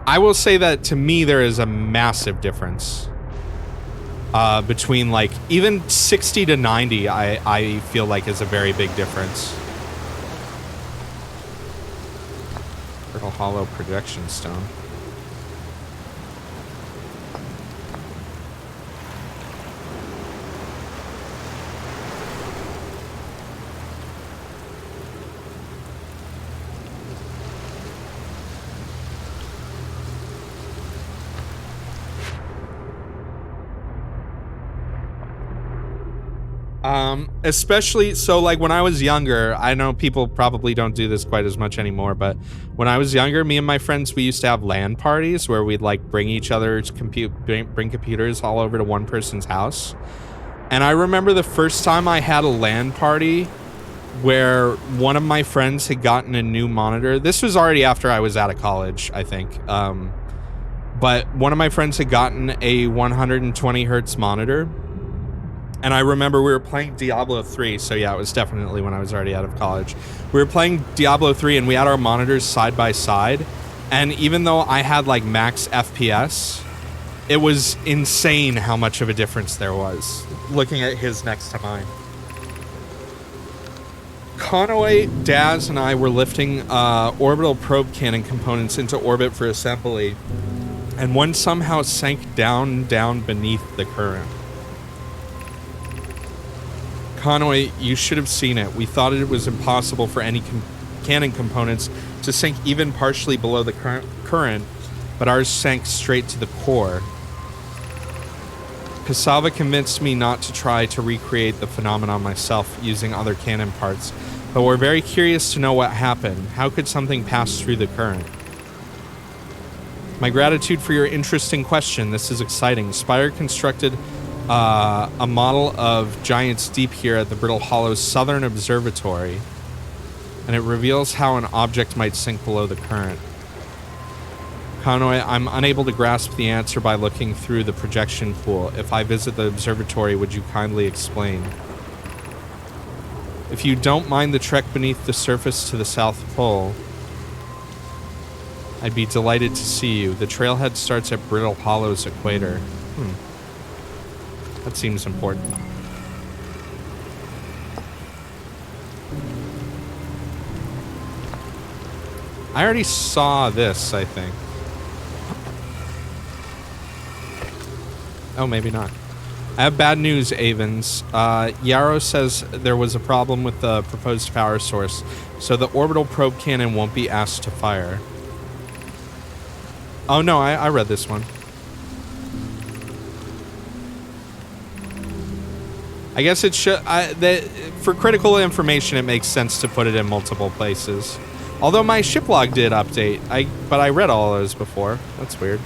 I will say that to me there is a massive difference between, like, even 60 to 90 I feel like is a very big difference. Fertile Hollow projection stone. Especially, so like when I was younger, I know people probably don't do this quite as much anymore, but when I was younger, me and my friends, we used to have LAN parties where we'd like bring each other's bring computers all over to one person's house. And I remember the first time I had a LAN party where one of my friends had gotten a new monitor. This was already after I was out of college, I think. But one of my friends had gotten a 120 hertz monitor. And I remember we were playing Diablo 3, so yeah, it was definitely when I was already out of college. We were playing Diablo 3 and we had our monitors side by side, and even though I had like max FPS, it was insane how much of a difference there was, looking at his next to mine. Conway, Daz, and I were lifting orbital probe cannon components into orbit for assembly, and one somehow sank down beneath the current. Conway, you should have seen it. We thought it was impossible for any cannon components to sink even partially below the current, but ours sank straight to the core. Cassava convinced me not to try to recreate the phenomenon myself using other cannon parts, but we're very curious to know what happened. How could something pass through the current? My gratitude for your interesting question. This is exciting. Spire constructed a model of Giants Deep here at the Brittle Hollows Southern Observatory, and it reveals how an object might sink below the current. Conway, I'm unable to grasp the answer by looking through the projection pool. If I visit the observatory, would you kindly explain? If you don't mind the trek beneath the surface to the South Pole, I'd be delighted to see you. The trailhead starts at Brittle Hollow's equator. That seems important. I already saw this, I think. Oh, maybe not. I have bad news, Avens. Yarrow says there was a problem with the proposed power source, so the orbital probe cannon won't be asked to fire. Oh, no, I read this one. I guess it should... for critical information, it makes sense to put it in multiple places. Although my ship log did update, but I read all those before. That's weird.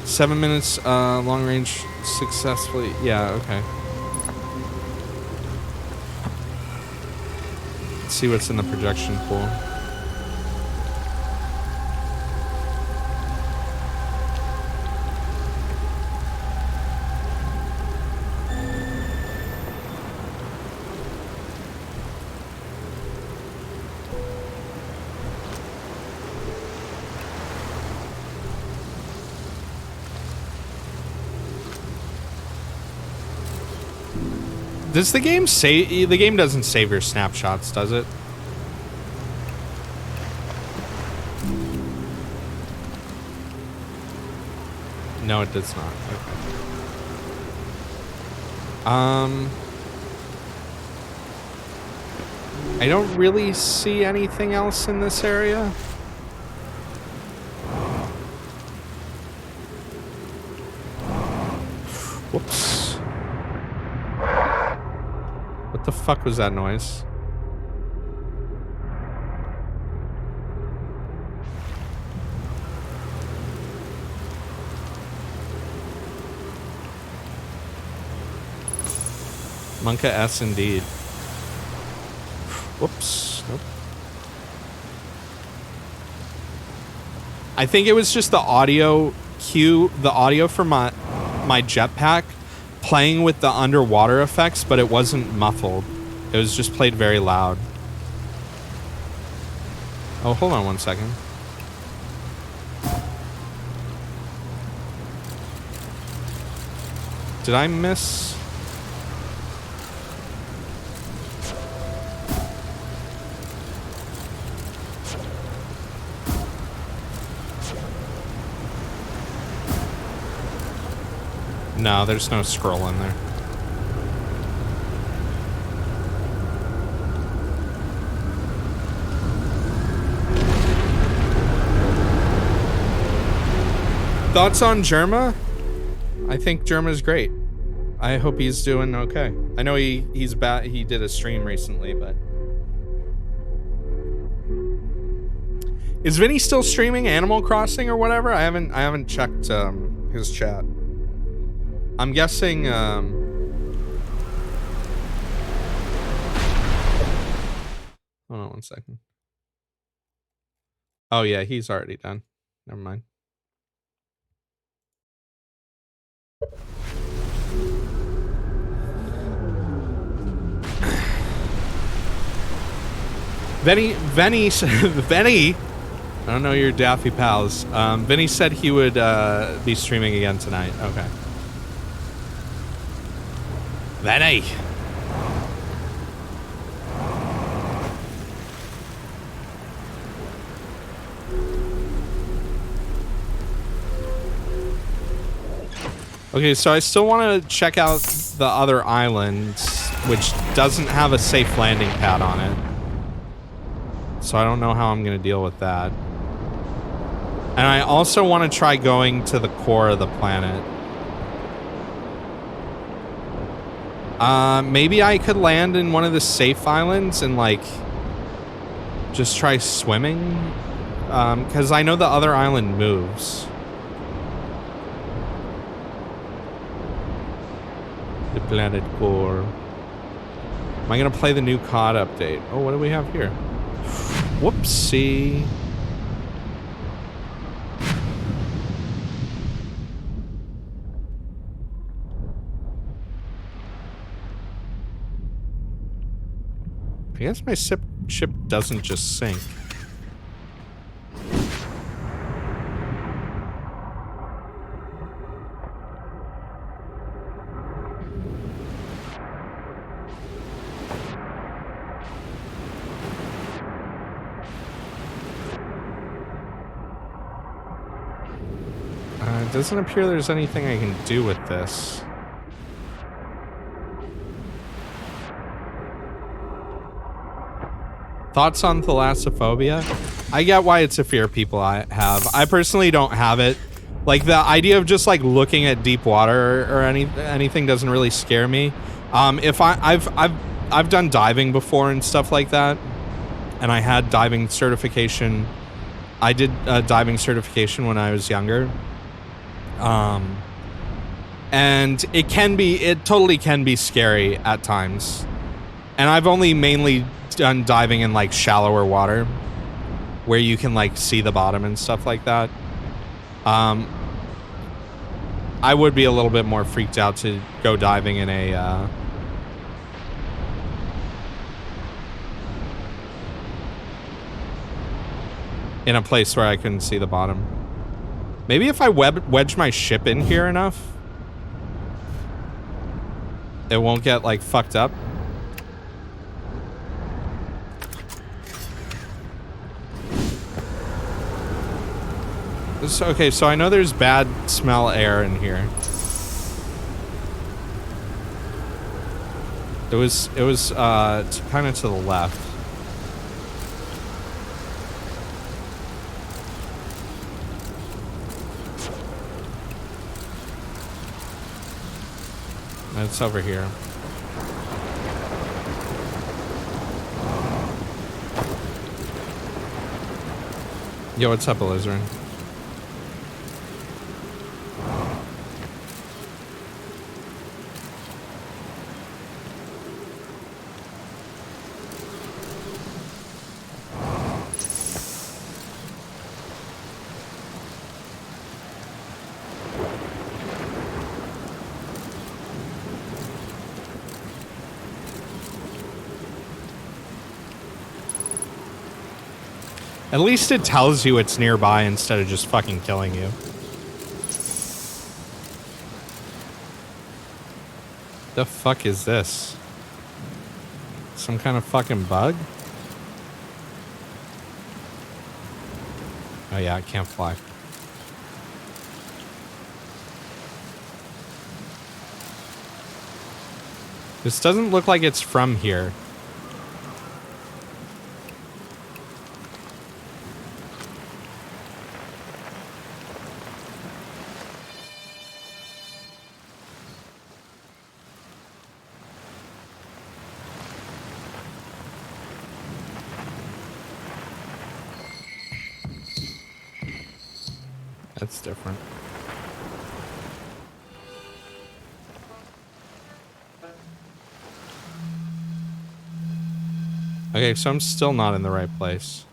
7 minutes, long range successfully. Yeah, okay. Let's see what's in the projection pool. Does the game say... The game doesn't save your snapshots, does it? No, it does not. Okay. I don't really see anything else in this area. Whoops. What the fuck was that noise? Monka S indeed. Whoops. Nope. I think it was just the audio cue, the audio from my jetpack playing with the underwater effects, but it wasn't muffled. It was just played very loud. Oh, hold on one second. Did I miss? No, there's no scroll in there. Thoughts on Jerma? I think Jerma's great. I hope he's doing okay. I know he's bad. He did a stream recently, but is Vinny still streaming Animal Crossing or whatever? I haven't checked his chat. I'm guessing, hold on one second. Oh yeah, he's already done. Never mind. Venny, I don't know your Daffy pals. Vinny said he would be streaming again tonight. Okay. Venny. Okay, so I still want to check out the other island, which doesn't have a safe landing pad on it. So I don't know how I'm going to deal with that. And I also want to try going to the core of the planet. Maybe I could land in one of the safe islands and, like, just try swimming. Because I know the other island moves. The planet core. Am I going to play the new COD update? Oh, what do we have here? Whoopsie. I guess my ship doesn't just sink. It doesn't appear there's anything I can do with this. Thoughts on thalassophobia? I get why it's a fear people have. I personally don't have it. Like, the idea of just, like, looking at deep water or anything doesn't really scare me. If I've done diving before and stuff like that, and I had diving certification. I did diving certification when I was younger. And it totally can be scary at times. And I've only mainly done diving in, like, shallower water where you can, like, see the bottom and stuff like that. I would be a little bit more freaked out to go diving in a place where I couldn't see the bottom. Maybe if I wedge my ship in here enough, it won't get, like, fucked up. Okay, so I know there's bad smell air in here. It was kind of to the left. It's over here. Yo, what's up, Alizarin? At least it tells you it's nearby instead of just fucking killing you. The fuck is this? Some kind of fucking bug? Oh yeah, I can't fly. This doesn't look like it's from here. That's different. Okay, so I'm still not in the right place.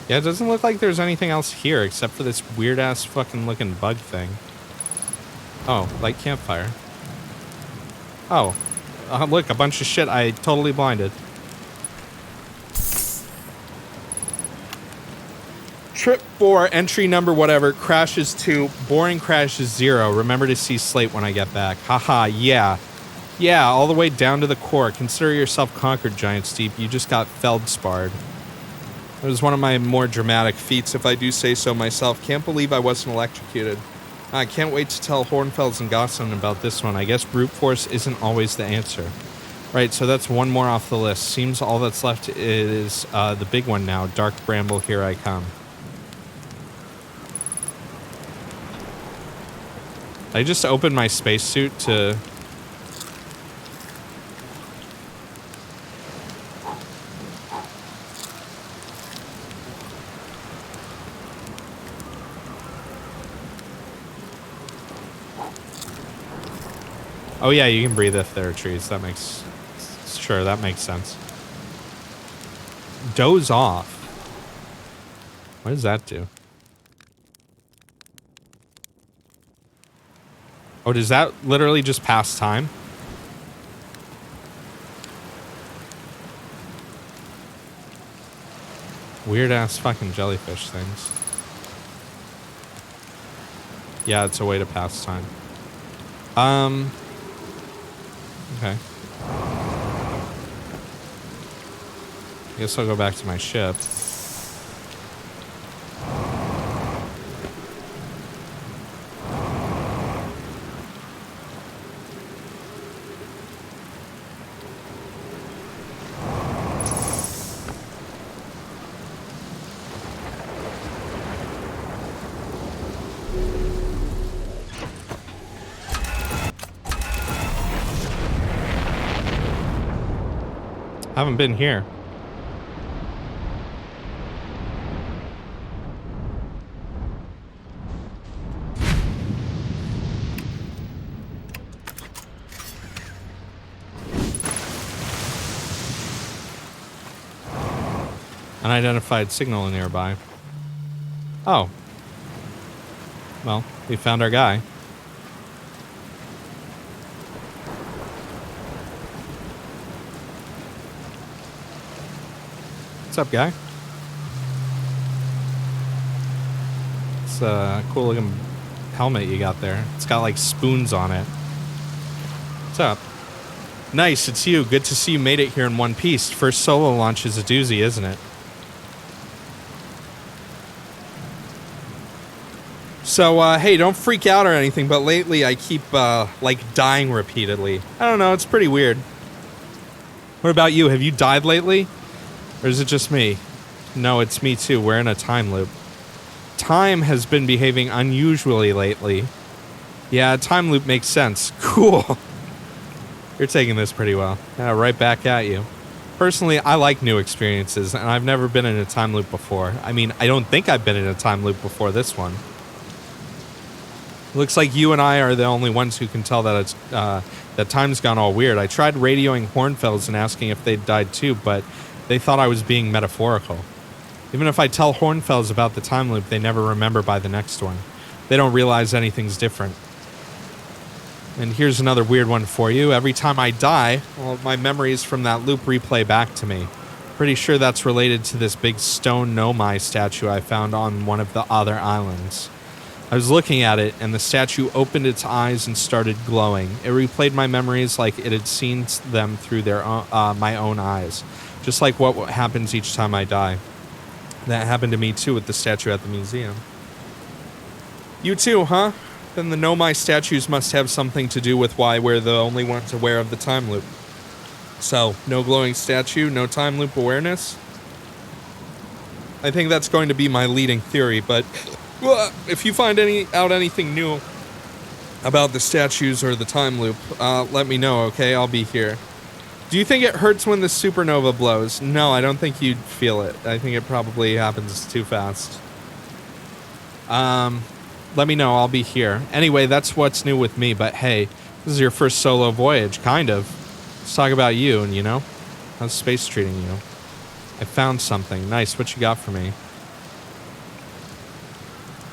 Yeah, it doesn't look like there's anything else here except for this weird-ass fucking looking bug thing. Oh, light campfire. Oh. Look, a bunch of shit I totally blinded. Trip 4, entry number whatever, crashes 2, boring crashes 0. Remember to see Slate when I get back. Haha, yeah. Yeah, all the way down to the core. Consider yourself conquered, Giant Steep. You just got feldsparred. It was one of my more dramatic feats, if I do say so myself. Can't believe I wasn't electrocuted. I can't wait to tell Hornfels and Gosselin about this one. I guess brute force isn't always the answer. Right, so that's one more off the list. Seems all that's left is the big one now. Dark Bramble, Here I Come. I just opened my spacesuit to... Oh yeah, you can breathe if there are trees. That makes... Sure, that makes sense. Doze off. What does that do? Oh, does that literally just pass time? Weird ass fucking jellyfish things. Yeah, it's a way to pass time. Okay. Guess I'll go back to my ship. Haven't been here. Unidentified signal nearby. Oh. Well, we found our guy. What's up, guy? It's a cool looking helmet you got there. It's got like spoons on it. What's up? Nice, it's you. Good to see you made it here in one piece. First solo launch is a doozy, isn't it? So, hey, don't freak out or anything, but lately I keep, like, dying repeatedly. I don't know, it's pretty weird. What about you? Have you died lately? Or is it just me? No, it's me too. We're in a time loop. Time has been behaving unusually lately. Yeah, time loop makes sense. Cool. You're taking this pretty well. Yeah, right back at you. Personally, I like new experiences, and I've never been in a time loop before. I mean, I don't think I've been in a time loop before this one. Looks like you and I are the only ones who can tell that it's that time's gone all weird. I tried radioing Hornfells and asking if they'd died too, but they thought I was being metaphorical. Even if I tell Hornfells about the time loop, they never remember by the next one. They don't realize anything's different. And here's another weird one for you. Every time I die, well, my memories from that loop replay back to me. Pretty sure that's related to this big stone Nomai statue I found on one of the other islands. I was looking at it, and the statue opened its eyes and started glowing. It replayed my memories like it had seen them through their my own eyes. Just like what happens each time I die. That happened to me too with the statue at the museum. You too, huh? Then the Nomai statues must have something to do with why we're the only ones aware of the time loop. So, no glowing statue, no time loop awareness? I think that's going to be my leading theory, but... Well, if you find out anything new about the statues or the time loop, let me know, okay? I'll be here. Do you think it hurts when the supernova blows? No, I don't think you'd feel it. I think it probably happens too fast. Let me know, I'll be here. Anyway, that's what's new with me, but hey, this is your first solo voyage, kind of. Let's talk about you, and you know? How's space treating you? I found something. Nice, what you got for me?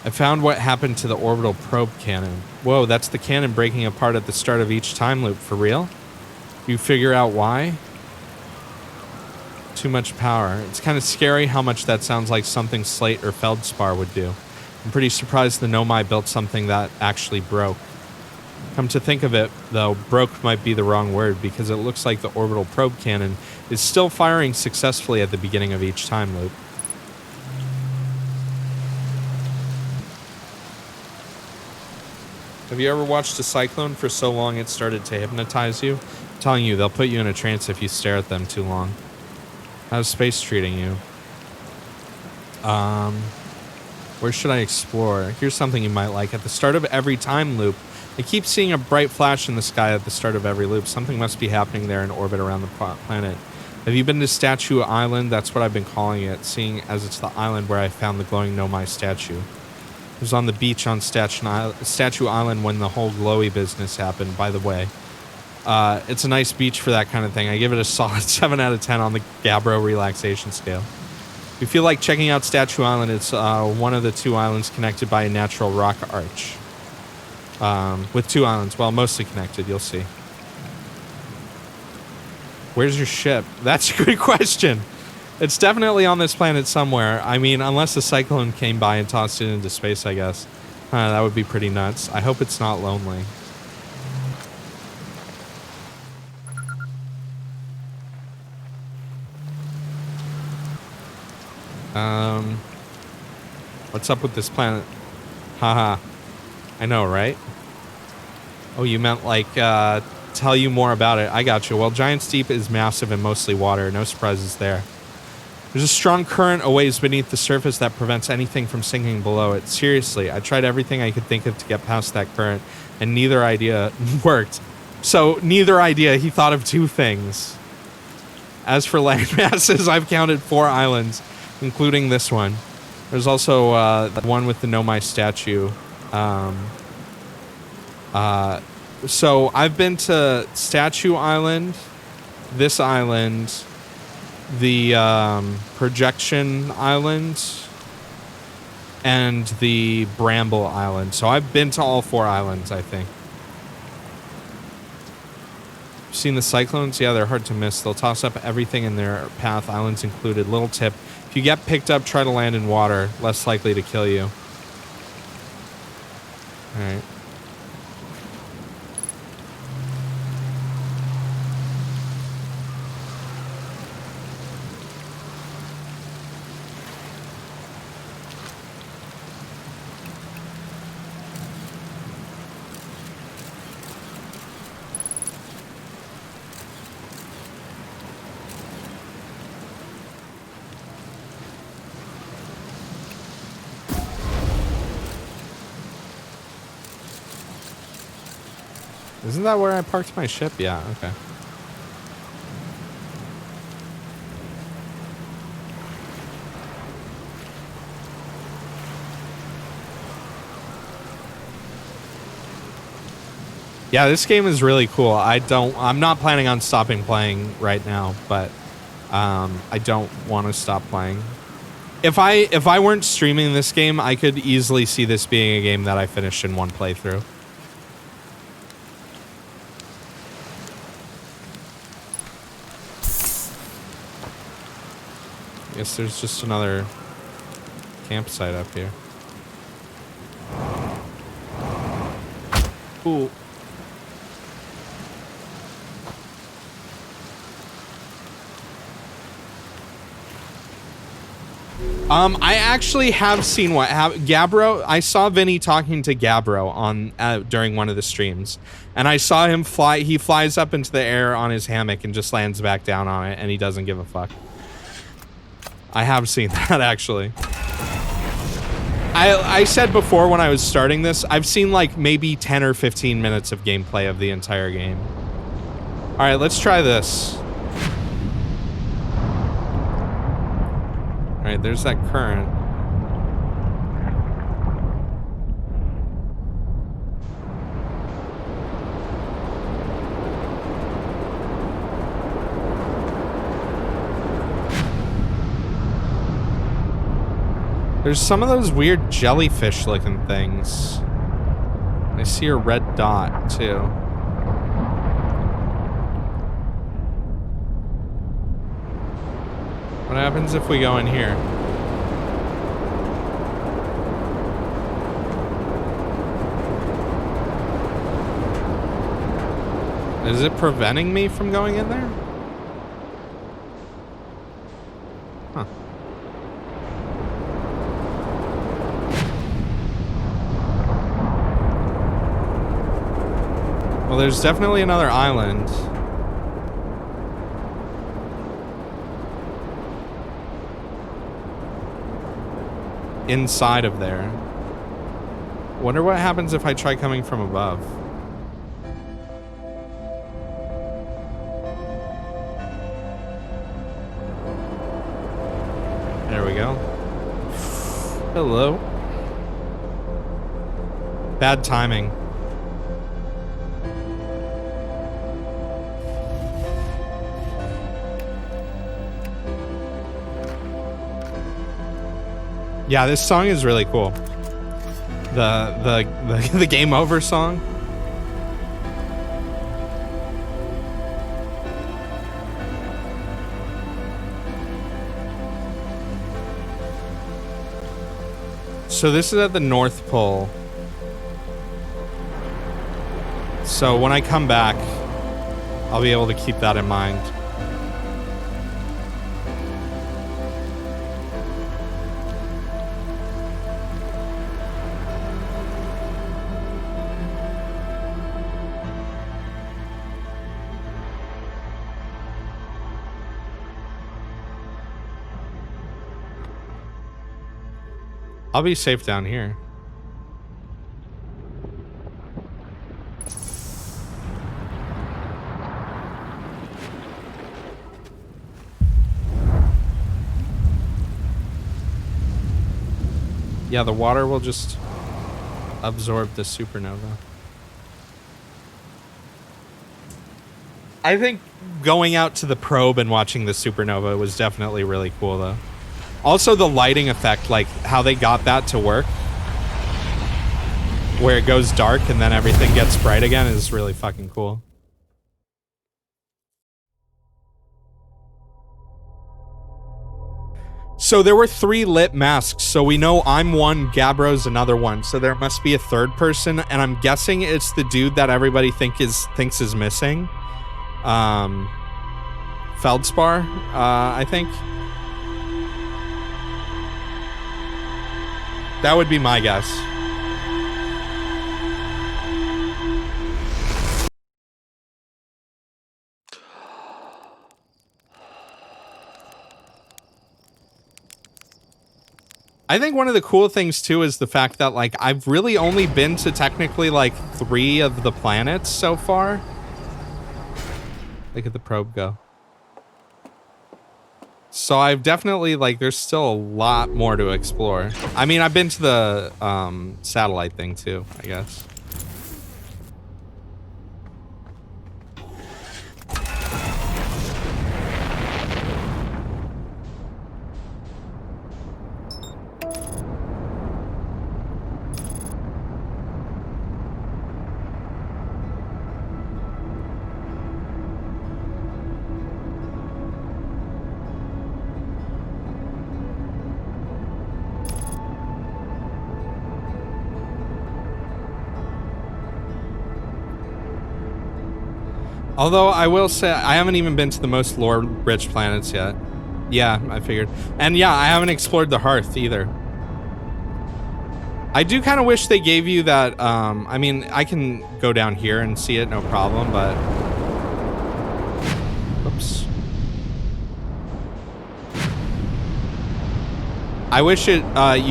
I found what happened to the orbital probe cannon. Whoa, that's the cannon breaking apart at the start of each time loop, for real? You figure out why? Too much power. It's kind of scary how much that sounds like something Slate or Feldspar would do. I'm pretty surprised the Nomai built something that actually broke. Come to think of it, though, broke might be the wrong word because it looks like the orbital probe cannon is still firing successfully at the beginning of each time loop. Have you ever watched a cyclone for so long it started to hypnotize you? I'm telling you, they'll put you in a trance if you stare at them too long. How's space treating you? Where should I explore? Here's something you might like. At the start of every time loop, I keep seeing a bright flash in the sky at the start of every loop. Something must be happening there in orbit around the planet. Have you been to Statue Island? That's what I've been calling it, seeing as it's the island where I found the glowing Nomai statue. It was on the beach on Statue Island when the whole glowy business happened, by the way. It's a nice beach for that kind of thing. I give it a solid 7 out of 10 on the Gabbro relaxation scale. If you feel like checking out Statue Island, it's one of the 2 islands connected by a natural rock arch. With 2 islands, well, mostly connected, you'll see. Where's your ship? That's a good question. It's definitely on this planet somewhere. I mean, unless the cyclone came by and tossed it into space, I guess. That would be pretty nuts. I hope it's not lonely. What's up with this planet? Haha. I know, right? Oh, you meant like, tell you more about it. I got you. Well, Giant's Deep is massive and mostly water. No surprises there. There's a strong current a ways beneath the surface that prevents anything from sinking below it. Seriously, I tried everything I could think of to get past that current, and neither idea worked. So, neither idea, he thought of 2 things. As for land masses, I've counted 4 islands, including this one. There's also the one with the Nomai statue. So I've been to Statue Island, this island, the Projection Island, and the Bramble Island. So I've been to all 4 islands, I think. Seen the cyclones? Yeah, they're hard to miss. They'll toss up everything in their path, islands included. Little tip, if you get picked up, try to land in water. Less likely to kill you. Alright. Isn't that where I parked my ship? Yeah, okay. Yeah, this game is really cool. I'm not planning on stopping playing right now, but I don't want to stop playing. If I weren't streaming this game, I could easily see this being a game that I finished in one playthrough. I guess there's just another campsite up here. Ooh. I actually have seen what Gabbro. I saw Vinny talking to Gabbro on during one of the streams, and I saw him fly. He flies up into the air on his hammock and just lands back down on it, and he doesn't give a fuck. I have seen that, actually. I said before when I was starting this, I've seen like maybe 10 or 15 minutes of gameplay of the entire game. All right, let's try this. All right, there's that current. There's some of those weird jellyfish-looking things. I see a red dot, too. What happens if we go in here? Is it preventing me from going in there? Huh. Well, there's definitely another island. inside of there. Wonder what happens if I try coming from above. There we go. Hello. Bad timing. Yeah, this song is really cool. The Game Over song. So this is at the North Pole. So when I come back, I'll be able to keep that in mind. I'll be safe down here. Yeah, the water will just absorb the supernova. I think going out to the probe and watching the supernova was definitely really cool, though. Also, the lighting effect, like how they got that to work, where it goes dark and then everything gets bright again, is really fucking cool. So there were 3 lit masks, so we know I'm one, Gabbro's another one, so there must be a third person, and I'm guessing it's the dude that everybody thinks is missing. Feldspar, I think. That would be my guess. I think one of the cool things too is the fact that like I've really only been to technically like 3 of the planets so far. Look at the probe go. So I've definitely, like, there's still a lot more to explore. I mean, I've been to the satellite thing too, I guess. Although I will say I haven't even been to the most lore-rich planets yet. Yeah, I figured. And yeah, I haven't explored the Hearth either. I do kind of wish they gave you that, I mean, I can go down here and see it, no problem, but... Oops. I wish you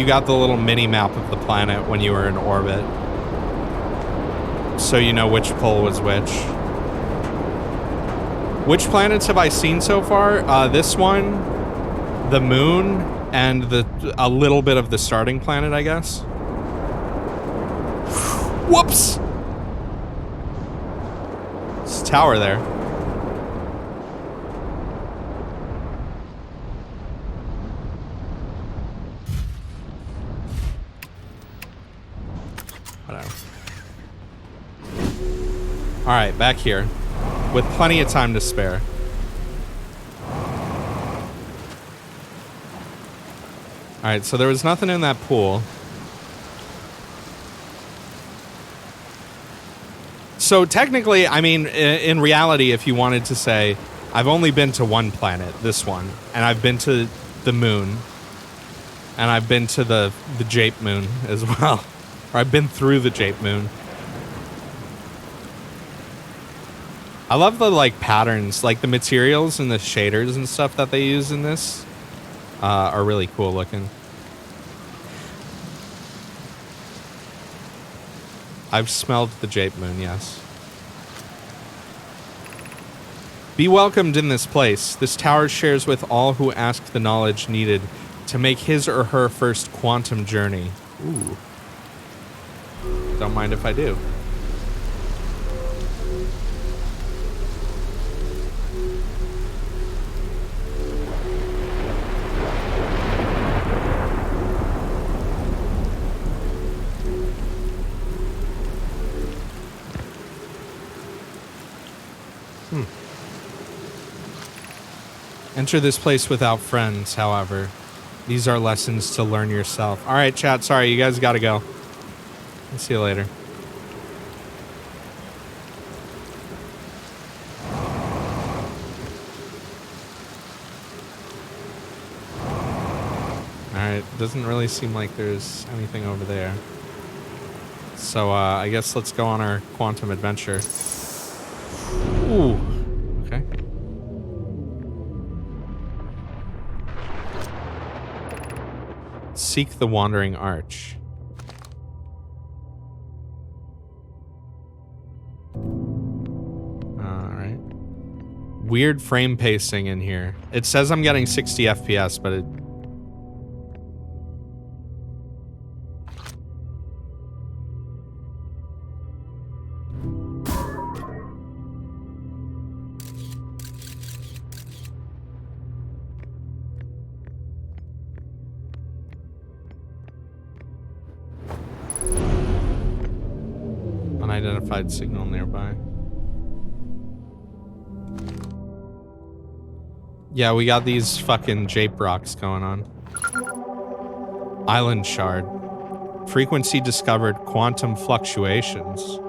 got the little mini-map of the planet when you were in orbit. So you know which pole was which. Which planets have I seen so far? This one, the moon, and a little bit of the starting planet, I guess. Whoops! This tower there. Whatever. Alright, back here. With plenty of time to spare. Alright, so there was nothing in that pool. So technically, I mean, in reality, if you wanted to say, I've only been to one planet, this one, and I've been to the moon, and I've been to the Jape moon as well. Or I've been through the Jape moon. I love the, like, patterns, like the materials and the shaders and stuff that they use in this are really cool looking. I've smelled the Jape Moon, yes. Be welcomed in this place. This tower shares with all who ask the knowledge needed to make his or her first quantum journey. Ooh. Don't mind if I do. Enter this place without friends, however. These are lessons to learn yourself. All right, chat. Sorry, you guys got to go. I'll see you later. All right. Doesn't really seem like there's anything over there. So I guess let's go on our quantum adventure. Ooh. Okay. Seek the Wandering Arch. Alright. Weird frame pacing in here. It says I'm getting 60 FPS, but it... Unidentified signal nearby. Yeah, we got these fucking Jape rocks going on. Island shard. Frequency discovered quantum fluctuations.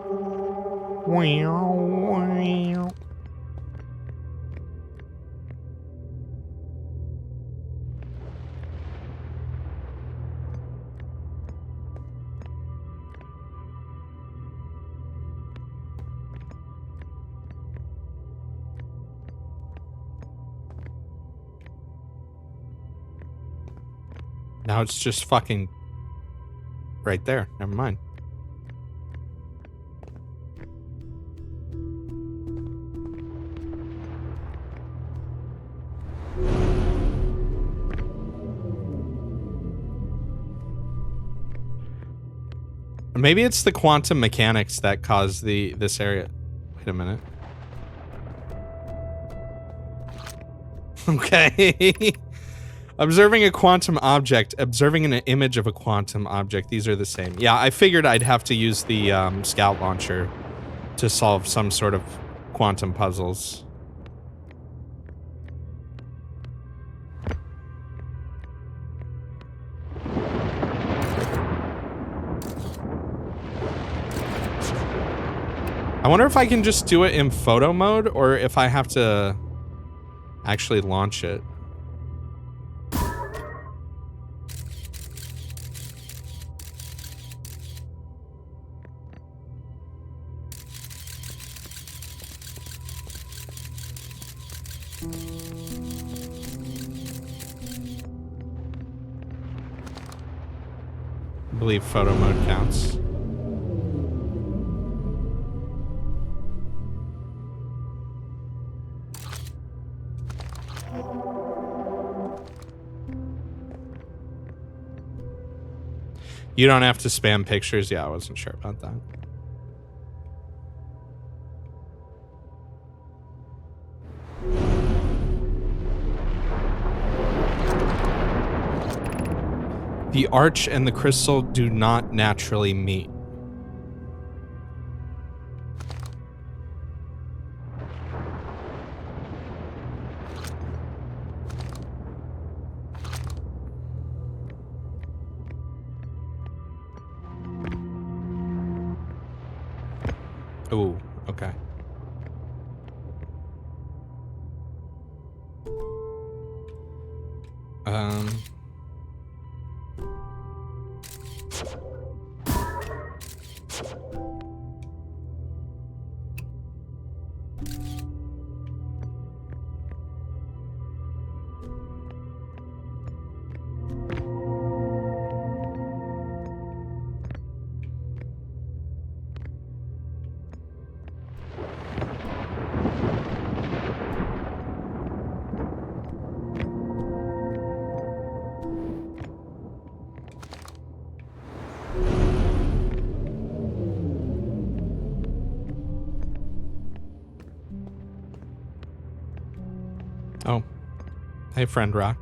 Now it's just fucking right there. Never mind. Maybe it's the quantum mechanics that cause this area. Wait a minute. Okay. Observing a quantum object, observing an image of a quantum object. These are the same. Yeah, I figured I'd have to use the scout launcher to solve some sort of quantum puzzles. I wonder if I can just do it in photo mode or if I have to actually launch it. I believe photo mode counts. You don't have to spam pictures. Yeah, I wasn't sure about that. The arch and the crystal do not naturally meet. Ooh, okay. Oh. Hey, friend Rock.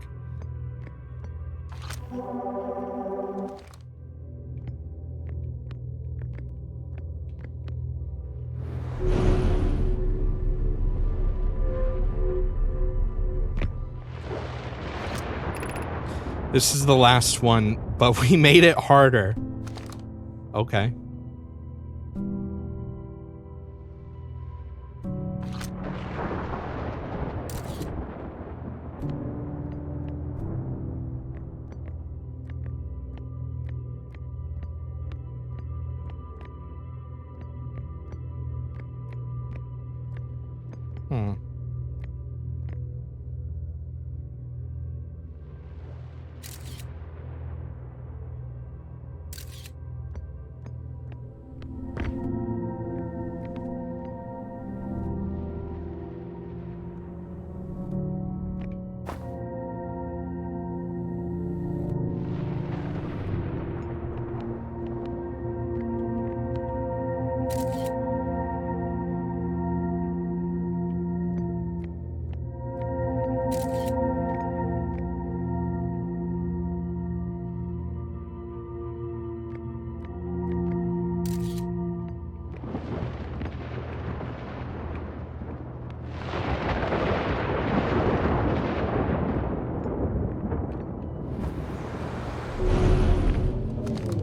This is the last one, but we made it harder. Okay.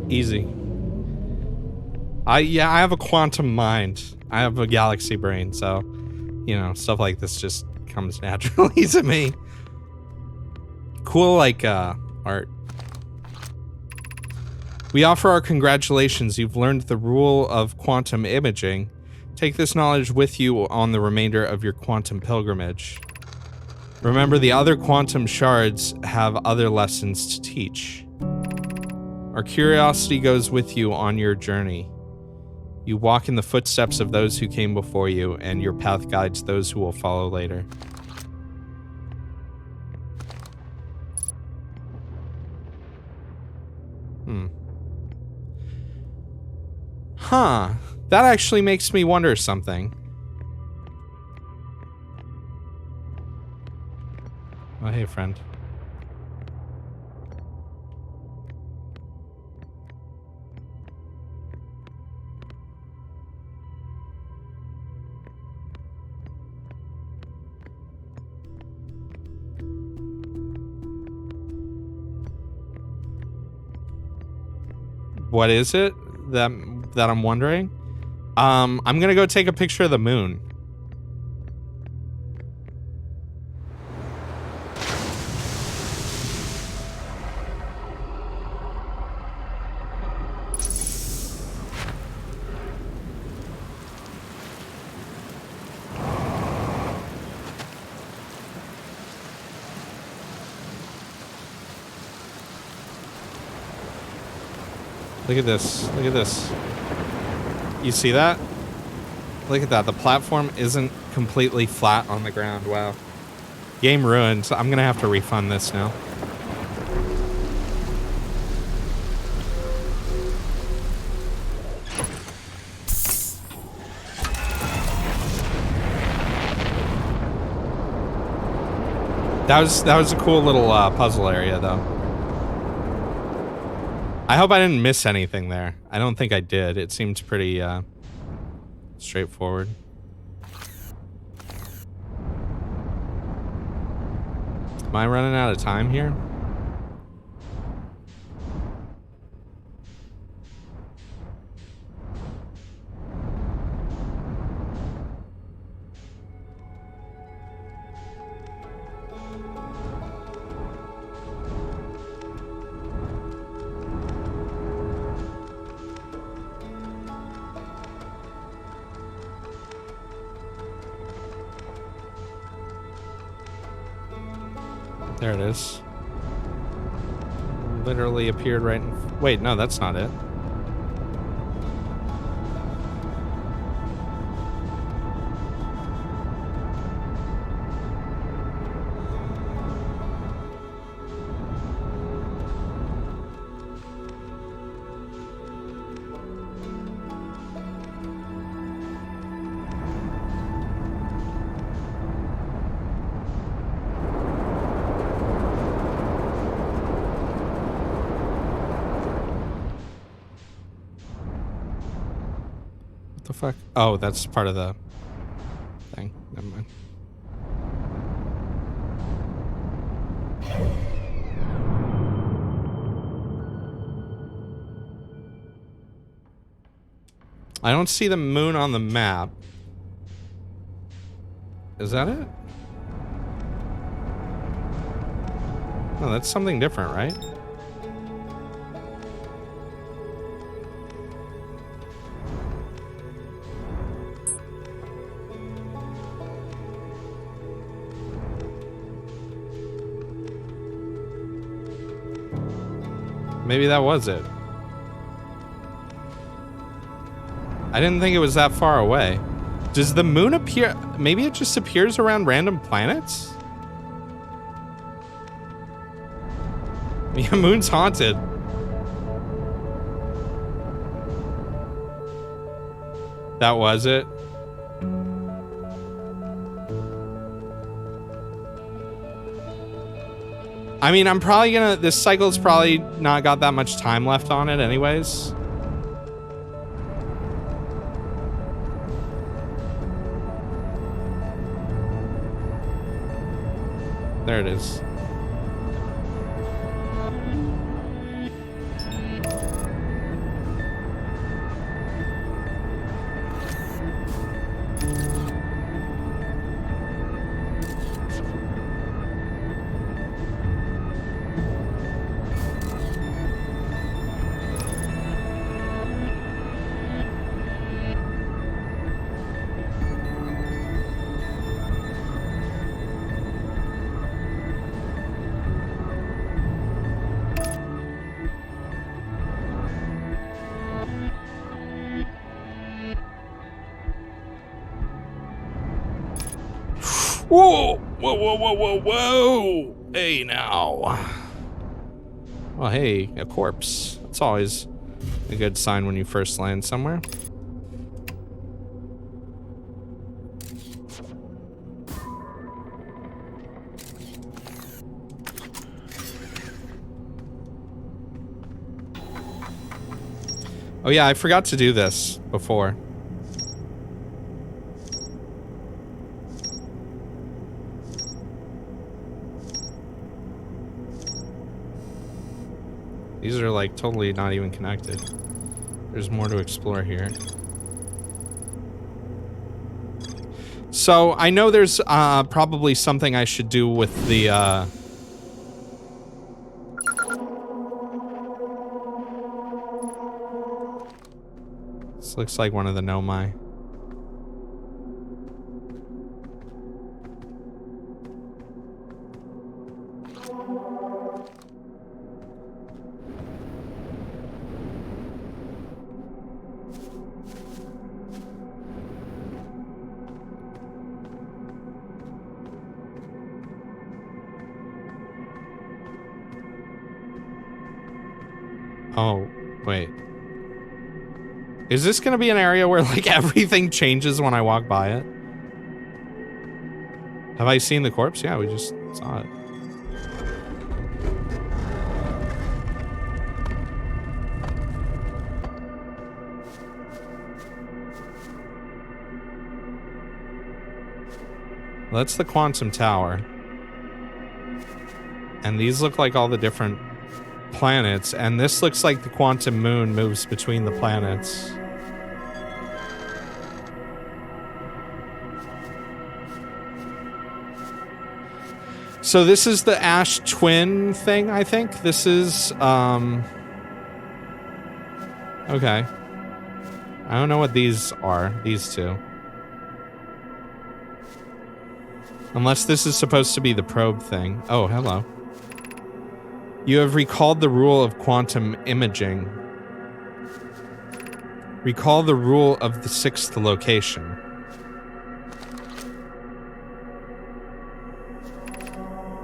Easy. I have a quantum mind. I have a galaxy brain, so, you know, stuff like this just comes naturally to me. Cool, like, art. We offer our congratulations. You've learned the rule of quantum imaging. Take this knowledge with you on the remainder of your quantum pilgrimage. Remember, the other quantum shards have other lessons to teach. Our curiosity goes with you on your journey. You walk in the footsteps of those who came before you, and your path guides those who will follow later. Huh. That actually makes me wonder something. Oh, hey, friend. What is it that I'm wondering? I'm gonna go take a picture of the moon. Look at this. Look at this. You see that? Look at that. The platform isn't completely flat on the ground. Wow. Game ruined. So I'm going to have to refund this now. That was a cool little puzzle area, though. I hope I didn't miss anything there. I don't think I did. It seemed pretty straightforward. Am I running out of time here? There it is. Literally appeared right in... Wait, no, that's not it. fuck? Oh, that's part of the thing. Never mind. I don't see the moon on the map. Is that it? No, that's something different, right? Maybe that was it. I didn't think it was that far away. Does the moon appear? Maybe it just appears around random planets? Yeah, moon's haunted. That was it? I mean, I'm probably gonna... This cycle's probably not got that much time left on it anyways. There it is. Whoa! Whoa, whoa, whoa, whoa, whoa! Hey, now. Well, hey, a corpse. That's always a good sign when you first land somewhere. Oh yeah, I forgot to do this before. These are like totally not even connected. There's more to explore here. So I know there's probably something I should do with the This looks like one of the Nomai. Oh, wait. Is this gonna be an area where like everything changes when I walk by it? Have I seen the corpse? Yeah, we just saw it. Well, that's the Quantum Tower. And these look like all the different planets, and this looks like the Quantum Moon moves between the planets. So this is the Ash Twin thing, I think. This is, okay. I don't know what these are, these two. Unless this is supposed to be the probe thing. Oh, hello. You have recalled the rule of quantum imaging. Recall the rule of the 6th location.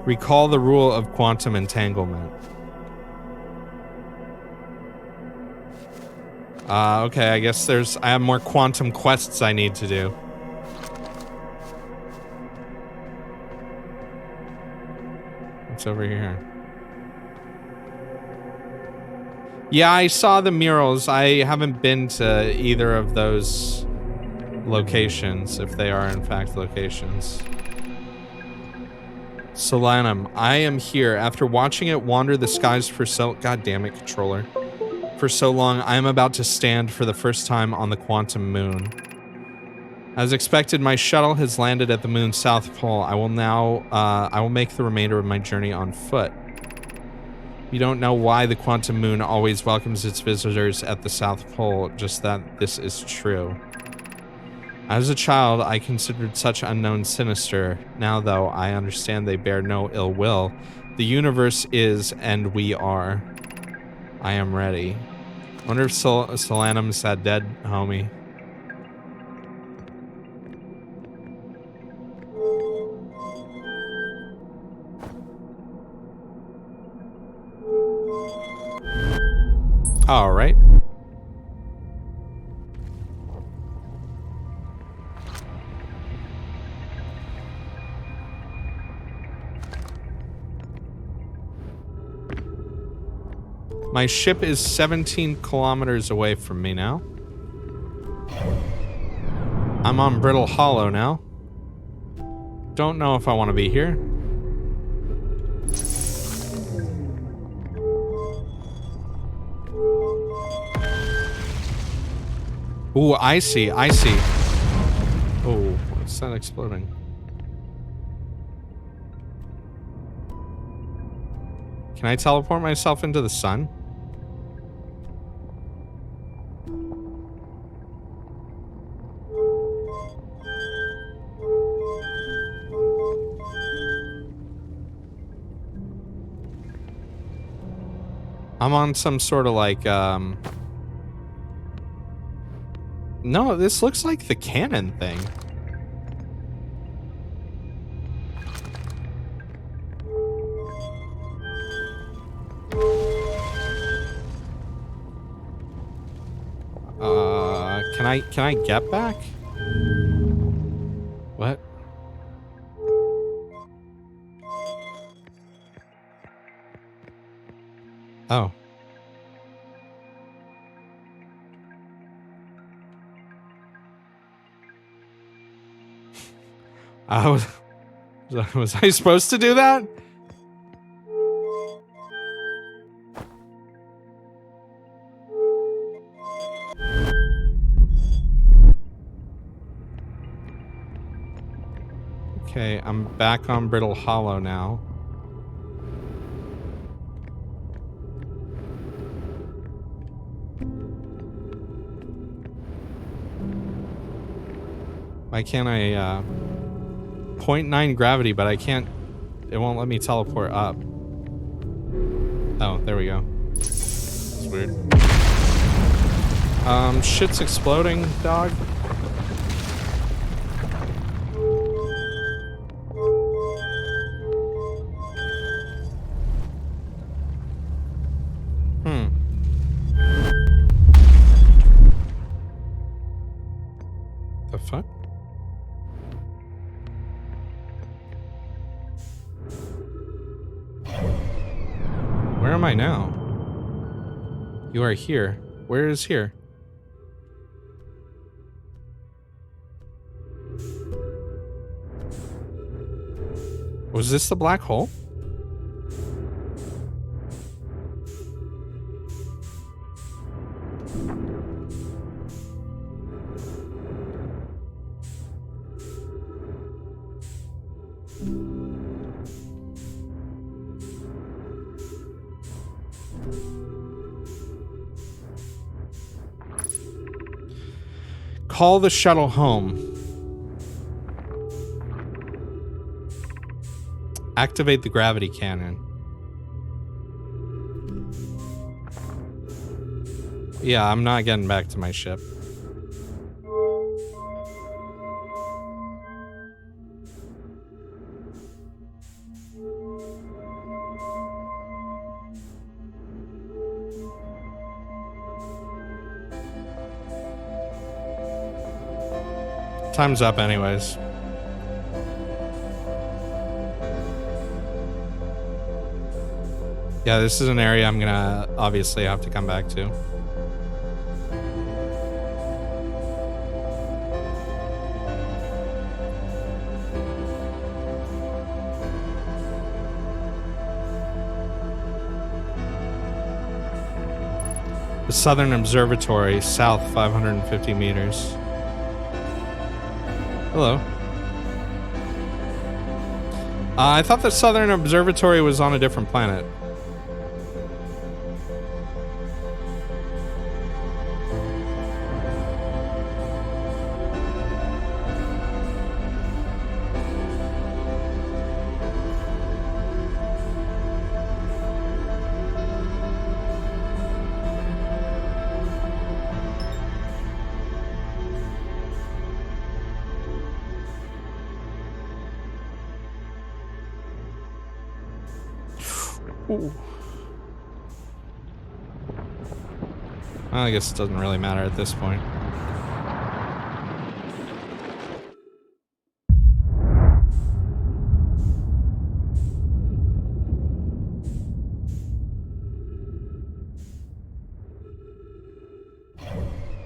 Recall the rule of quantum entanglement. Okay, I guess I have more quantum quests I need to do. What's over here? Yeah, I saw the murals. I haven't been to either of those locations, if they are in fact locations. Solanum, I am here. After watching it wander the skies for so... God damn it, controller. For so long, I am about to stand for the first time on the quantum moon. As expected, my shuttle has landed at the moon's south pole. I will make the remainder of my journey on foot. You don't know why the quantum moon always welcomes its visitors at the South Pole, just that this is true. As a child, I considered such unknowns sinister. Now, though, I understand they bear no ill will. The universe is, and we are. I am ready. Wonder if Solanum's that dead homie. All right. My ship is 17 kilometers away from me now. I'm on Brittle Hollow now. Don't know if I want to be here. Ooh, I see. Oh, what's that exploding? Can I teleport myself into the sun? I'm on some sort of like, no, this looks like the cannon thing. Can I get back? What? Oh. Was I supposed to do that? Okay, I'm back on Brittle Hollow now. Why can't I, 0.9 gravity, but I can't, it won't let me teleport up. Oh, there we go. It's weird. Shit's exploding, dog. The fuck? Where am I now? You are here. Where is here? Was this the black hole? Call the shuttle home. Activate the gravity cannon. Yeah, I'm not getting back to my ship. Time's up anyways. Yeah, this is an area I'm gonna obviously have to come back to. The Southern Observatory, south 550 meters. Hello. I thought the Southern Observatory was on a different planet. Ooh. Well, I guess it doesn't really matter at this point.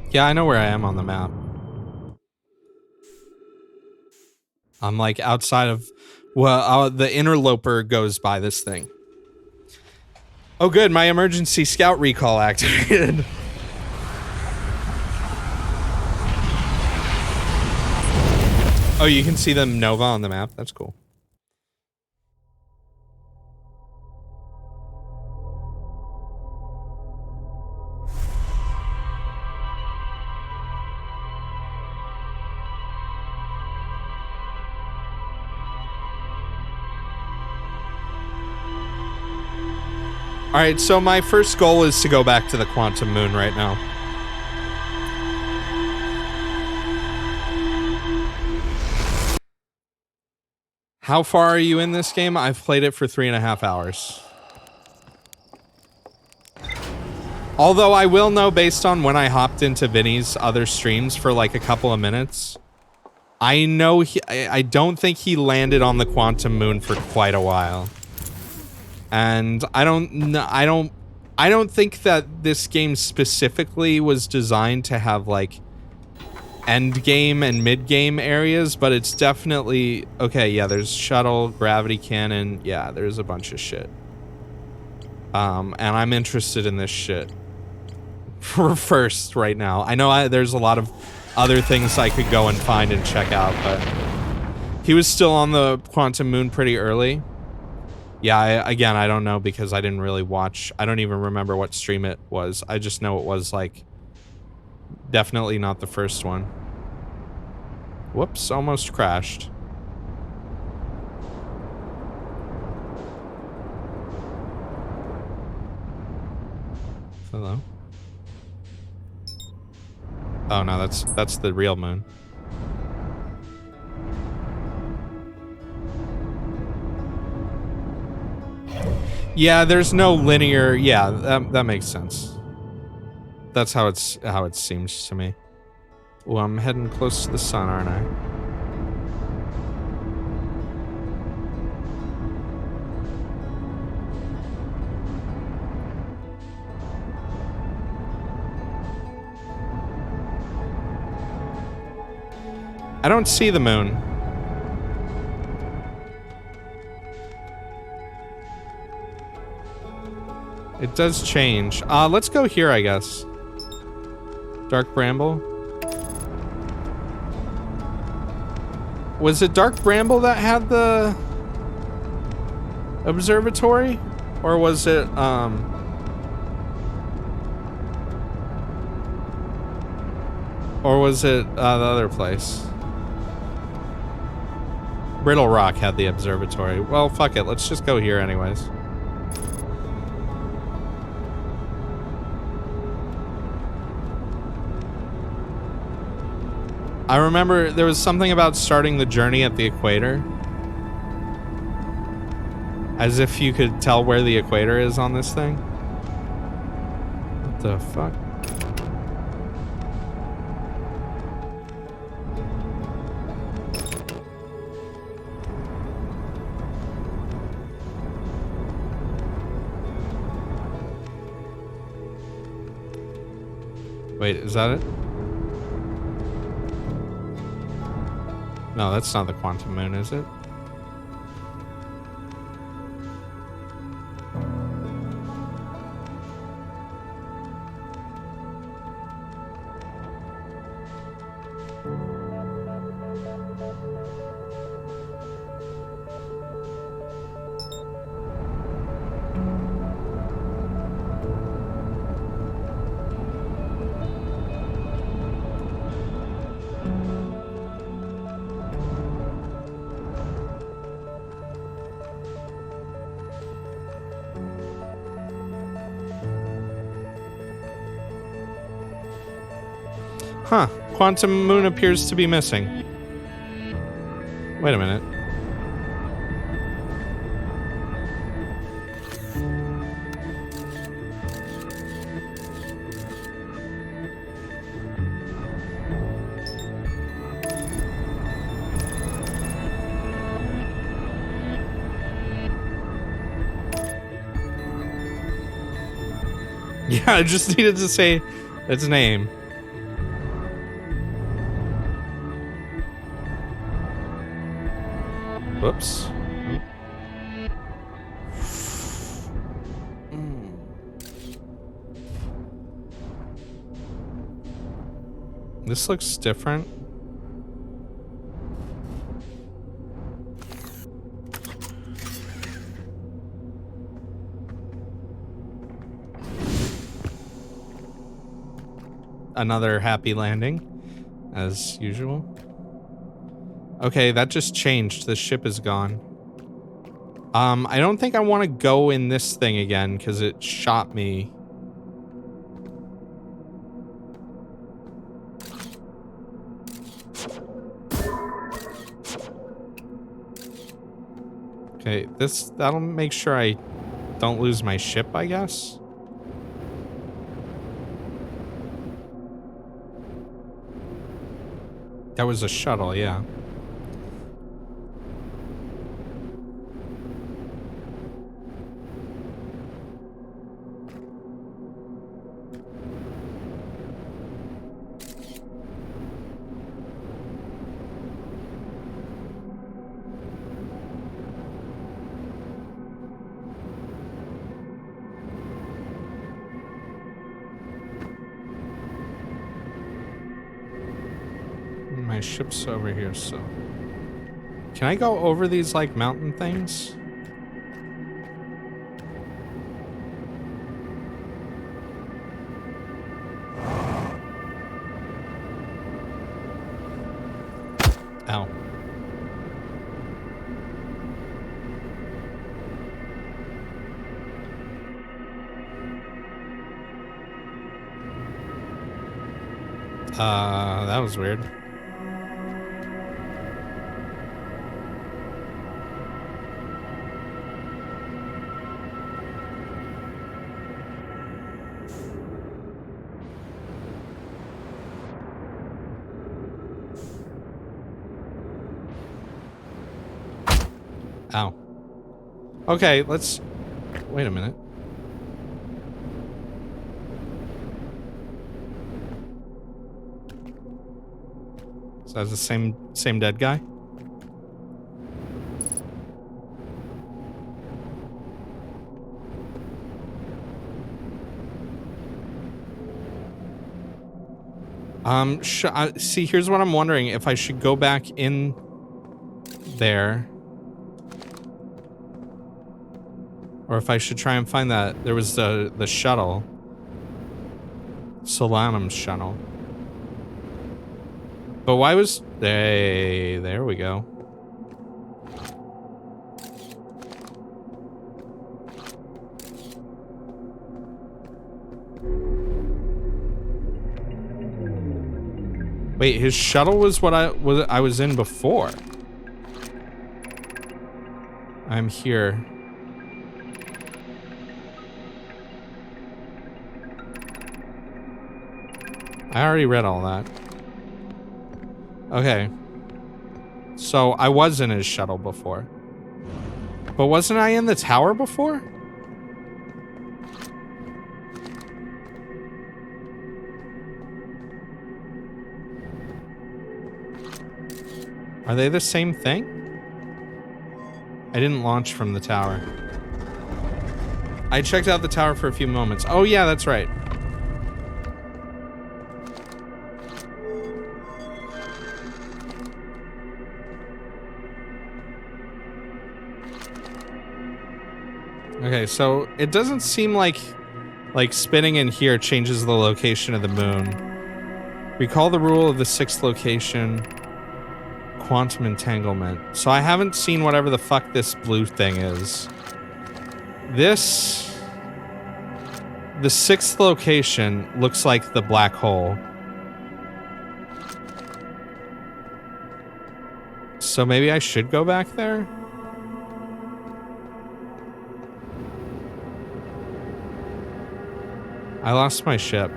Yeah, I know where I am on the map. I'm like outside of, well, the interloper goes by this thing. Oh good, my emergency scout recall activated. Oh, you can see the Nova on the map? That's cool. Alright, so my first goal is to go back to the Quantum Moon right now. How far are you in this game? I've played it for 3.5 hours. Although I will know based on when I hopped into Vinny's other streams for like a couple of minutes, I know I don't think he landed on the Quantum Moon for quite a while. And I don't think that this game specifically was designed to have like end game and mid game areas, but it's definitely okay. Yeah, there's shuttle, gravity cannon. Yeah, there's a bunch of shit. And I'm interested in this shit for first right now. I know there's a lot of other things I could go and find and check out, but he was still on the Quantum Moon pretty early. Yeah, again, I don't know because I didn't really watch. I don't even remember what stream it was. I just know it was like definitely not the first one. Whoops, almost crashed. Hello? Oh no, that's the real moon. Yeah, there's no linear. Yeah, that makes sense. That's how it seems to me. Well, I'm heading close to the sun, aren't I? I don't see the moon. It does change. Let's go here, I guess. Dark Bramble. Was it Dark Bramble that had the observatory? Or was it, or was it, the other place? Brittle Rock had the observatory. Well, fuck it. Let's just go here anyways. I remember there was something about starting the journey at the equator. As if you could tell where the equator is on this thing. What the fuck? Wait, is that it? No, that's not the Quantum Moon, is it? Huh. Quantum moon appears to be missing. Wait a minute. Yeah, I just needed to say its name. Whoops. This looks different. Another happy landing, as usual. Okay, that just changed. The ship is gone. I don't think I want to go in this thing again because it shot me. Okay, that'll make sure I don't lose my ship, I guess. That was a shuttle, yeah. My ship's over here, so... Can I go over these, like, mountain things? Ow. That was weird. Ow. Okay, let's... Wait a minute. So that's the same dead guy? See, here's what I'm wondering. If I should go back in there... Or if I should try and find that. There was the shuttle. Solanum's shuttle. But why was... Hey, there we go. Wait, his shuttle was what I was in before. I'm here. I already read all that. Okay. So I was in his shuttle before. But wasn't I in the tower before? Are they the same thing? I didn't launch from the tower. I checked out the tower for a few moments. Oh yeah, that's right. Okay, so it doesn't seem like spinning in here changes the location of the moon. Recall the rule of the sixth location. Quantum entanglement. So I haven't seen whatever the fuck this blue thing is. This... The sixth location looks like the black hole. So maybe I should go back there? I lost my ship.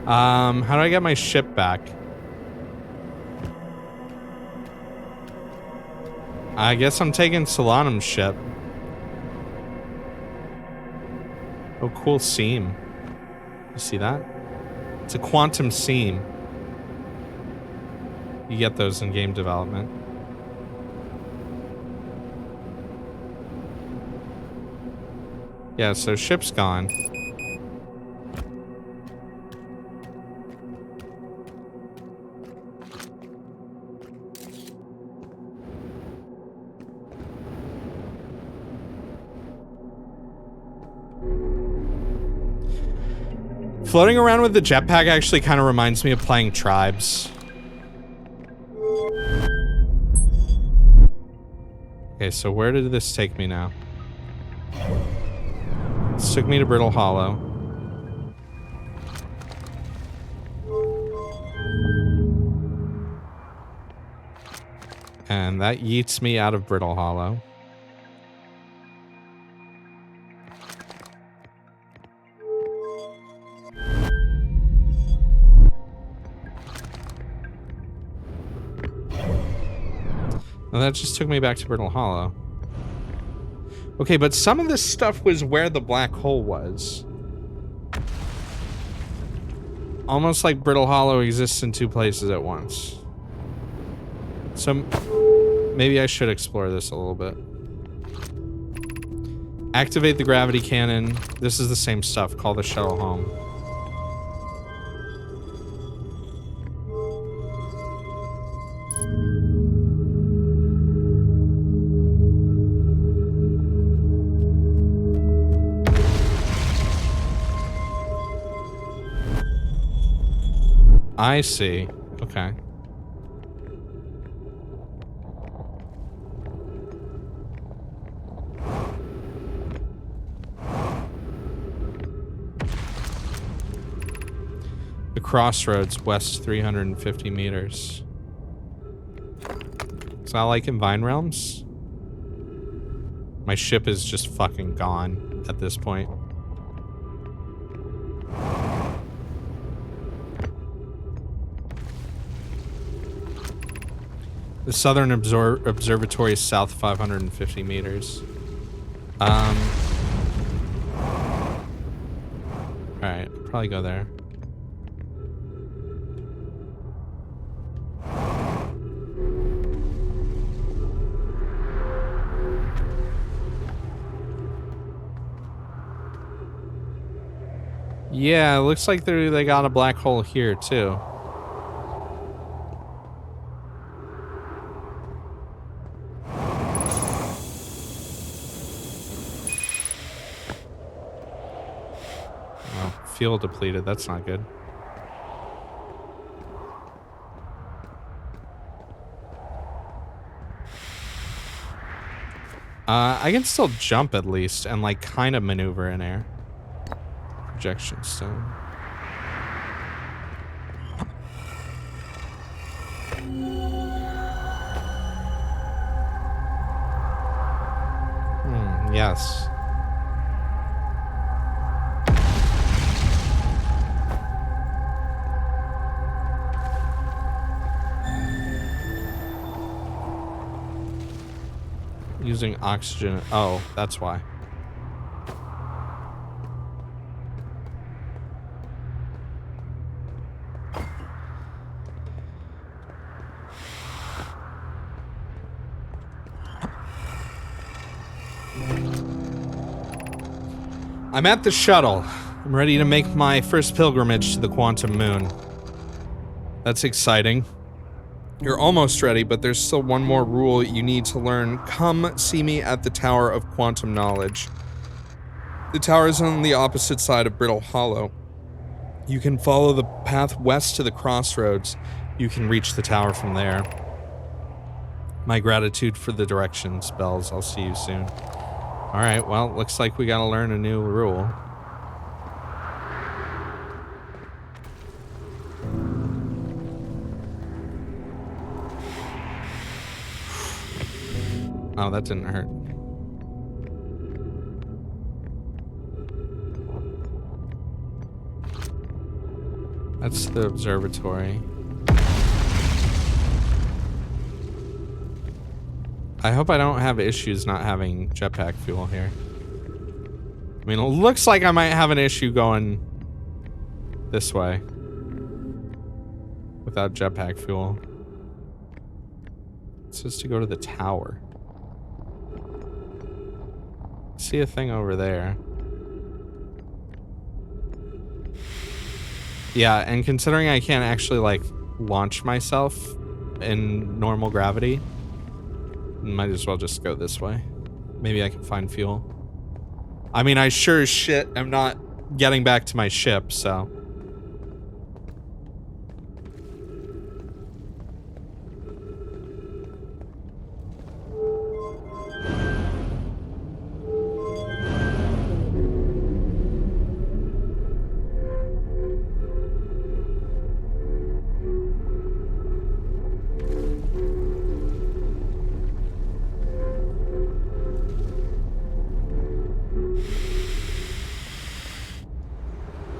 How do I get my ship back? I guess I'm taking Solanum's ship. Oh, cool seam. You see that? It's a quantum seam. You get those in game development. Yeah, so ship's gone. Floating around with the jetpack actually kind of reminds me of playing Tribes. Okay, so where did this take me now? This took me to Brittle Hollow. And that yeets me out of Brittle Hollow. And that just took me back to Brittle Hollow. Okay, but some of this stuff was where the black hole was. Almost like Brittle Hollow exists in two places at once. So maybe I should explore this a little bit. Activate the gravity cannon. This is the same stuff. Call the shuttle home. I see. Okay. The crossroads, west 350 meters. Is that like in Vine Realms? My ship is just fucking gone at this point. The southern observatory is south 550 meters. Alright, I'll probably go there. Yeah, it looks like they got a black hole here too. Fuel depleted, that's not good. I can still jump at least and like kind of maneuver in air. Projection stone. Yes. Using oxygen. Oh, that's why. I'm at the shuttle. I'm ready to make my first pilgrimage to the Quantum Moon. That's exciting. You're almost ready, but there's still one more rule you need to learn. Come see me at the Tower of Quantum Knowledge. The tower is on the opposite side of Brittle Hollow. You can follow the path west to the crossroads. You can reach the tower from there. My gratitude for the direction spells. I'll see you soon. All right, well, looks like we gotta learn a new rule. Oh, that didn't hurt. That's the observatory. I hope I don't have issues not having jetpack fuel here. I mean, it looks like I might have an issue going this way without jetpack fuel. It says to go to the tower. See a thing over there. Yeah, and considering I can't actually, like, launch myself in normal gravity, might as well just go this way. Maybe I can find fuel. I mean, I sure as shit am not getting back to my ship, so...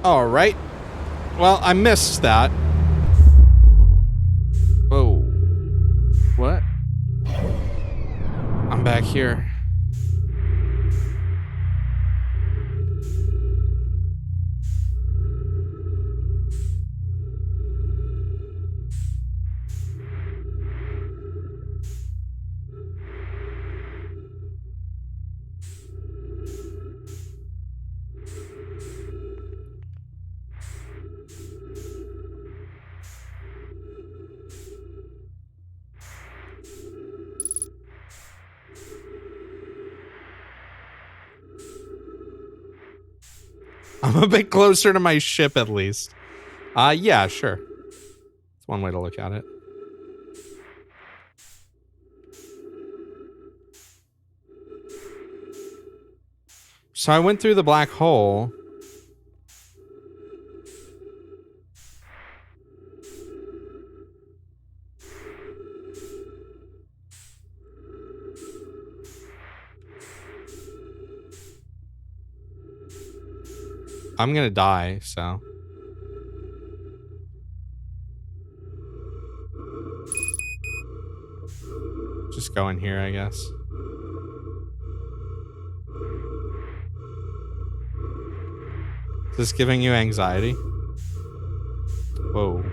All right. Well, I missed that. Whoa. What? I'm back here. I'm a bit closer to my ship, at least. Yeah, sure. That's one way to look at it. So I went through the black hole. I'm gonna die, so. Just go in here, I guess. Is this giving you anxiety? Whoa.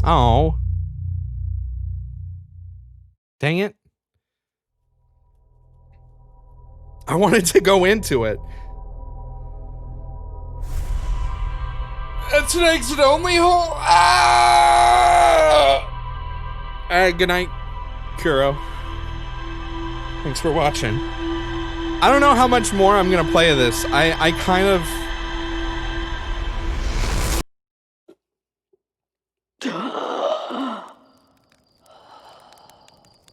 Oh. Dang it. I wanted to go into it. It's an exit only hole. Ah! Alright, good night, Kuro. Thanks for watching. I don't know how much more I'm gonna play of this. I kind of...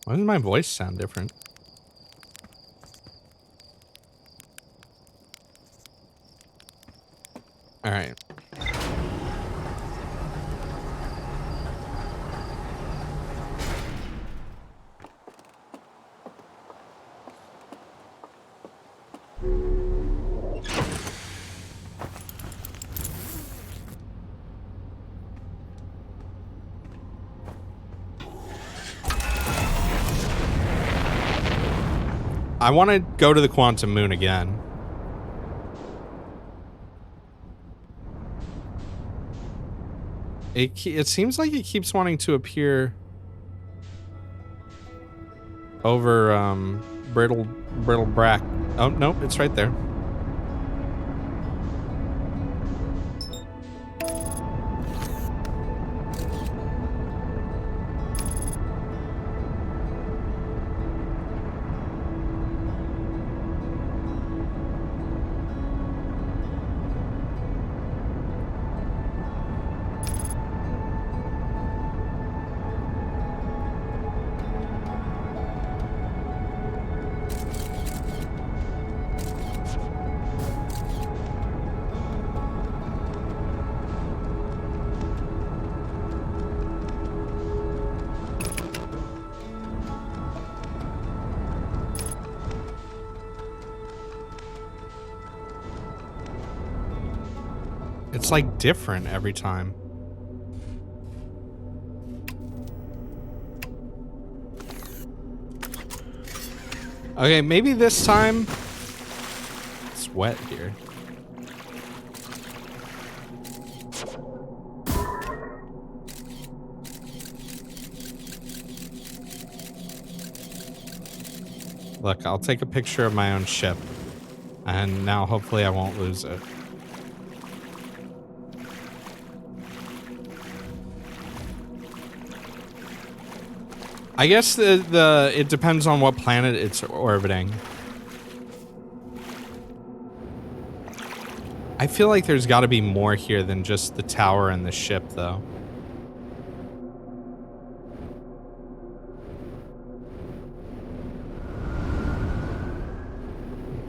Why does my voice sound different? All right. I want to go to the quantum moon again. It seems like it keeps wanting to appear over brittle brack. Oh nope, it's right there. It's like different every time. Okay, maybe this time it's wet here. Look, I'll take a picture of my own ship, and now hopefully I won't lose it. I guess it depends on what planet it's orbiting. I feel like there's got to be more here than just the tower and the ship, though.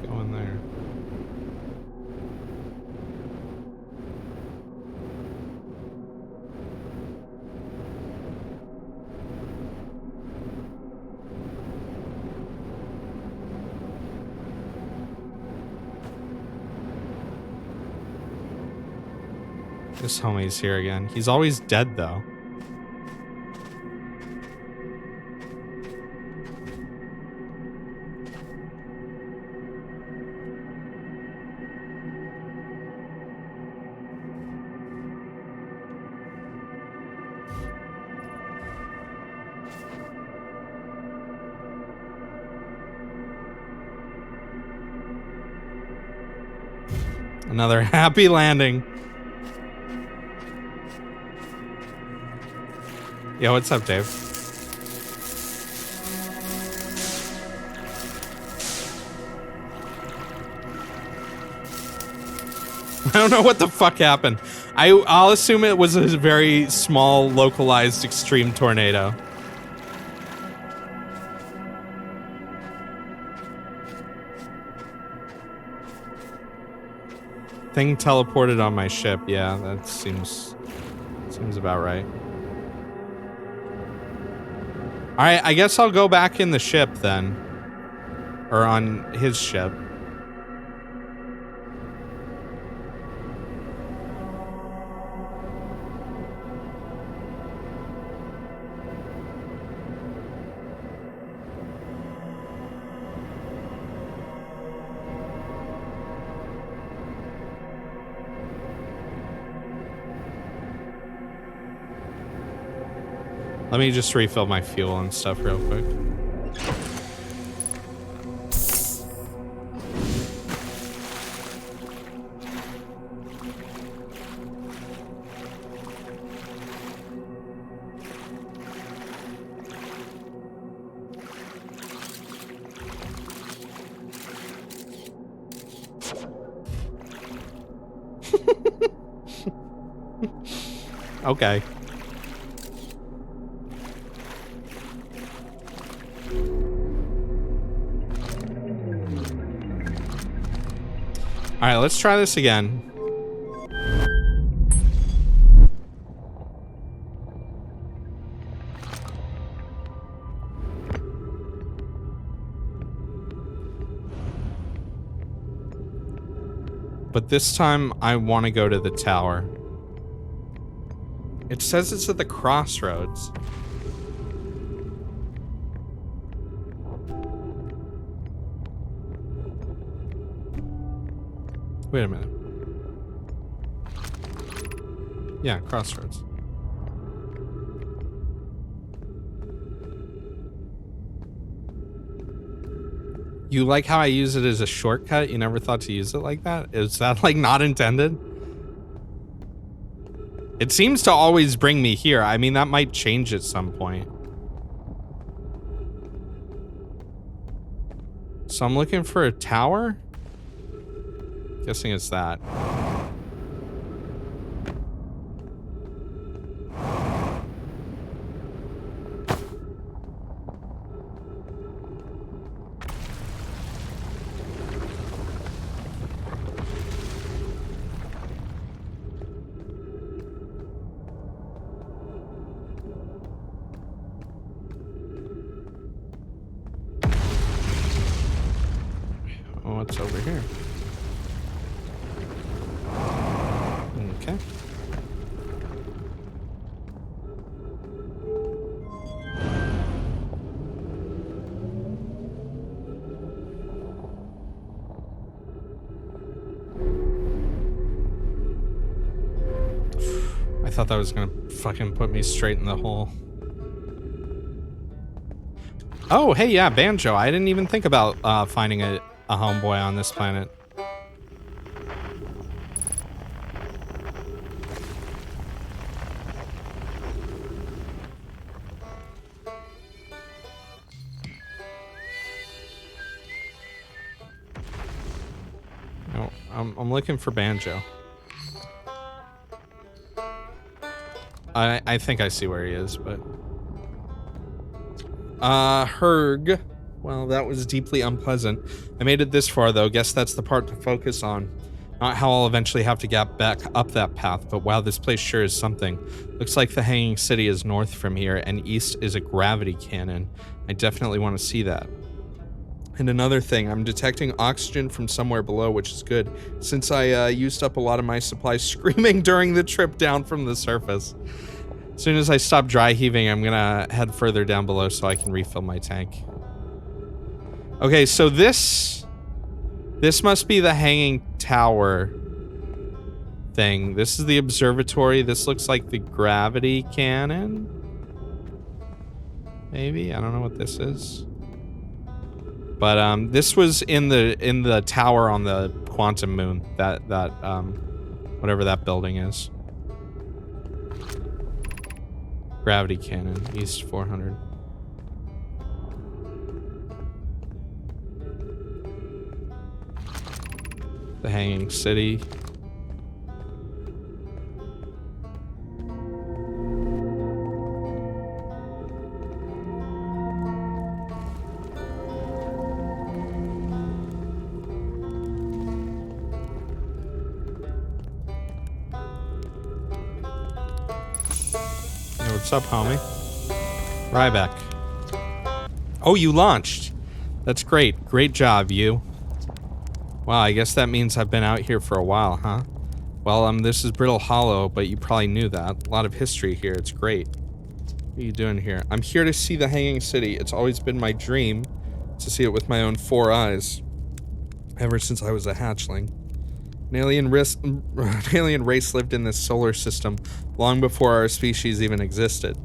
Go in there. This homie's here again. He's always dead, though. Another happy landing. Yo, what's up, Dave? I don't know what the fuck happened. I'll assume it was a very small, localized, extreme tornado. Thing teleported on my ship. Yeah, that seems about right. Alright, I guess I'll go back in the ship then. Or on his ship. Let me just refill my fuel and stuff real quick. Okay. All right, let's try this again. But this time I want to go to the tower. It says it's at the crossroads. Wait a minute. Yeah, crossroads. You like how I use it as a shortcut? You never thought to use it like that? Is that like not intended? It seems to always bring me here. I mean, that might change at some point. So I'm looking for a tower? Guessing it's that. Oh, what's over here? Okay. I thought that was gonna fucking put me straight in the hole. Oh, hey, yeah, Banjo. I didn't even think about finding a homeboy on this planet. No, I'm looking for Banjo. I think I see where he is, but... Herg. Well, that was deeply unpleasant. I made it this far, though. Guess that's the part to focus on. Not how I'll eventually have to get back up that path, but wow, this place sure is something. Looks like the Hanging City is north from here, and east is a gravity cannon. I definitely want to see that. And another thing, I'm detecting oxygen from somewhere below, which is good, since I used up a lot of my supplies screaming during the trip down from the surface. As soon as I stop dry heaving, I'm gonna head further down below so I can refill my tank. Okay, so this must be the hanging tower thing. This is the observatory. This looks like the gravity cannon. Maybe, I don't know what this is. But this was in the tower on the quantum moon. That whatever that building is. Gravity cannon, east 400. The Hanging City. Hey, what's up, homie? Ryback. Oh, you launched. That's great. Great job, you. Wow, I guess that means I've been out here for a while, huh? Well, this is Brittle Hollow, but you probably knew that. A lot of history here. It's great. What are you doing here? I'm here to see the Hanging City. It's always been my dream to see it with my own 4 eyes. Ever since I was a hatchling. An alien race lived in this solar system long before our species even existed.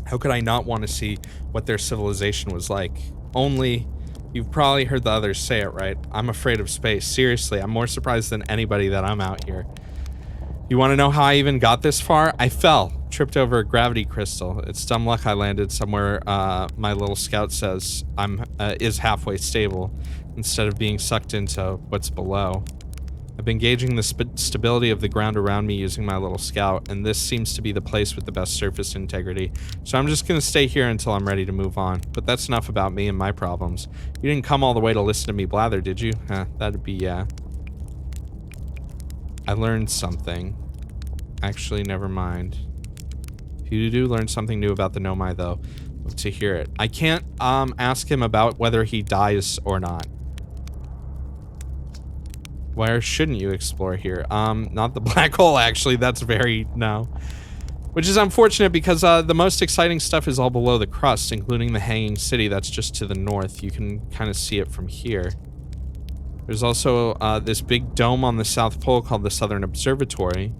How could I not want to see what their civilization was like? Only... You've probably heard the others say it, right? I'm afraid of space. Seriously, I'm more surprised than anybody that I'm out here. You want to know how I even got this far? I fell. Tripped over a gravity crystal. It's dumb luck I landed somewhere my little scout says is halfway stable, instead of being sucked into what's below. I've been gauging the stability of the ground around me using my little scout, and this seems to be the place with the best surface integrity. So I'm just going to stay here until I'm ready to move on. But that's enough about me and my problems. You didn't come all the way to listen to me blather, did you? That'd be, yeah. I learned something. Actually, never mind. If you do learn something new about the Nomai, though, love to hear it. I can't ask him about whether he dies or not. Where shouldn't you explore here? Not the black hole, actually. That's very... no. Which is unfortunate because the most exciting stuff is all below the crust, including the Hanging City that's just to the north. You can kind of see it from here. There's also this big dome on the South Pole called the Southern Observatory.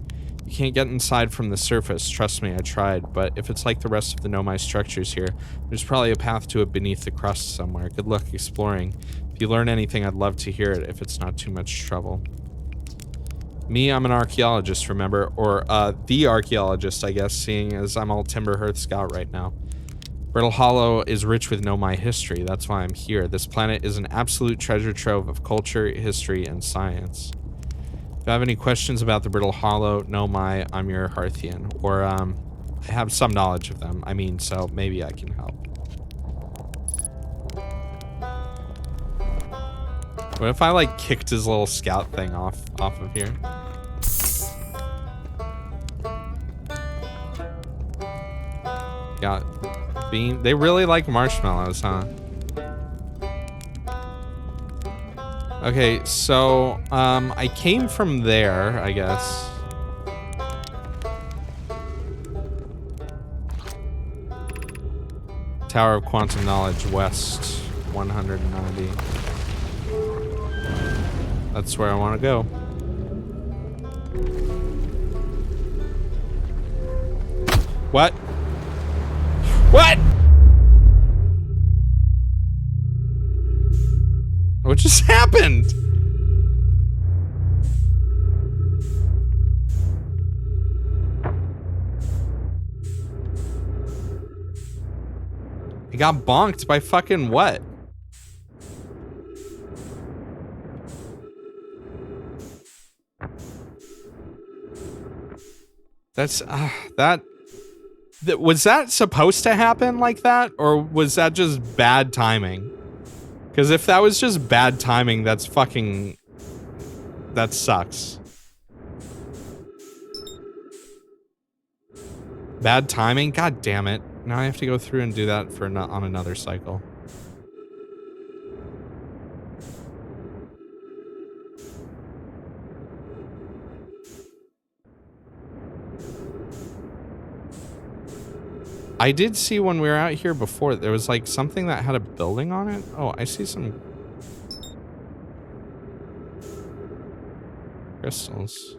You can't get inside from the surface. Trust me, I tried. But if it's like the rest of the Nomai structures here, there's probably a path to it beneath the crust somewhere. Good luck exploring. If you learn anything, I'd love to hear it if it's not too much trouble. Me, I'm an archaeologist, remember? Or, the archaeologist, I guess, seeing as I'm all Timber Hearth Scout right now. Brittle Hollow is rich with Nomai history, that's why I'm here. This planet is an absolute treasure trove of culture, history, and science. If you have any questions about the Brittle Hollow, Nomai, I'm your Hearthian. Or, I have some knowledge of them. I mean, so maybe I can help. What if I, like, kicked his little scout thing off of here? Got bean. They really like marshmallows, huh? Okay, so, I came from there, I guess. Tower of Quantum Knowledge, west 190. That's where I want to go. What? What? What just happened? He got bonked by fucking what? That's was that supposed to happen like that, or was that just bad timing? Because if that was just bad timing, that sucks. Bad timing? God damn it. Now I have to go through and do that for on another cycle. I did see when we were out here before, there was like something that had a building on it. Oh, I see some crystals.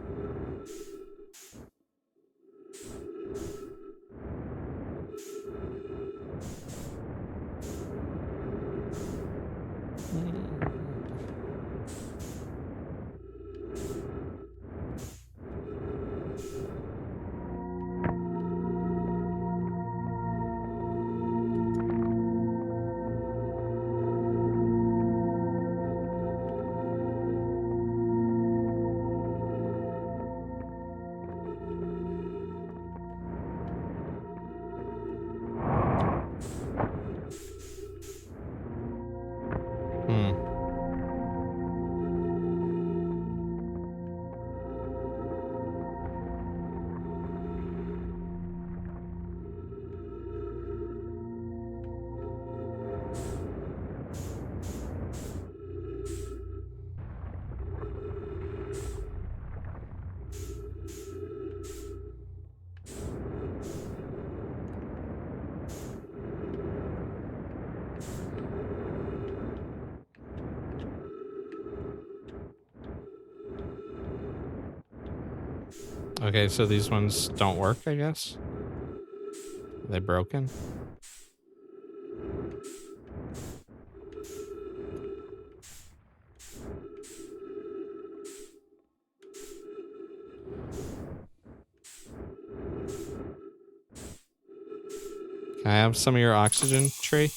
Okay, so these ones don't work, I guess? Are they broken? Can I have some of your oxygen, Tree?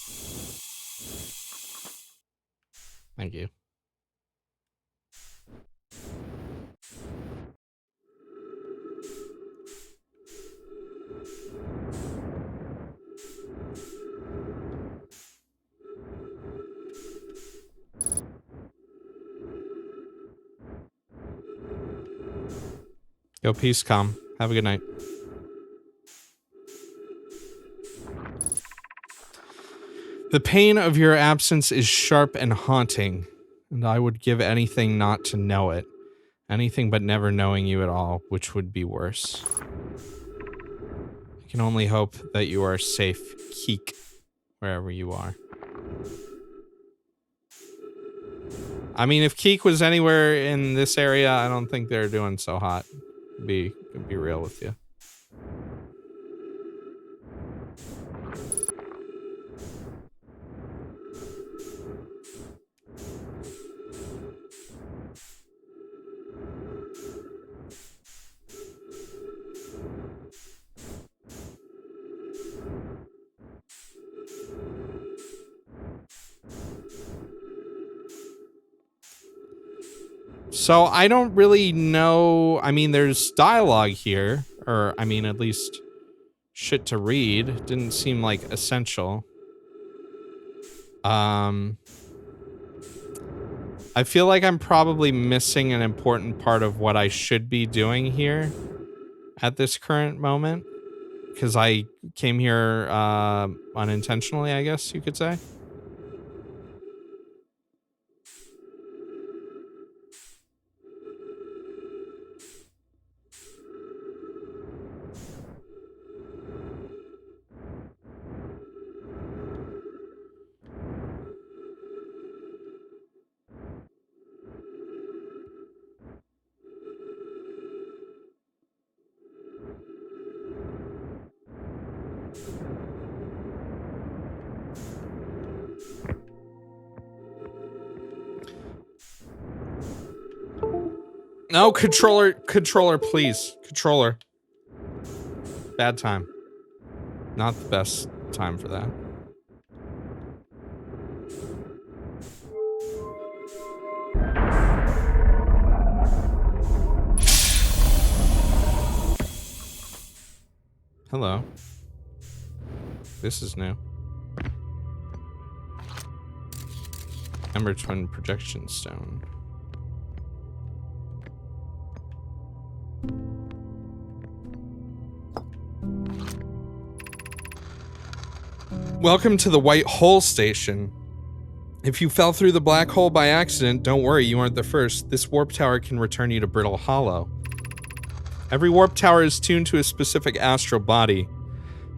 Thank you. Go peace, calm. Have a good night. The pain of your absence is sharp and haunting, and I would give anything not to know it. Anything but never knowing you at all, which would be worse. I can only hope that you are safe, Keek, wherever you are. I mean, if Keek was anywhere in this area, I don't think they're doing so hot. Be real with you. So I don't really know. I mean, there's dialogue here, or I mean, at least shit to read. Didn't seem like essential. I feel like I'm probably missing an important part of what I should be doing here at this current moment, because I came here unintentionally, I guess you could say. No, controller, please. Controller. Bad time. Not the best time for that. Hello. This is new. Ember Twin Projection Stone. Welcome to the White Hole Station. If you fell through the black hole by accident, don't worry, you aren't the first. This warp tower can return you to Brittle Hollow. Every warp tower is tuned to a specific astral body.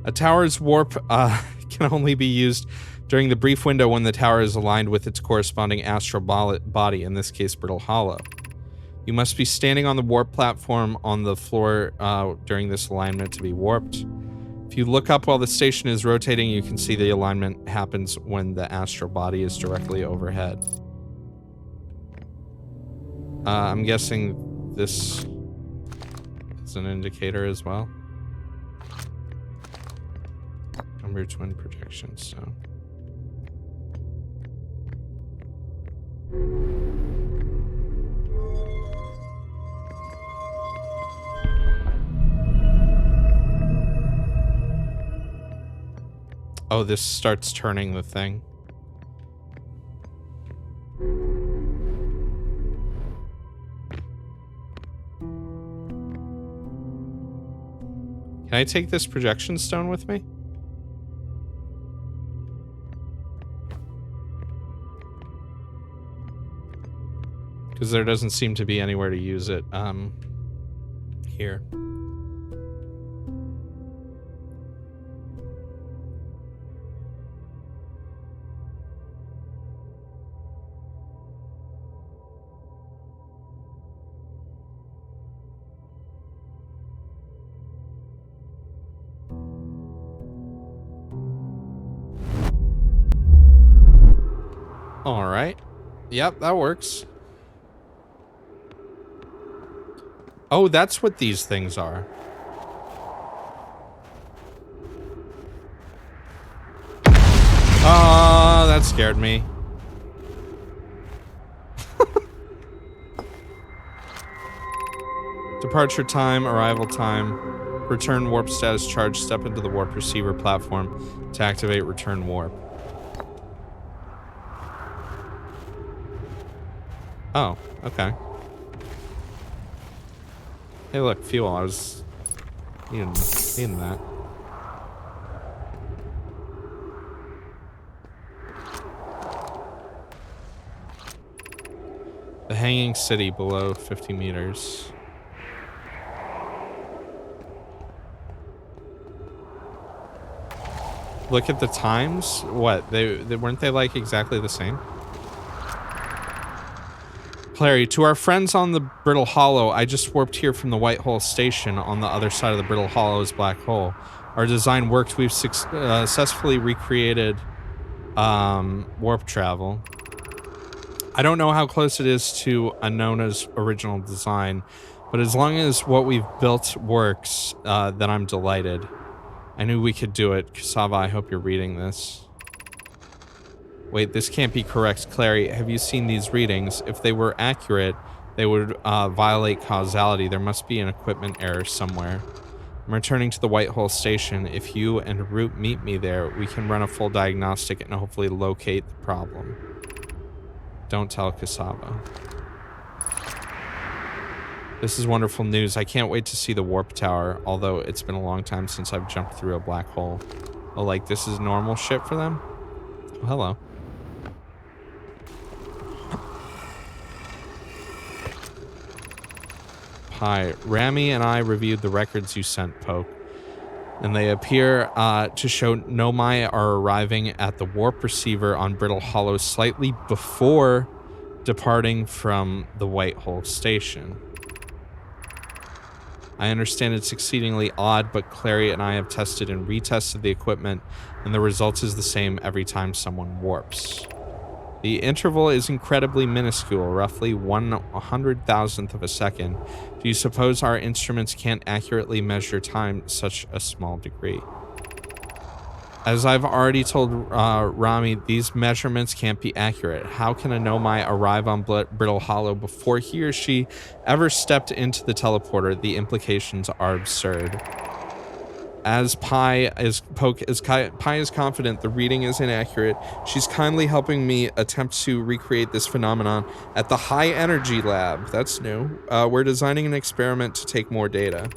A tower's warp can only be used during the brief window when the tower is aligned with its corresponding astral body, in this case, Brittle Hollow. You must be standing on the warp platform on the floor during this alignment to be warped. If you look up while the station is rotating, you can see the alignment happens when the astral body is directly overhead. I'm guessing this is an indicator as well. Ember Twin Projection Stone. Oh, this starts turning the thing. Can I take this projection stone with me? Because there doesn't seem to be anywhere to use it here. All right. Yep, that works. Oh, that's what these things are. Oh, that scared me. Departure time, arrival time. Return warp status charge. Step into the warp receiver platform to activate return warp. Oh, okay. Hey, look, fuel. I was needing that. The Hanging City below 50 meters. Look at the times. What? They weren't they like exactly the same? Clary, to our friends on the Brittle Hollow, I just warped here from the White Hole Station on the other side of the Brittle Hollow's black hole. Our design worked. We've successfully recreated warp travel. I don't know how close it is to Anona's original design, but as long as what we've built works, then I'm delighted. I knew we could do it. Cassava, I hope you're reading this. Wait, this can't be correct. Clary, have you seen these readings? If they were accurate, they would violate causality. There must be an equipment error somewhere. I'm returning to the White Hole Station. If you and Root meet me there, we can run a full diagnostic and hopefully locate the problem. Don't tell Cassava. This is wonderful news. I can't wait to see the warp tower, although it's been a long time since I've jumped through a black hole. Oh, like this is normal shit for them? Oh, hello. Hi, Rami and I reviewed the records you sent, Poke, and they appear to show Nomai are arriving at the warp receiver on Brittle Hollow slightly before departing from the White Hole Station. I understand it's exceedingly odd, but Clary and I have tested and retested the equipment, and the result is the same every time someone warps. The interval is incredibly minuscule, roughly 1/100,000th of a second. Do you suppose our instruments can't accurately measure time to such a small degree? As I've already told Rami, these measurements can't be accurate. How can a Nomai arrive on Brittle Hollow before he or she ever stepped into the teleporter? The implications are absurd. As Pi is confident the reading is inaccurate, she's kindly helping me attempt to recreate this phenomenon at the High Energy Lab. That's new. We're designing an experiment to take more data.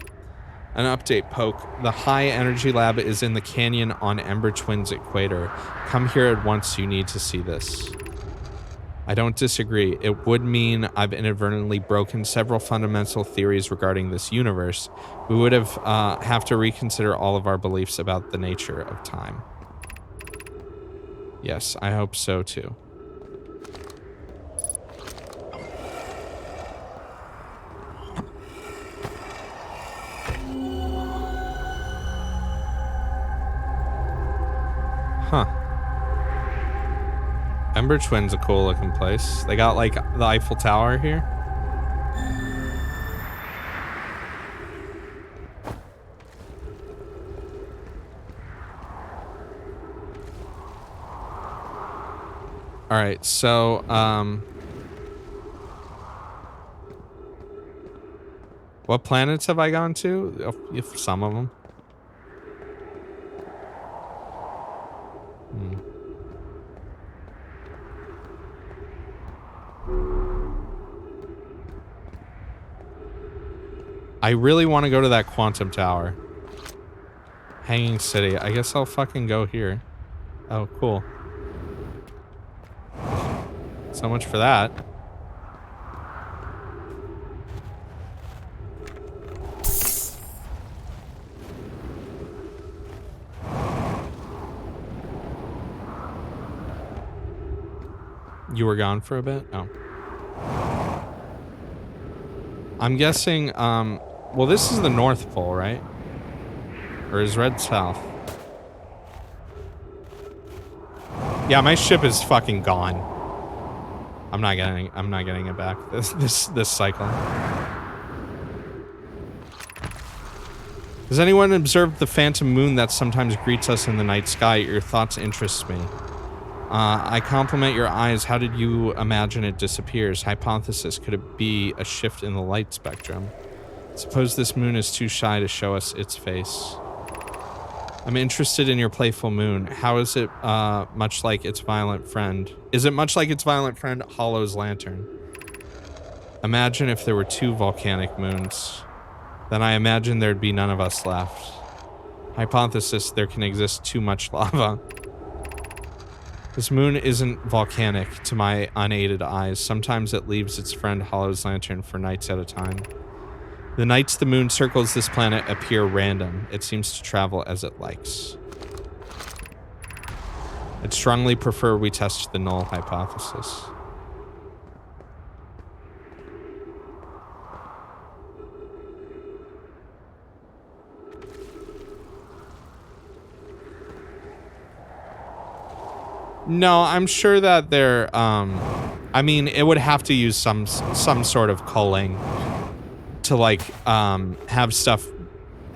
An update, Poke. The High Energy Lab is in the canyon on Ember Twin's equator. Come here at once, you need to see this. I don't disagree. It would mean I've inadvertently broken several fundamental theories regarding this universe. We would have to reconsider all of our beliefs about the nature of time. Yes, I hope so too. Huh. Ember Twin's a cool looking place. They got like the Eiffel Tower here. All right, so what planets have I gone to? If some of them. I really want to go to that quantum tower. Hanging City. I guess I'll fucking go here. Oh, cool. So much for that. You were gone for a bit? Oh. I'm guessing, well, this is the North Pole, right? Or is red south? Yeah, my ship is fucking gone. I'm not getting it back this cycle. Has anyone observed the phantom moon that sometimes greets us in the night sky? Your thoughts interest me. I compliment your eyes. How did you imagine it disappears? Hypothesis, could it be a shift in the light spectrum? Suppose this moon is too shy to show us its face. I'm interested in your playful moon. How is it much like its violent friend? Is it much like its violent friend, Hollow's lantern? Imagine if there were 2 volcanic moons. Then I imagine there'd be none of us left. Hypothesis, there can exist too much lava. This moon isn't volcanic to my unaided eyes. Sometimes it leaves its friend Hollow's lantern for nights at a time. The nights the moon circles this planet appear random. It seems to travel as it likes. I'd strongly prefer we test the null hypothesis. No, I'm sure that they're, I mean, it would have to use some sort of culling to, like, have stuff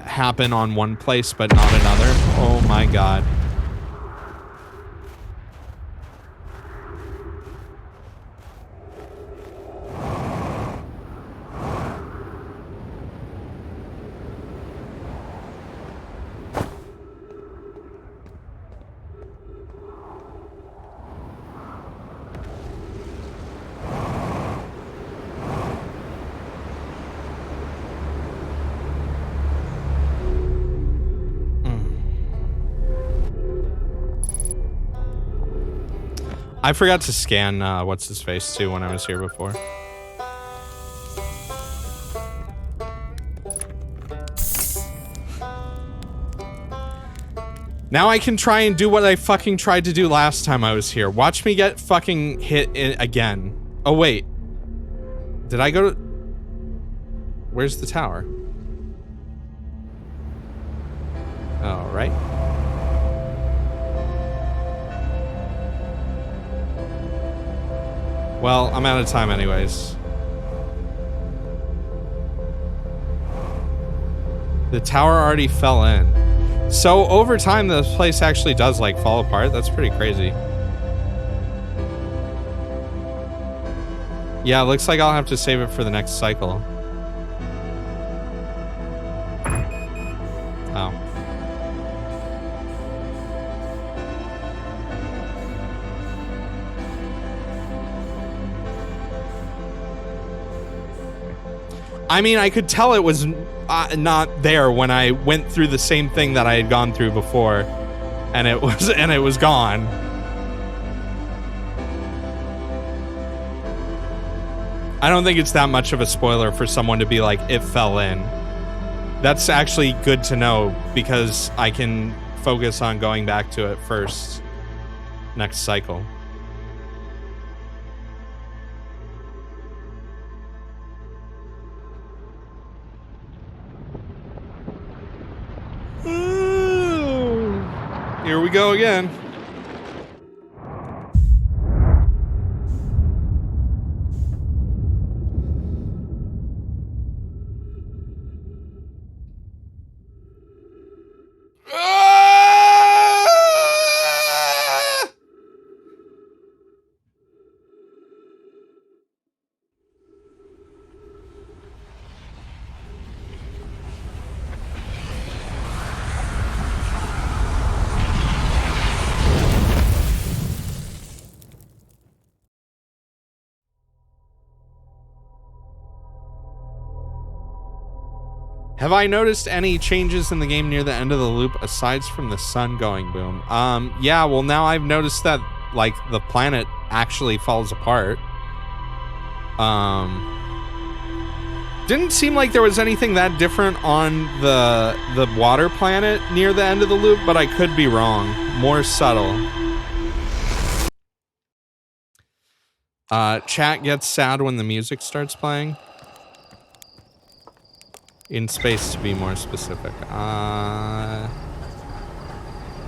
happen on one place but not another. Oh my god. I forgot to scan what's his face too when I was here before. Now I can try and do what I fucking tried to do last time I was here. Watch me get fucking hit again. Oh wait. Did I go to... Where's the tower? All right. Well, I'm out of time anyways. The tower already fell in. So over time, this place actually does like fall apart. That's pretty crazy. Yeah, it looks like I'll have to save it for the next cycle. Oh. I mean, I could tell it was not there when I went through the same thing that I had gone through before, and it was gone. I don't think it's that much of a spoiler for someone to be like, it fell in. That's actually good to know because I can focus on going back to it first next cycle. Here we go again. Have I noticed any changes in the game near the end of the loop aside from the sun going boom? Yeah, well now I've noticed that like the planet actually falls apart. Didn't seem like there was anything that different on the water planet near the end of the loop, but I could be wrong. More subtle. Chat gets sad when the music starts playing. In space, to be more specific.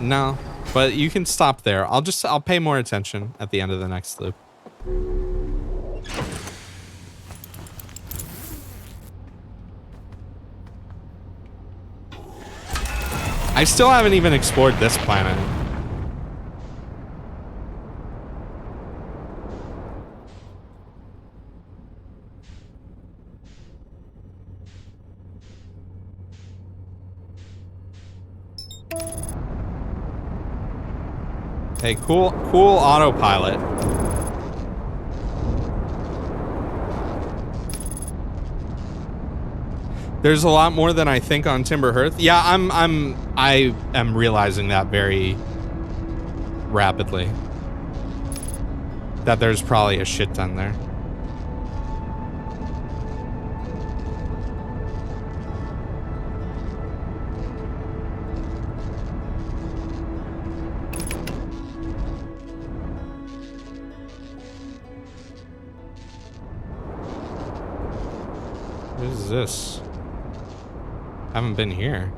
No, but you can stop there. I'll pay more attention at the end of the next loop. I still haven't even explored this planet. Hey, cool autopilot. There's a lot more than I think on Timber Hearth. Yeah, I am realizing that very rapidly. That there's probably a shit ton there. What is this? Haven't been here.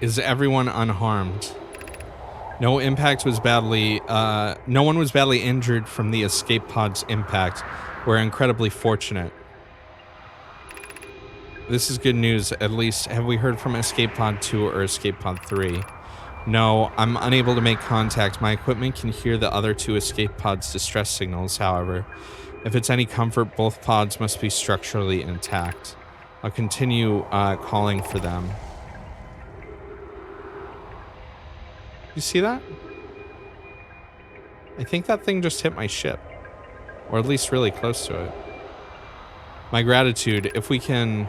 Is everyone unharmed? No impact was badly, no one was badly injured from the escape pod's impact. We're incredibly fortunate. This is good news, at least. Have we heard from Escape Pod 2 or Escape Pod 3? No, I'm unable to make contact. My equipment can hear the other two escape pods' distress signals, however. If it's any comfort, both pods must be structurally intact. I'll continue calling for them. You see that? I think that thing just hit my ship. Or at least really close to it. My gratitude. If we can...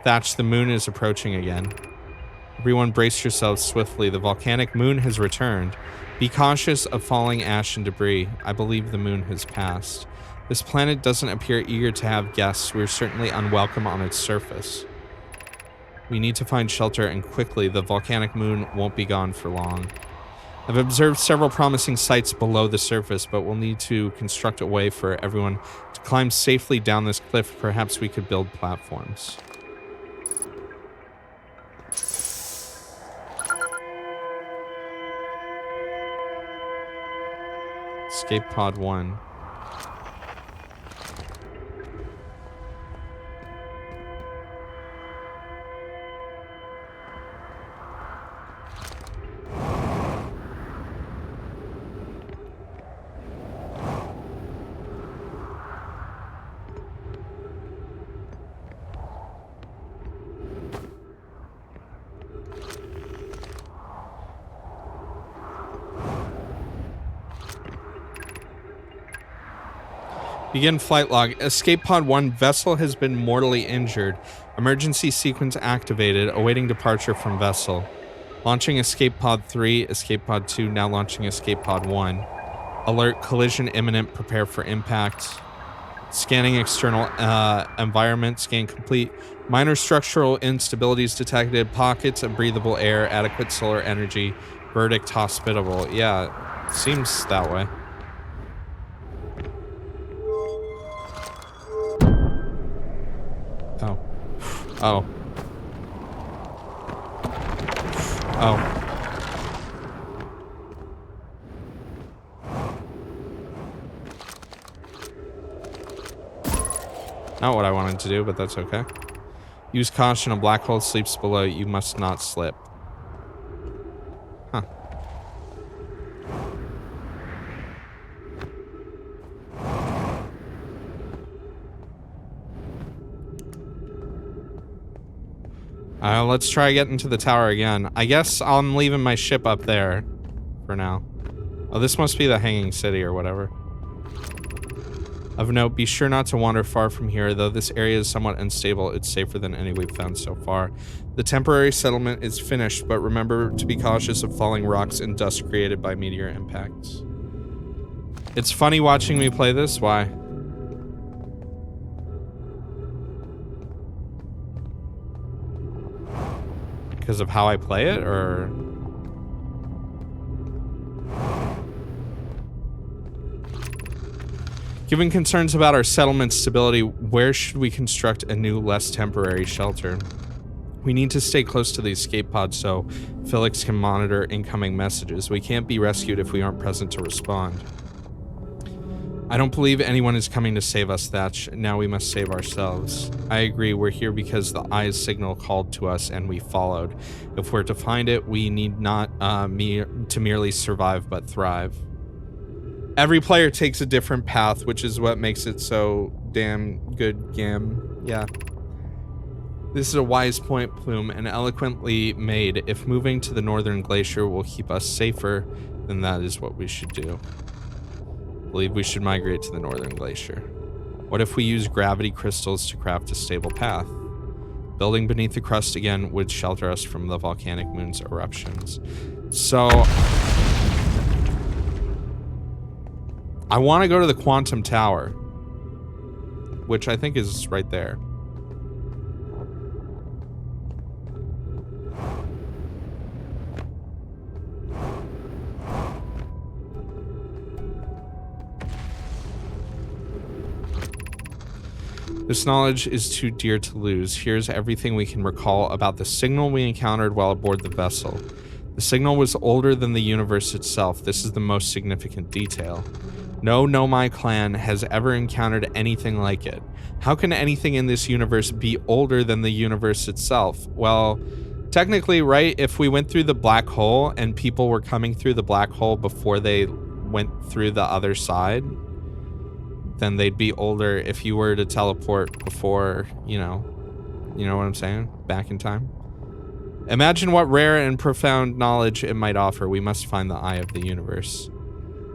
Thatch, the moon is approaching again. Everyone brace yourselves swiftly. The volcanic moon has returned. Be cautious of falling ash and debris. I believe the moon has passed. This planet doesn't appear eager to have guests. We're certainly unwelcome on its surface. We need to find shelter, and quickly. The volcanic moon won't be gone for long. I've observed several promising sites below the surface, but we'll need to construct a way for everyone to climb safely down this cliff. Perhaps we could build platforms. Escape pod 1. Begin flight log. Escape pod 1, vessel has been mortally injured. Emergency sequence activated, awaiting departure from vessel. Launching escape pod 3, escape pod 2, now launching escape pod 1. Alert, collision imminent, prepare for impact. Scanning external environment, scan complete. Minor structural instabilities detected, pockets of breathable air, adequate solar energy, verdict hospitable. Yeah, seems that way. Oh. Oh. Oh. Not what I wanted to do, but that's okay. Use caution, a black hole sleeps below. You must not slip. Huh. Let's try getting to the tower again. I guess I'm leaving my ship up there for now. Oh, this must be the hanging city or whatever. Of note, be sure not to wander far from here. Though this area is somewhat unstable, it's safer than any we've found so far. The temporary settlement is finished, but remember to be cautious of falling rocks and dust created by meteor impacts. It's funny watching me play this. Why? Because of how I play it, or... Given concerns about our settlement's stability, where should we construct a new, less temporary shelter? We need to stay close to the escape pod so Felix can monitor incoming messages. We can't be rescued if we aren't present to respond. I don't believe anyone is coming to save us, Thatch. Now we must save ourselves. I agree, we're here because the Eye's signal called to us and we followed. If we're to find it, we need not to merely survive but thrive. Every player takes a different path, which is what makes it so damn good game. Yeah. This is a wise point, Plume, and eloquently made. If moving to the northern glacier will keep us safer, then that is what we should do. I believe we should migrate to the northern glacier. What if we use gravity crystals to craft a stable path? Building beneath the crust again would shelter us from the volcanic moon's eruptions. So... I want to go to the Quantum Tower, which I think is right there. This knowledge is too dear to lose. Here's everything we can recall about the signal we encountered while aboard the vessel. The signal was older than the universe itself. This is the most significant detail. No Nomai clan has ever encountered anything like it. How can anything in this universe be older than the universe itself? Well, technically, right, if we went through the black hole and people were coming through the black hole before they went through the other side, then they'd be older if you were to teleport before, you know what I'm saying? Back in time. Imagine what rare and profound knowledge it might offer. We must find the eye of the universe.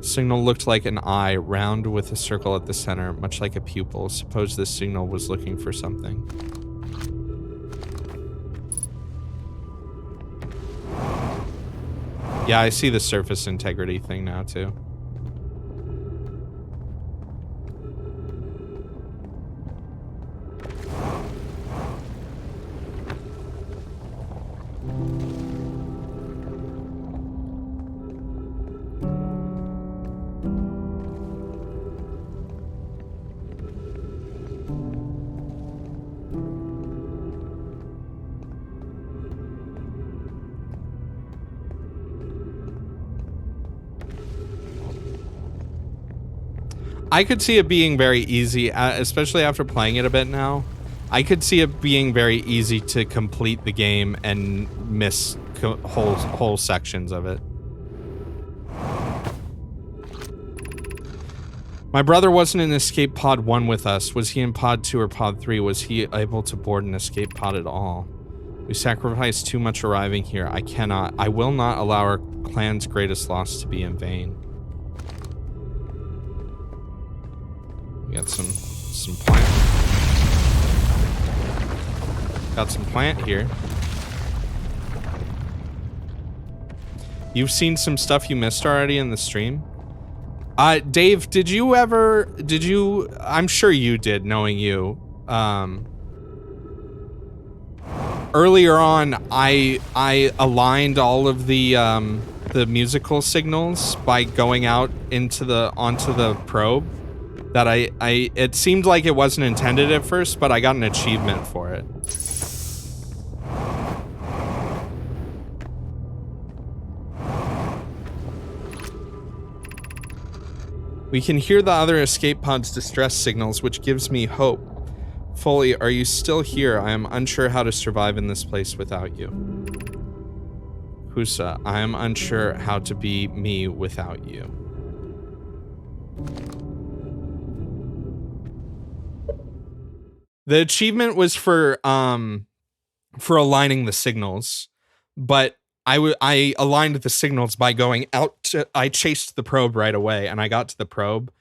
Signal looked like an eye, round with a circle at the center, much like a pupil. Suppose this signal was looking for something. Yeah, I see the surface integrity thing now, too. I could see it being very easy, especially after playing it a bit now. I could see it being very easy to complete the game and miss whole sections of it. My brother wasn't in escape pod 1 with us. Was he in pod 2 or pod 3? Was he able to board an escape pod at all? We sacrificed too much arriving here. I will not allow our clan's greatest loss to be in vain. We got some plant. Got some plant here. You've seen some stuff you missed already in the stream? Dave, I'm sure you did, knowing you. Earlier on, I aligned all of the musical signals by going out onto the probe. That it seemed like it wasn't intended at first, but I got an achievement for it. We can hear the other escape pod's distress signals, which gives me hope. Foley, are you still here? I am unsure how to survive in this place without you. Husa, I am unsure how to be me without you. The achievement was for aligning the signals, but I aligned the signals by going out I chased the probe right away, and I got to the probe,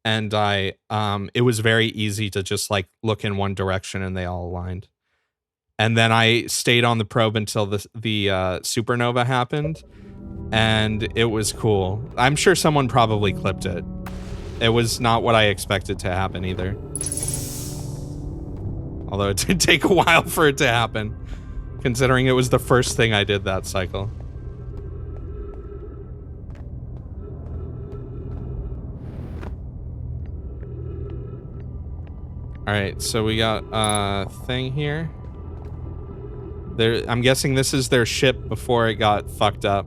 and it was very easy to just like look in one direction and they all aligned. And then I stayed on the probe until the supernova happened, and it was cool. I'm sure someone probably clipped it. It was not what I expected to happen either. Although it did take a while for it to happen, considering it was the first thing I did that cycle. Alright, so we got a thing here. I'm guessing this is their ship before it got fucked up.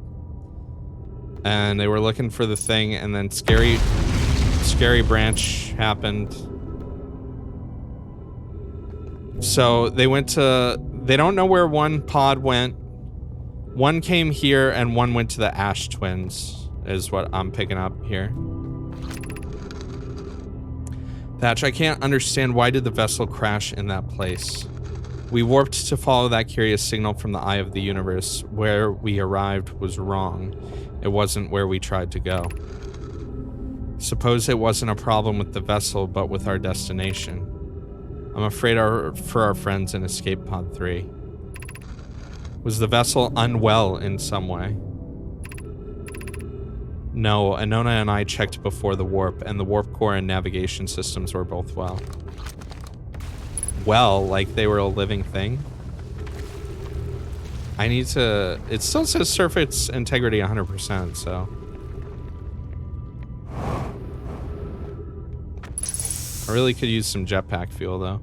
And they were looking for the thing, and then scary branch happened. So they don't know where one pod went. One came here and one went to the Ash Twins, is what I'm picking up here. Thatch, I can't understand, why did the vessel crash in that place? We warped to follow that curious signal from the eye of the universe. Where we arrived was wrong. It wasn't where we tried to go. Suppose it wasn't a problem with the vessel, but with our destination. I'm afraid for our friends in Escape Pod 3. Was the vessel unwell in some way? No, Anona and I checked before the warp, and the warp core and navigation systems were both well. Well, like they were a living thing? I need to... It still says surface integrity 100%, so... I really could use some jetpack fuel, though.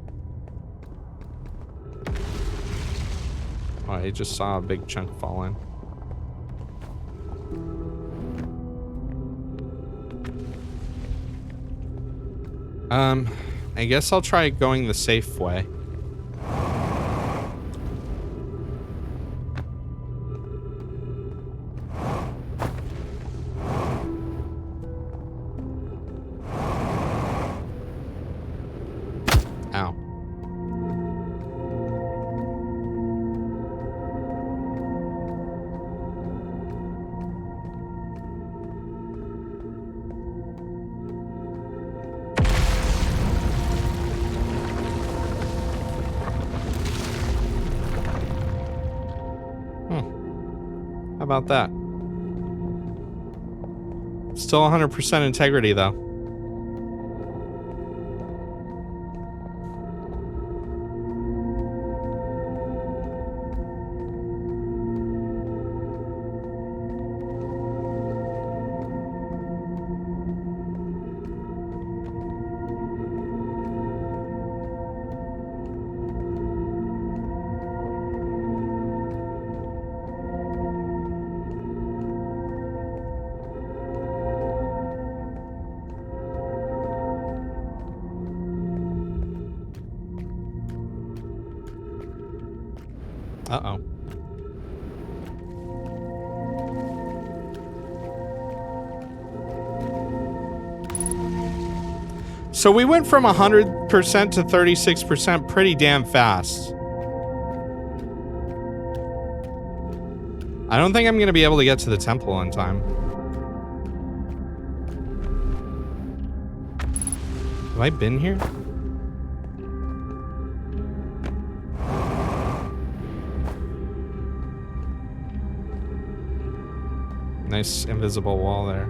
Oh, I just saw a big chunk fall in. I guess I'll try going the safe way. Ow. How about that? Still 100% integrity, though. Uh-oh. So we went from 100% to 36% pretty damn fast. I don't think I'm going to be able to get to the temple on time. Have I been here? Nice invisible wall there.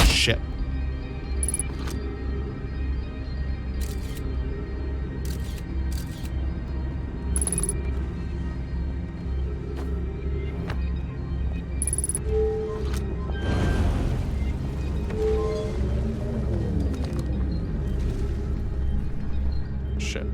Shit. Shit.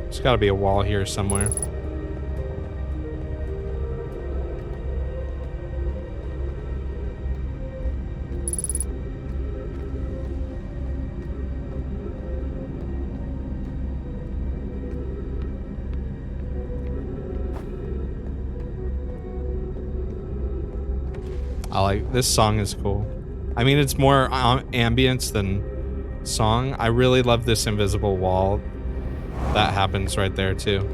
There's got to be a wall here somewhere. This song is cool. I mean, it's more ambience than song. I really love this invisible wall that happens right there too.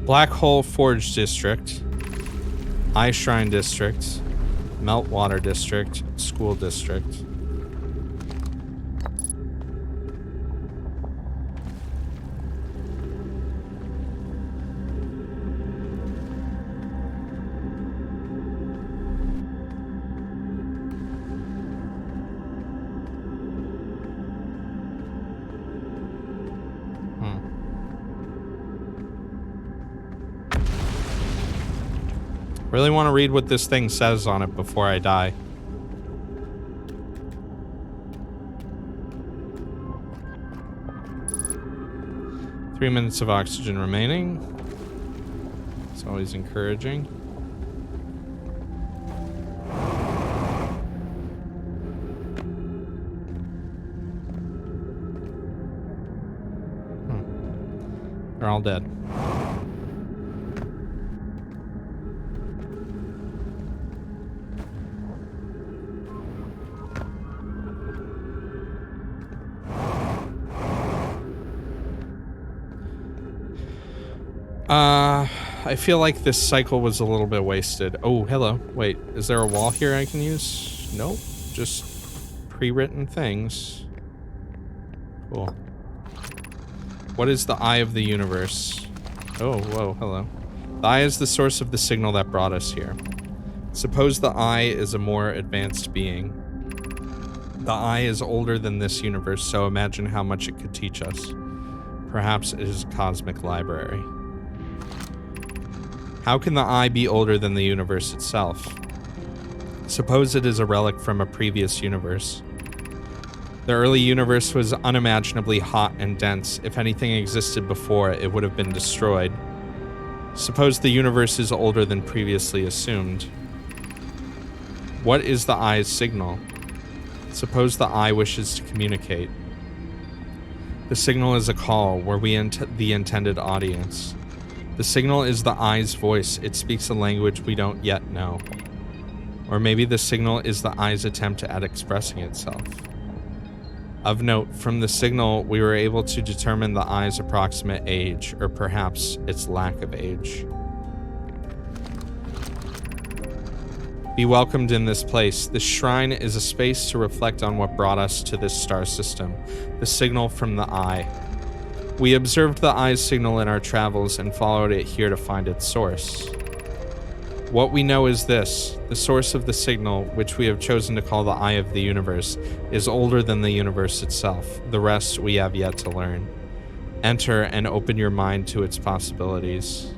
Black Hole Forge District, Eye Shrine District, Meltwater District, School District. Really want to read what this thing says on it before I die. Three minutes of oxygen remaining. It's always encouraging. They're all dead. I feel like this cycle was a little bit wasted. Oh, hello. Wait, is there a wall here I can use? Nope. Just pre-written things. Cool. What is the eye of the universe? Oh, whoa, hello. The eye is the source of the signal that brought us here. Suppose the eye is a more advanced being. The eye is older than this universe, so imagine how much it could teach us. Perhaps it is a cosmic library. How can the eye be older than the universe itself? Suppose it is a relic from a previous universe. The early universe was unimaginably hot and dense. If anything existed before, it would have been destroyed. Suppose the universe is older than previously assumed. What is the eye's signal? Suppose the eye wishes to communicate. The signal is a call. Were we the intended audience? The signal is the eye's voice. It speaks a language we don't yet know. Or maybe the signal is the eye's attempt at expressing itself. Of note, from the signal, we were able to determine the eye's approximate age, or perhaps its lack of age. Be welcomed in this place. This shrine is a space to reflect on what brought us to this star system, the signal from the eye. We observed the eye's signal in our travels and followed it here to find its source. What we know is this: the source of the signal, which we have chosen to call the Eye of the Universe, is older than the universe itself. The rest we have yet to learn. Enter and open your mind to its possibilities.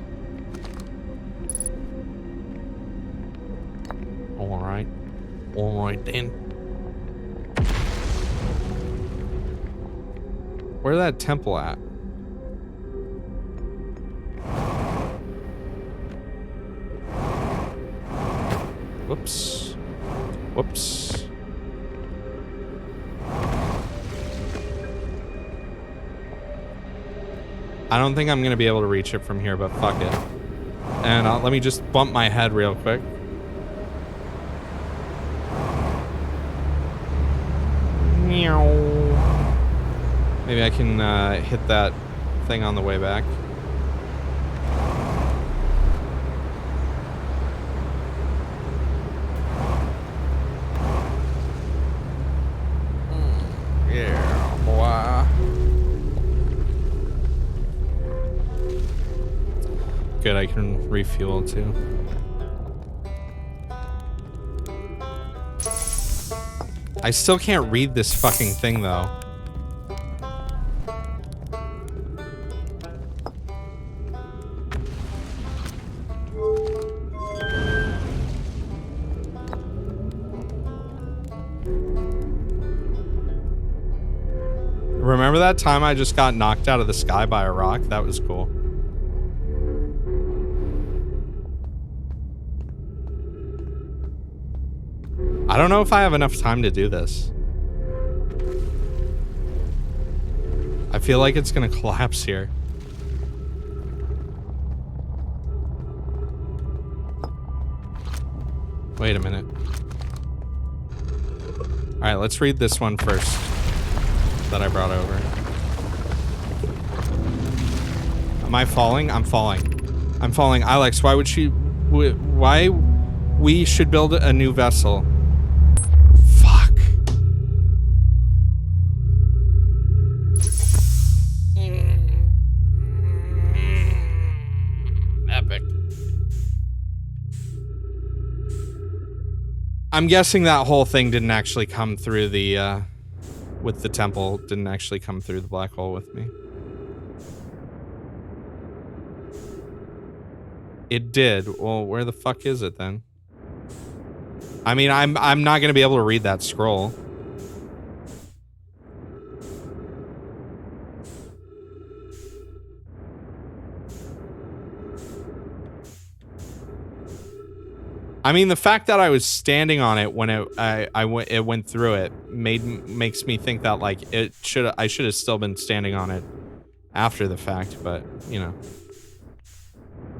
Alright. Alright then. Where's that temple at? Whoops. Whoops. I don't think I'm going to be able to reach it from here, but fuck it. And let me just bump my head real quick. Meow. Maybe I can hit that thing on the way back. Good, I can refuel too. I still can't read this fucking thing though. Remember that time I just got knocked out of the sky by a rock? That was cool. I don't know if I have enough time to do this. I feel like it's gonna collapse here. Wait a minute. Alright, let's read this one first that I brought over. Am I falling? I'm falling. I'm falling. Alex, why would she... Why we should build a new vessel? I'm guessing that whole thing didn't actually come through the, with the temple, didn't actually come through the black hole with me. It did. Well, where the fuck is it then? I mean, I'm not gonna be able to read that scroll. I mean, the fact that I was standing on it when it went through it makes me think that like I should have still been standing on it after the fact, but you know,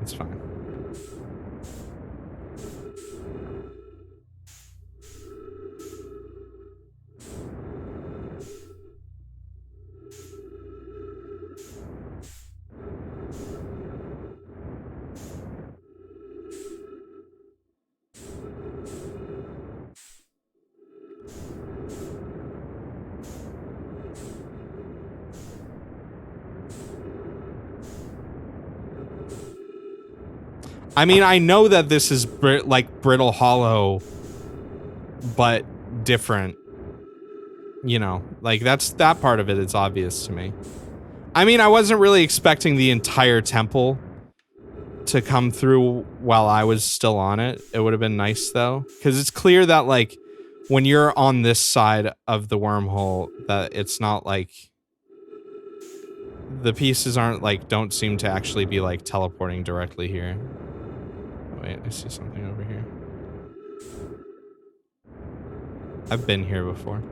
it's fine. I mean, I know that this is like Brittle Hollow, but different. You know, like that part of it is obvious to me. I mean, I wasn't really expecting the entire temple to come through while I was still on it. It would have been nice though, because it's clear that like when you're on this side of the wormhole, that it's not like the pieces aren't like don't seem to actually be like teleporting directly here. Wait, I see something over here. I've been here before.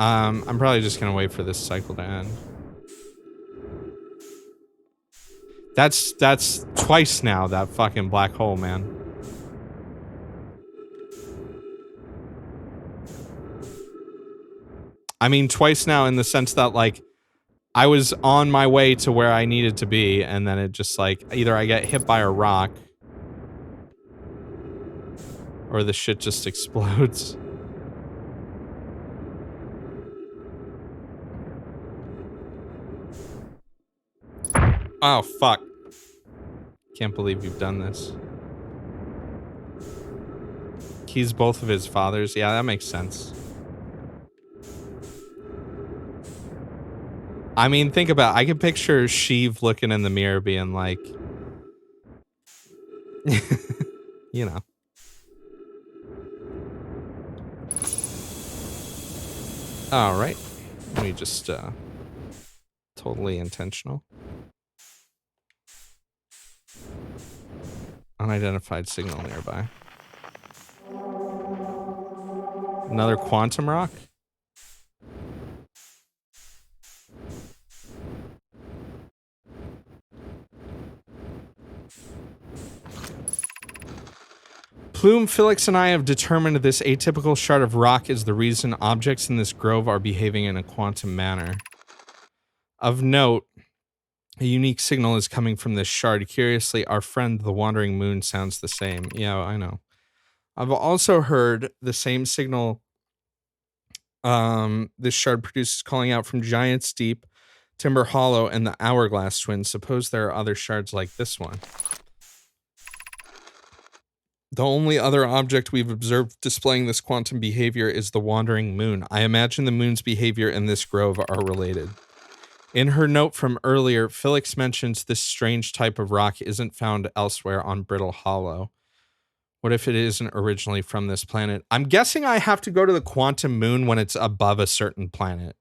I'm probably just gonna wait for this cycle to end. That's twice now, that fucking black hole, man. I mean, twice now in the sense that, like, I was on my way to where I needed to be, and then it just, like, either I get hit by a rock, or the shit just explodes. Oh, fuck. Can't believe you've done this. He's both of his fathers. Yeah, that makes sense. I mean, think about it. I can picture Sheev looking in the mirror being like, you know. All right. Let me just, totally intentional. Unidentified signal nearby. Another quantum rock? Plume, Felix, and I have determined this atypical shard of rock is the reason objects in this grove are behaving in a quantum manner. Of note, a unique signal is coming from this shard. Curiously, our friend the Wandering Moon sounds the same. Yeah, I know. I've also heard the same signal this shard produces calling out from Giant's Deep, Timber Hollow, and the Hourglass Twins. Suppose there are other shards like this one. The only other object we've observed displaying this quantum behavior is the Wandering Moon. I imagine the moon's behavior in this grove are related. In her note from earlier, Felix mentions this strange type of rock isn't found elsewhere on Brittle Hollow. What if it isn't originally from this planet? I'm guessing I have to go to the quantum moon when it's above a certain planet.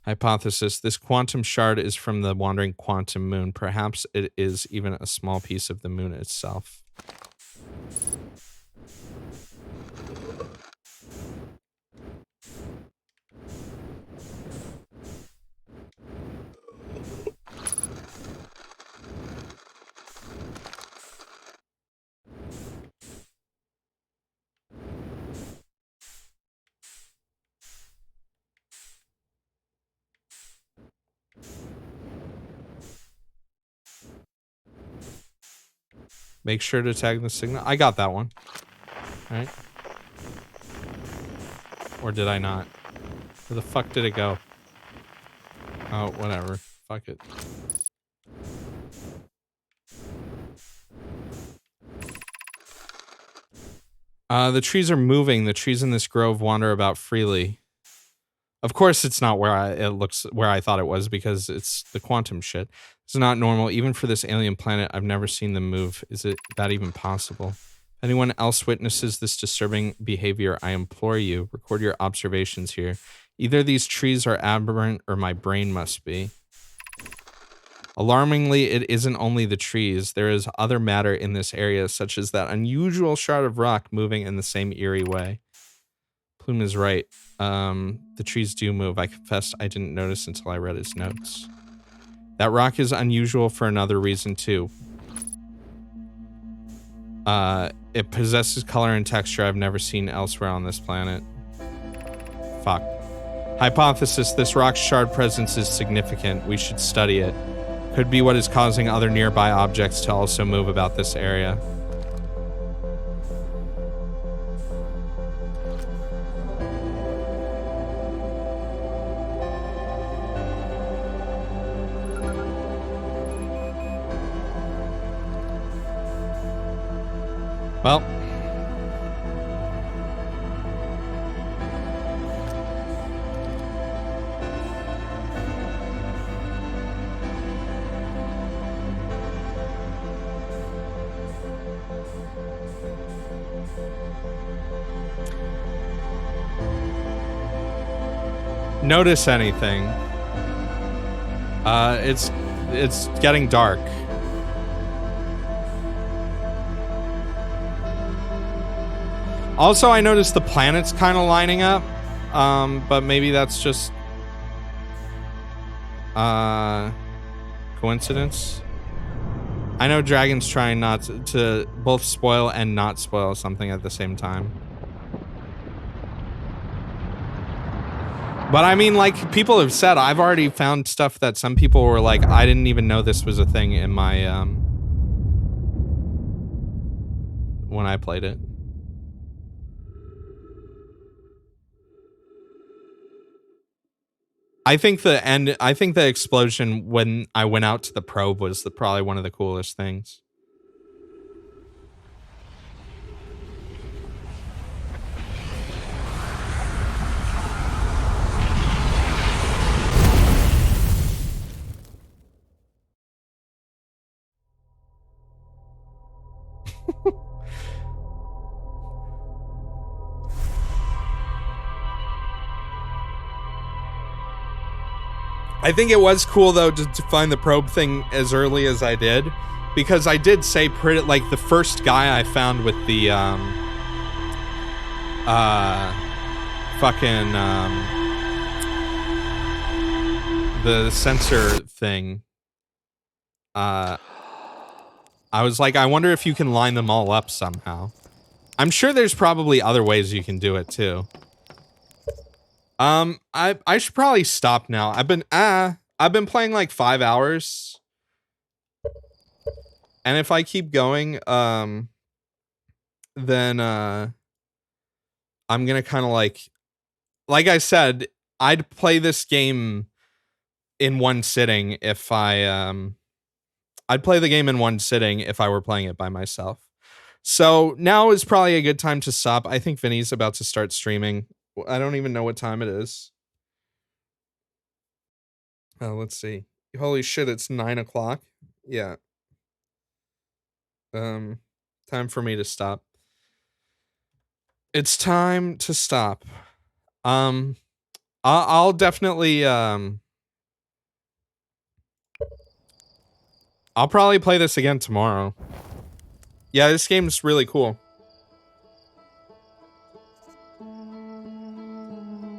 Hypothesis: this quantum shard is from the wandering quantum moon. Perhaps it is even a small piece of the moon itself. Make sure to tag the signal. I got that one. All right. Or did I not? Where the fuck did it go? Oh, whatever. Fuck it. The trees are moving. The trees in this grove wander about freely. Of course, it's not where I thought it was, because it's the quantum shit. It's not normal, even for this alien planet. I've never seen them move. Is it that even possible? If anyone else witnesses this disturbing behavior, I implore you, record your observations here. Either these trees are aberrant or my brain must be. Alarmingly, it isn't only the trees. There is other matter in this area, such as that unusual shard of rock moving in the same eerie way. Plume is right. The trees do move. I confess I didn't notice until I read his notes. That rock is unusual for another reason too. It possesses color and texture I've never seen elsewhere on this planet. Fuck. Hypothesis: this rock shard presence is significant. We should study it. Could be what is causing other nearby objects to also move about this area. Well, notice anything? It's getting dark. Also, I noticed the planets kind of lining up, but maybe that's just coincidence. I know Dragon's trying not to both spoil and not spoil something at the same time. But I mean, like people have said, I've already found stuff that some people were like, I didn't even know this was a thing in my when I played it. I think the explosion when I went out to the probe was probably one of the coolest things. I think it was cool though to find the probe thing as early as I did, because I did say pretty like the first guy I found with the the sensor thing. I was like, I wonder if you can line them all up somehow. I'm sure there's probably other ways you can do it too. I should probably stop now. I've been playing like 5 hours. And if I keep going, then I'm gonna kind of like I said, I'd play this game in one sitting if I'd play the game in one sitting if I were playing it by myself. So now is probably a good time to stop. I think Vinny's about to start streaming. I don't even know what time it is. Let's see. Holy shit, it's 9 o'clock. Yeah. Time for me to stop. It's time to stop. I'll definitely I'll probably play this again tomorrow. Yeah, this game's really cool.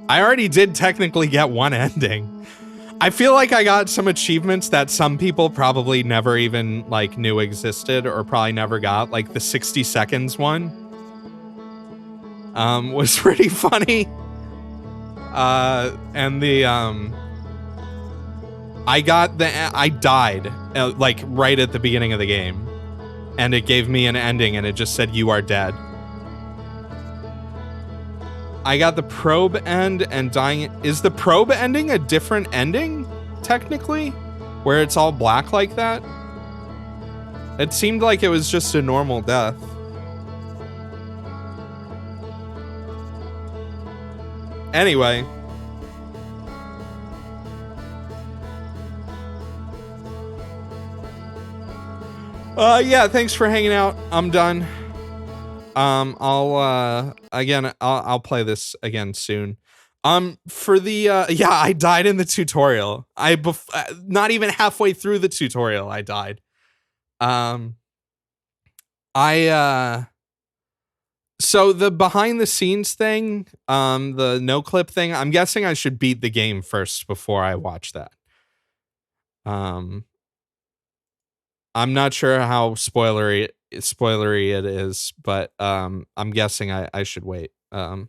I already did technically get one ending. I feel like I got some achievements that some people probably never even like knew existed or probably never got, like the 60 seconds one. Was pretty funny. And the I died like right at the beginning of the game, and it gave me an ending and it just said you are dead. I got the probe end and dying. Is the probe ending a different ending, technically? Where it's all black like that? It seemed like it was just a normal death. Anyway. Yeah, thanks for hanging out. I'm done. I'll play this again soon. For the yeah, I died in the tutorial. Not even halfway through the tutorial, I died. So the behind the scenes thing, the no clip thing, I'm guessing I should beat the game first before I watch that. I'm not sure how spoilery it is, but I'm guessing I should wait. Yeah,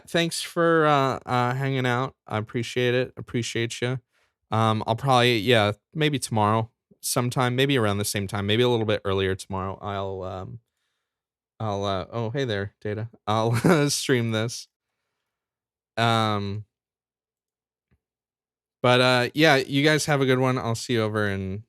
thanks for hanging out. I appreciate it. Appreciate you. I'll probably maybe tomorrow sometime, maybe around the same time, maybe a little bit earlier tomorrow. I'll oh, hey there, Data. I'll stream this. But yeah, you guys have a good one. I'll see you over in